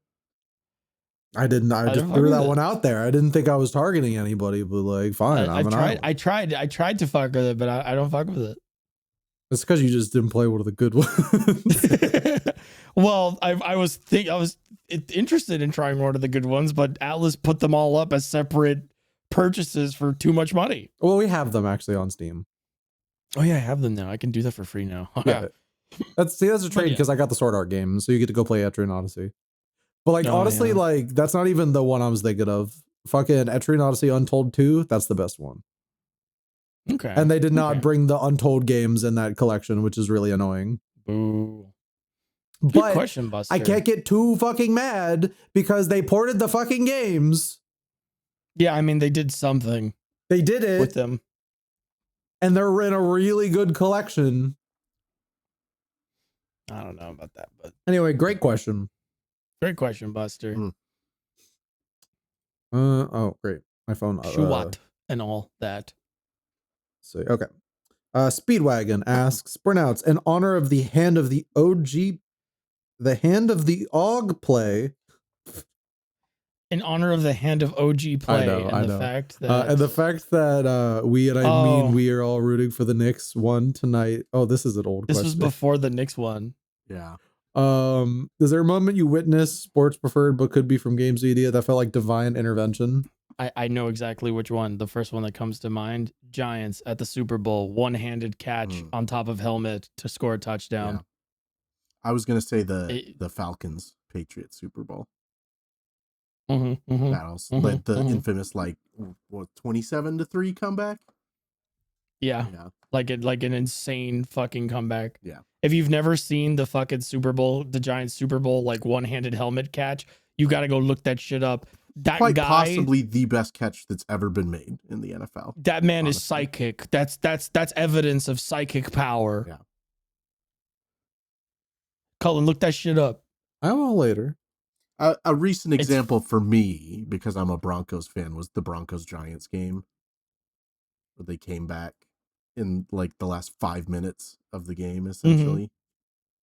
I didn't. I just threw that one out there. I didn't think I was targeting anybody, but like, fine. I tried to fuck with it, but I don't fuck with it. It's because you just didn't play one of the good ones. Well, I was interested in trying one of the good ones, but Atlas put them all up as separate purchases for too much money. Well, we have them actually on Steam. Oh yeah, I have them now. I can do that for free now. Yeah. That's a trade because I got the Sword Art game, so you get to go play Etrian Odyssey. But like honestly, like that's not even the one I was thinking of. Fucking Etrian Odyssey Untold 2, that's the best one. Okay. And they did not bring the Untold games in that collection, which is really annoying. Ooh. Good But question, Buster. I can't get too fucking mad because they ported the fucking games. Yeah, I mean, they did something They did it with them. and they're in a really good collection. I don't know about that, but Anyway, great question. great question, Buster. Oh, great. My phone. Shuat and all that. So, okay. Speedwagon asks, Burnouts, in honor of the hand of the OG, the hand of the OG play. In honor of the hand of OG play and the fact that we we are all rooting for the Knicks won tonight. Oh, this is an old question. This was before the Knicks won. Yeah. Is there a moment you witnessed sports preferred but could be from games media that felt like divine intervention? I know exactly which one. The first one that comes to mind, Giants at the Super Bowl, one-handed catch on top of helmet to score a touchdown. Yeah. I was going to say the Falcons Patriots Super Bowl. Battles. Like the infamous 27-3 comeback. Yeah. Like an insane fucking comeback. Yeah. If you've never seen the fucking Super Bowl, the Giants Super Bowl, like one-handed helmet catch, you got to go look that shit up. That quite guy, possibly the best catch that's ever been made in the NFL. That man is psychic. That's evidence of psychic power. Yeah. Cullen, look that shit up. I will later. A recent example for me, because I'm a Broncos fan, was the Broncos-Giants game. Where they came back in like the last 5 minutes of the game, essentially,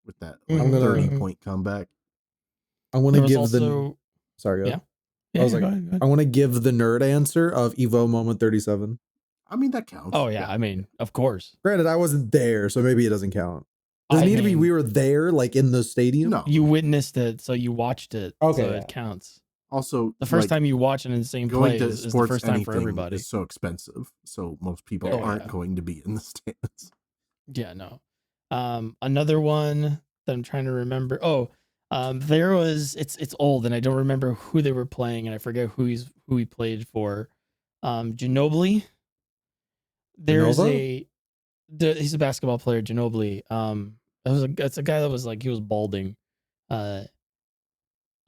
with that 30-point comeback. I want to give the... Sorry, go ahead. I was like, go ahead. I want to give the nerd answer of Evo Moment 37. I mean, that counts. Oh, yeah. I mean, of course. Granted, I wasn't there, so maybe it doesn't count. Does it need to be we were there, like in the stadium? No. You witnessed it, so you watched it. Okay. So it counts. Also, the first time you watch an insane play is the first time for everybody. It's so expensive, so most people aren't going to be in the stands. Yeah, no. Another one that I'm trying to remember. There was it's old and I don't remember who they were playing and I forget who he played for. Ginobili. There's he's a basketball player, Ginobili. It's a guy that was like he was balding. I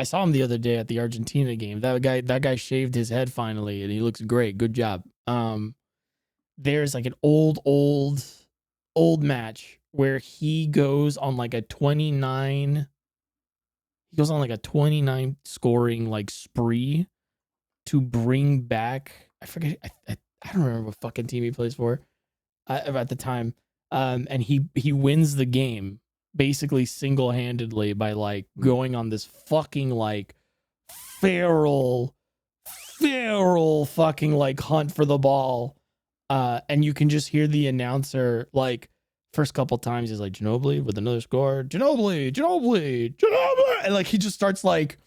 saw him the other day at the Argentina game. That guy shaved his head finally and he looks great. Good job. There's like an old match where he goes on like a 29 scoring like spree to bring back, I forget, I don't remember what fucking team he plays for at the time. And he wins the game basically single-handedly by like going on this fucking like feral fucking like hunt for the ball. And you can just hear the announcer like first couple times he's like Ginobili with another score, Ginobili, and like he just starts like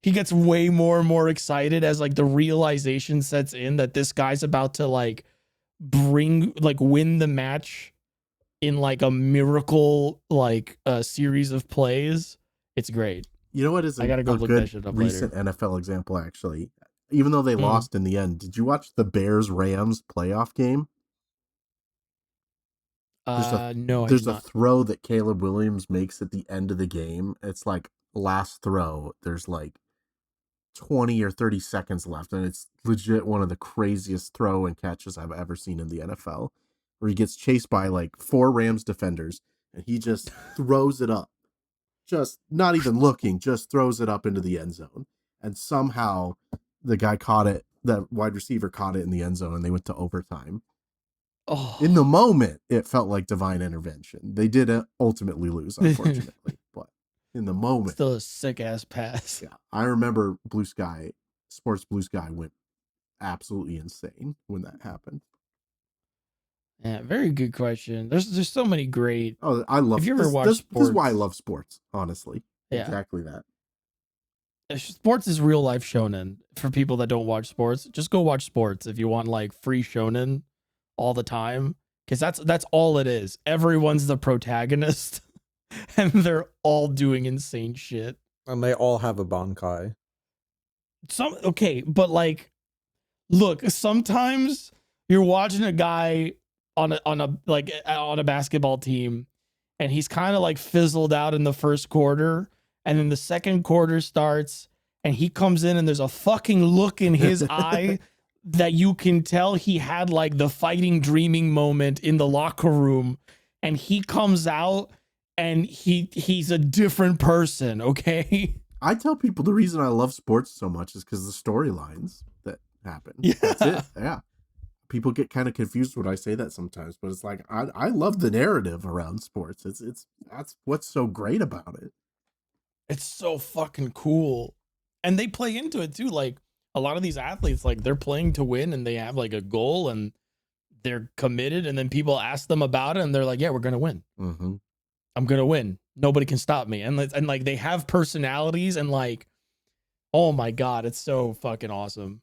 he gets way more and more excited as like the realization sets in that this guy's about to like win the match in like a miracle like a series of plays. It's great. You know what is I gotta go look that shit up recent later. NFL example actually, even though they lost in the end. Did you watch the Bears-Rams playoff game? There's a throw that Caleb Williams makes at the end of the game. It's like last throw. There's like 20 or 30 seconds left, and it's legit one of the craziest throw and catches I've ever seen in the NFL, where he gets chased by like 4 Rams defenders, and he just throws it up. Just not even looking, just throws it up into the end zone. And somehow the guy caught it, the wide receiver caught it in the end zone, and they went to overtime. Oh. In the moment, it felt like divine intervention. They did ultimately lose, unfortunately, but in the moment, still a sick ass pass. Yeah, I remember Sports Blue Sky went absolutely insane when that happened. Yeah, very good question. There's so many great. Oh, I love. If you ever watch sports, this is why I love sports. Honestly, yeah, exactly that. Sports is real life shonen for people that don't watch sports. Just go watch sports if you want like free shonen all the time, because that's all it is. Everyone's the protagonist, and they're all doing insane shit, and they all have a bankai. But like, look, sometimes you're watching a guy on a basketball team, and he's kind of like fizzled out in the first quarter, and then the second quarter starts, and he comes in, and there's a fucking look in his eye that you can tell he had like the fighting dreaming moment in the locker room, and he comes out and he's a different person. Okay. I tell people the reason I love sports so much is because the storylines that happen. Yeah. That's it. Yeah. People get kind of confused when I say that sometimes, but it's like I love the narrative around sports. That's what's so great about it. It's so fucking cool. And they play into it too. Like a lot of these athletes, like they're playing to win and they have like a goal and they're committed. And then people ask them about it and they're like, yeah, we're going to win. Mm-hmm. I'm going to win. Nobody can stop me. And like they have personalities and like, oh my God, it's so fucking awesome.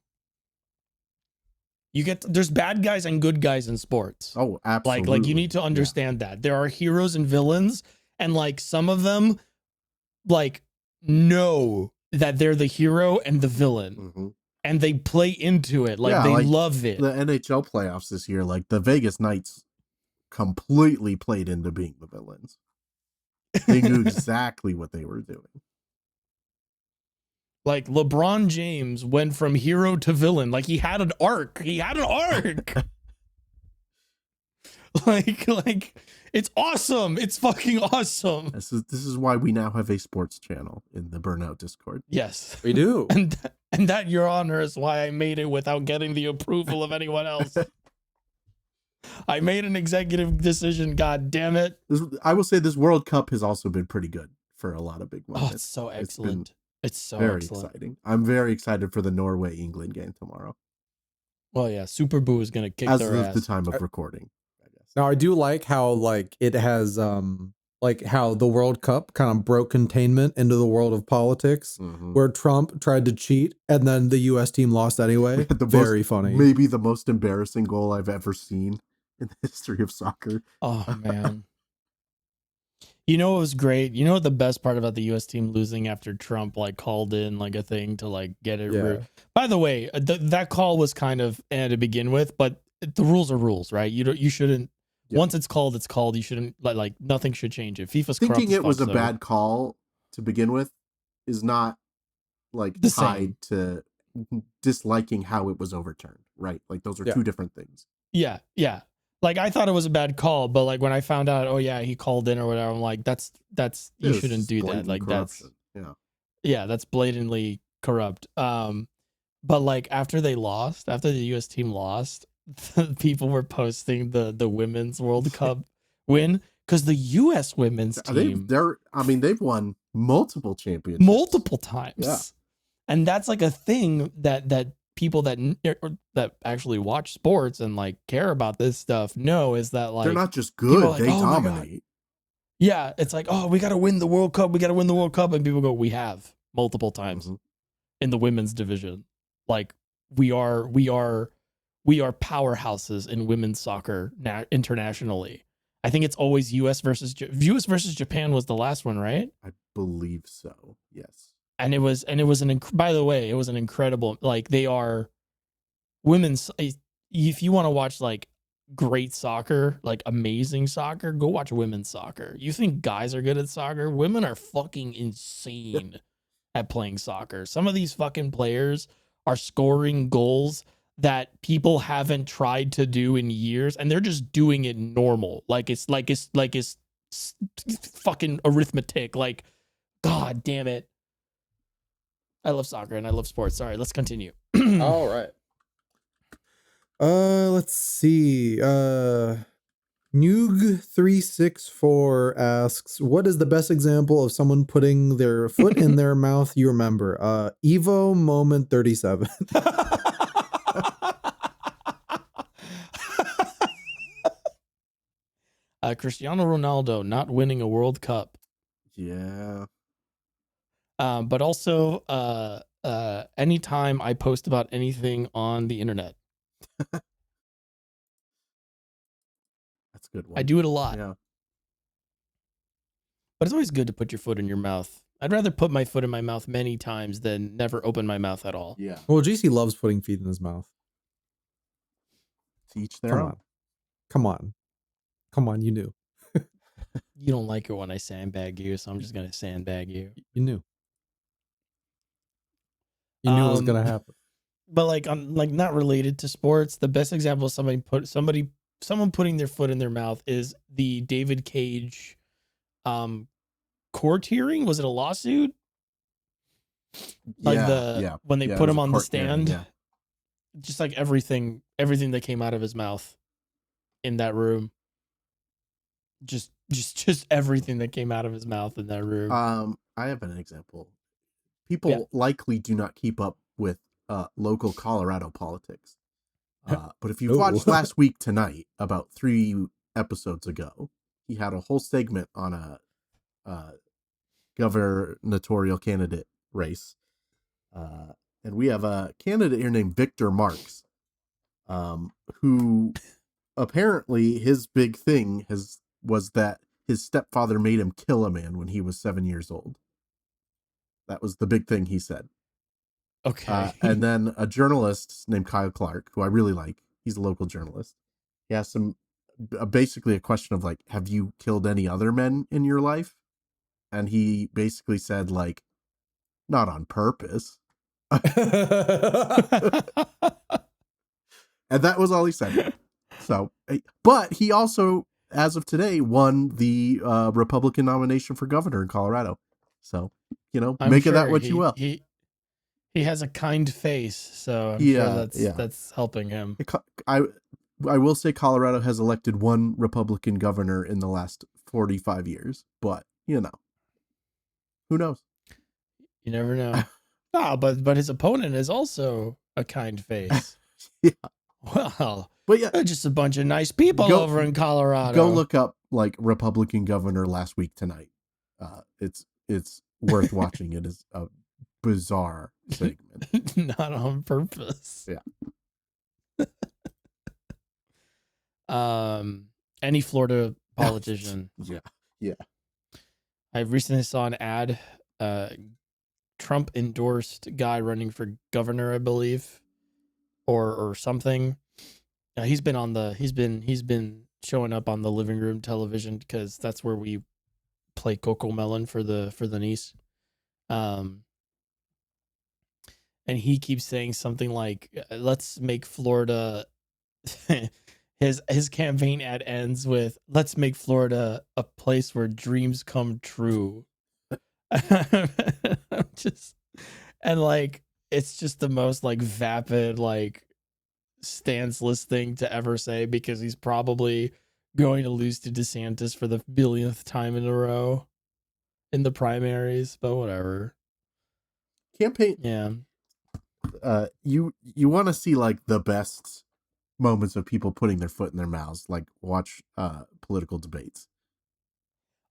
There's bad guys and good guys in sports. Oh, absolutely. Like you need to understand that there are heroes and villains, and like some of them like know that they're the hero and the villain, mm-hmm. and they play into it. Like they love it. The NHL playoffs this year, like the Vegas Knights completely played into being the villains. They knew exactly what they were doing. Like LeBron James went from hero to villain. Like he had an arc. like it's awesome. It's fucking awesome. This is why we now have a sports channel in the Burnout Discord. Yes, we do. And that, Your Honor, is why I made it without getting the approval of anyone else. I made an executive decision. God damn it. I will say this World Cup has also been pretty good for a lot of big moments. Oh, it's so excellent. It's so very excellent. Exciting. I'm very excited for the Norway-England game tomorrow. Well, yeah, Super Boo is going to kick their ass. As of the time of recording, I guess. Now, I do like how like it has like how the World Cup kind of broke containment into the world of politics, where Trump tried to cheat and then the U.S. team lost anyway. Very funny. Maybe the most embarrassing goal I've ever seen in the history of soccer. Oh, man. You know what was great? You know what the best part about the U.S. team losing after Trump like called in like a thing to like get it? Yeah. By the way, that call was kind of to begin with, but the rules are rules, right? You shouldn't. Yeah. Once it's called, it's called. You shouldn't like nothing should change it. FIFA's thinking it was a bad call to begin with is not like tied to disliking how it was overturned, right? Like those are two different things. Yeah. Like I thought it was a bad call, but like when I found out, oh yeah, he called in or whatever, I'm like, that's you shouldn't do that. Like corruption. That's blatantly corrupt. But like after the U.S. team lost, people were posting the women's World Cup win because the U.S. women's team they've won multiple championships multiple times, and that's like a thing that people that actually watch sports and like care about this stuff know is that like they're not just good, like, they dominate. Yeah, it's like, oh, we got to win the World Cup, and people go, we have multiple times in the women's division. Like we are powerhouses in women's soccer internationally. I think it's always US versus Japan was the last one, right? I believe so. Yes. And it was by the way, it was an incredible, like they are women's. If you want to watch like great soccer, like amazing soccer, go watch women's soccer. You think guys are good at soccer? Women are fucking insane at playing soccer. Some of these fucking players are scoring goals that people haven't tried to do in years, and they're just doing it normal. Like it's fucking arithmetic. Like, God damn it. I love soccer and I love sports. Sorry, let's continue. All right. Let's see. Noog364 asks, what is the best example of someone putting their foot in their mouth you remember? Evo moment 37. Cristiano Ronaldo not winning a World Cup. Yeah. But also, anytime I post about anything on the internet. That's a good one. I do it a lot. Yeah. But it's always good to put your foot in your mouth. I'd rather put my foot in my mouth many times than never open my mouth at all. Yeah. Well, GC loves putting feet in his mouth. To each their own. Come on, you knew. You don't like it when I sandbag you, so I'm just gonna sandbag you. You knew. You knew it was gonna happen. But like on like not related to sports, the best example of someone putting their foot in their mouth is the David Cage court hearing. Was it a lawsuit? Like when they put it was him a on the court hearing, stand, yeah. just like everything that came out of his mouth in that room. Just everything that came out of his mouth in that room. I have an example. People likely do not keep up with local Colorado politics. But if you watched Last Week Tonight, about 3 episodes ago, he had a whole segment on a gubernatorial candidate race. And we have a candidate here named Victor Marks, who apparently his big thing was that his stepfather made him kill a man when he was 7 years old. That was the big thing he said. Okay. And then a journalist named Kyle Clark, who I really like, he's a local journalist. He asked him basically a question of like, have you killed any other men in your life? And he basically said like, not on purpose. And that was all he said. So, but he also, as of today, won the Republican nomination for governor in Colorado. So, make of that what you will. He has a kind face, so I'm sure that's helping him. I will say Colorado has elected one Republican governor in the last 45 years, but who knows? You never know. But his opponent is also a kind face. Yeah. Well, but yeah, they're just a bunch of nice people over in Colorado. Go look up like Republican governor Last Week Tonight. It's worth watching. It is a bizarre segment. Not on purpose. Yeah. Any Florida politician. Yeah. I recently saw an ad. Trump endorsed guy running for governor, I believe, or something. He's been showing up on the living room television because that's where we play Coco Melon for the niece. And he keeps saying something like, "Let's make Florida." His campaign ad ends with, "Let's make Florida a place where dreams come true." It's just the most like vapid, like stanceless thing to ever say, because he's probably going to lose to DeSantis for the billionth time in a row in the primaries, but whatever. Campaign. Yeah. You want to see like the best moments of people putting their foot in their mouths, like watch political debates.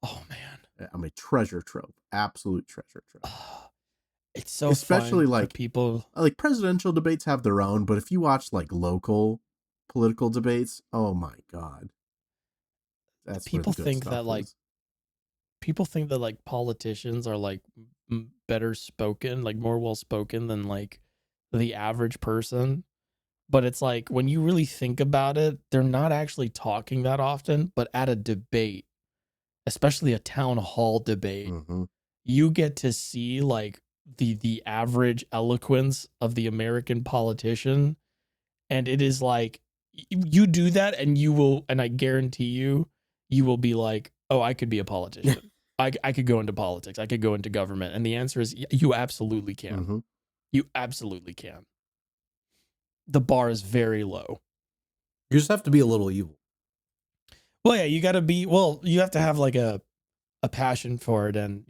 Oh man. I'm a treasure trove, absolute treasure trove. It's so especially fun like people like presidential debates have their own, but if you watch like local political debates, oh my god, that's people think that like people think that like politicians are like better spoken, like more well spoken than like the average person. But it's like when you really think about it, they're not actually talking that often. But at a debate, especially a town hall debate, you get to see like the average eloquence of the American politician. And it is like, you do that and you will, and I guarantee you will be like, oh, I could be a politician. I could go into politics. I could go into government. And the answer is you absolutely can. You absolutely can. The bar is very low. You just have to be a little evil. Well, yeah, you got to be, you have to have like a passion for it. And,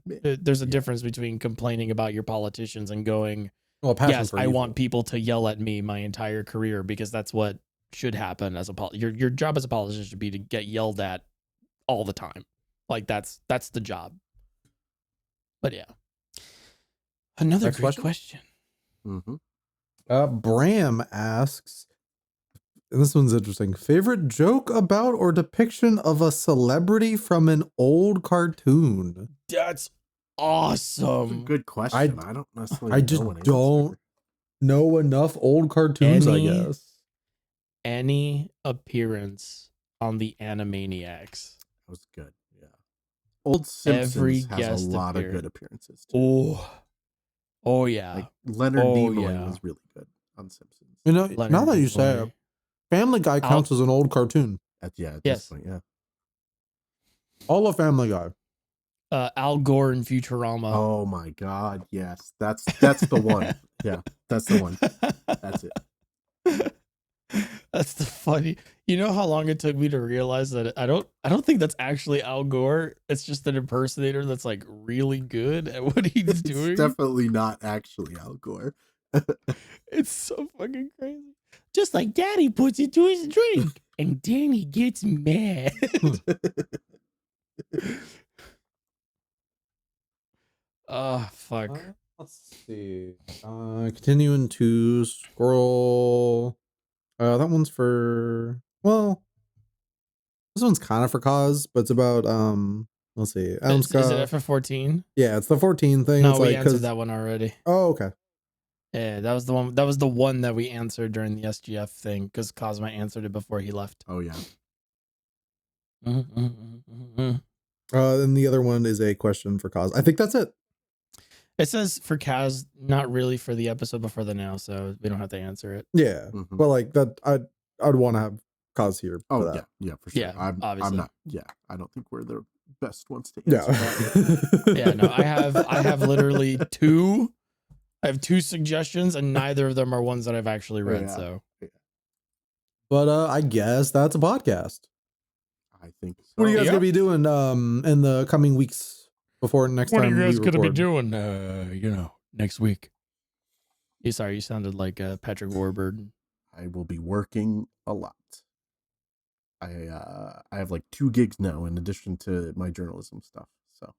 there's a difference between complaining about your politicians and going, yes, I want people to yell at me my entire career, because that's what should happen as your job as a politician should be to get yelled at all the time. Like that's the job. But yeah. Another Next great question. Bram asks, and this one's interesting. Favorite joke about or depiction of a celebrity from an old cartoon? That's awesome. That's a good question. I don't necessarily I just don't know enough old cartoons, I guess. Any appearance on the Animaniacs? That was good. Old Simpsons Every has a guest lot of appeared. good appearances too. Oh yeah. Like Leonard Oh, Nimoy yeah. was really good on Simpsons. You know, Leonard now that you say Nimoy. it, Family Guy counts as an old cartoon. At this Yes. point, yeah. All of Family Guy. Al Gore in Futurama. Oh my God, yes, that's the one. Yeah, that's the one. That's it. That's the funny. You know how long it took me to realize that I don't think that's actually Al Gore. It's just an impersonator that's like really good at what he's doing. It's definitely not actually Al Gore. It's so fucking crazy. Just like Daddy puts it to his drink and Danny gets mad. Oh, fuck. Let's see. Continuing to scroll. That one's for, well, this one's kind of for cause, but it's about let's see. Is it FF14? Yeah, it's the 14 thing. No, it's we like, answered that one already. Oh, okay. Yeah, that was the one. That was the one that we answered during the SGF thing because Cosma answered it before he left. Oh yeah. And the other one is a question for cause. I think that's it. It says for Kaz, not really for the episode, but for the now, so we don't have to answer it. Yeah, Mhm. but like that, I'd want to have cause here. Oh for that. yeah, for sure. Yeah, I'm obviously. not. Yeah, I don't think we're the best ones to Yeah. answer that. Yeah, no, I have literally two. I have two suggestions, and neither of them are ones that I've actually read. Yeah. So, But I guess that's a podcast. I think so. What are you guys Yeah. gonna be doing in the coming weeks before next time? we record? doing? Next week. Yeah, sorry, you sounded like Patrick Warburton. I will be working a lot. I have like 2 gigs now in addition to my journalism stuff. So,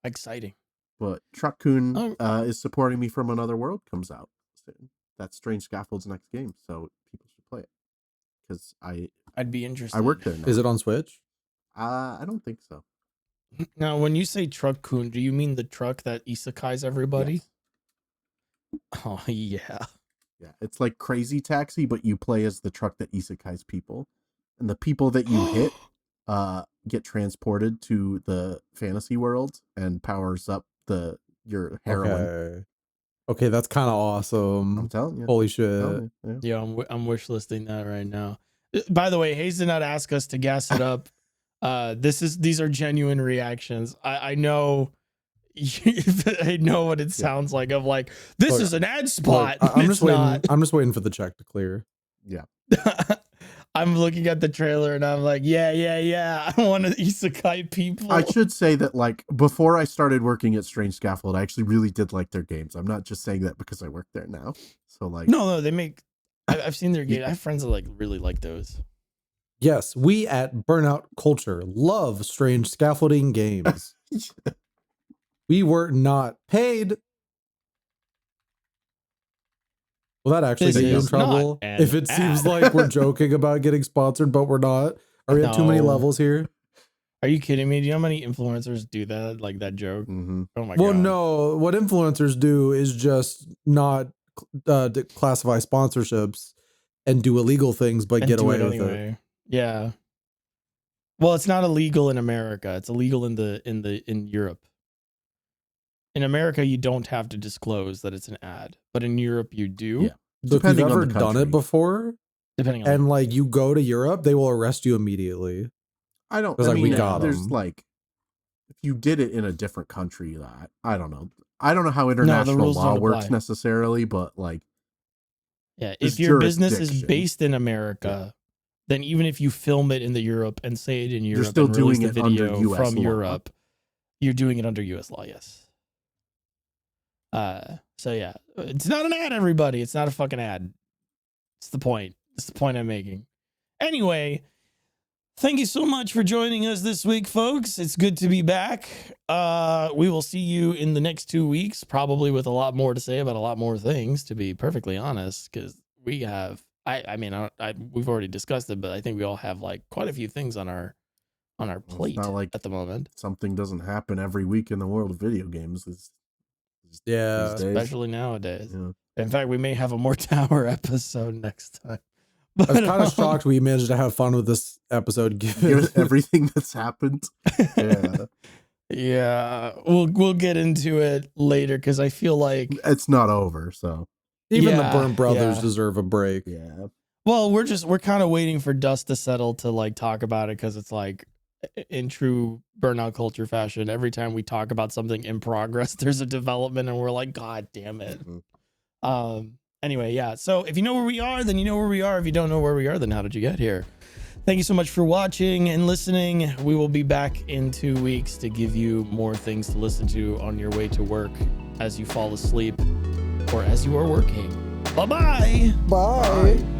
Exciting. but Truck-kun Oh. is supporting me from Another World comes out soon. That's Strange Scaffold's next game, so people should play it because I'd be interested. I work there now. Is it on Switch? I don't think so. Now, when you say Truck-kun, do you mean the truck that isekais everybody? Yes. Oh yeah. Yeah, it's like Crazy Taxi, but you play as the truck that isekais people, and the people that you hit get transported to the fantasy world and powers up your heroine. Okay, that's kind of awesome. I'm telling you. Holy shit! Telling you, yeah. Yeah, I'm wish listing that right now. By the way, Hayes did not ask us to gas it up. These are genuine reactions. I know. I know what it sounds like. Of like, this Look, is an ad spot. I'm It's just waiting. not. I'm just waiting for the check to clear. Yeah. I'm looking at the trailer and I'm like, yeah. I want to isekai people. I should say that, like, before I started working at Strange Scaffold, I actually really did like their games. I'm not just saying that because I work there now. So, like, No, they make. I've seen their game. I have friends that like really like those. Yes, we at Burnout Culture love strange scaffolding games. We were not paid. Will that actually This get you in is trouble? not an If it seems ad. like we're joking about getting sponsored, but we're not. Are we at too many No. levels here? Are you kidding me? Do you know how many influencers do that? Like that joke? mhm. Oh my Well, god. no. What influencers do is just not classify sponsorships and do illegal things, but And get do away it with it. anyway. Yeah. Well, it's not illegal in America. It's illegal in Europe. In America, you don't have to disclose that it's an ad, but in Europe, you do. Yeah. So if Depending you've on ever the done it country. before, Depending on. and like you go to Europe, they will arrest you immediately. I don't. 'Cause, I like, we mean, got there's 'em. like, if you did it in a different country, I don't know. I don't know how international rules law don't works apply. necessarily, but like, Yeah, there's if your business is jurisdiction. based in America, then even if you film it in the Europe and say it in Europe, still and release doing the it under video US from law. Europe, you're doing it under U.S. law. Yes. So yeah, it's not an ad, everybody. It's not a fucking ad. It's the point. It's the point I'm making. Anyway, thank you so much for joining us this week, folks. It's good to be back. We will see you in the next 2 weeks, probably with a lot more to say about a lot more things, to be perfectly honest, because we have, we've already discussed it, but I think we all have like quite a few things on our plate not like at the moment, something doesn't happen every week in the world of video games. Yeah. these days. especially nowadays. Yeah. In fact, we may have a more tower episode next time. I was kind of shocked we managed to have fun with this episode given everything that's happened. Yeah. Yeah, we'll get into it later because I feel like It's not over, so even Yeah, the Burnt Brothers yeah. deserve a break. yeah. well, we're kind of waiting for dust to settle to like talk about it because it's like in true Burnout culture fashion, every time we talk about something in progress, there's a development and we're like, God damn it. Anyway, yeah. So if you know where we are, then you know where we are. If you don't know where we are, then how did you get here? Thank you so much for watching and listening. We will be back in 2 weeks to give you more things to listen to on your way to work, as you fall asleep, or as you are working. Bye-bye. Bye.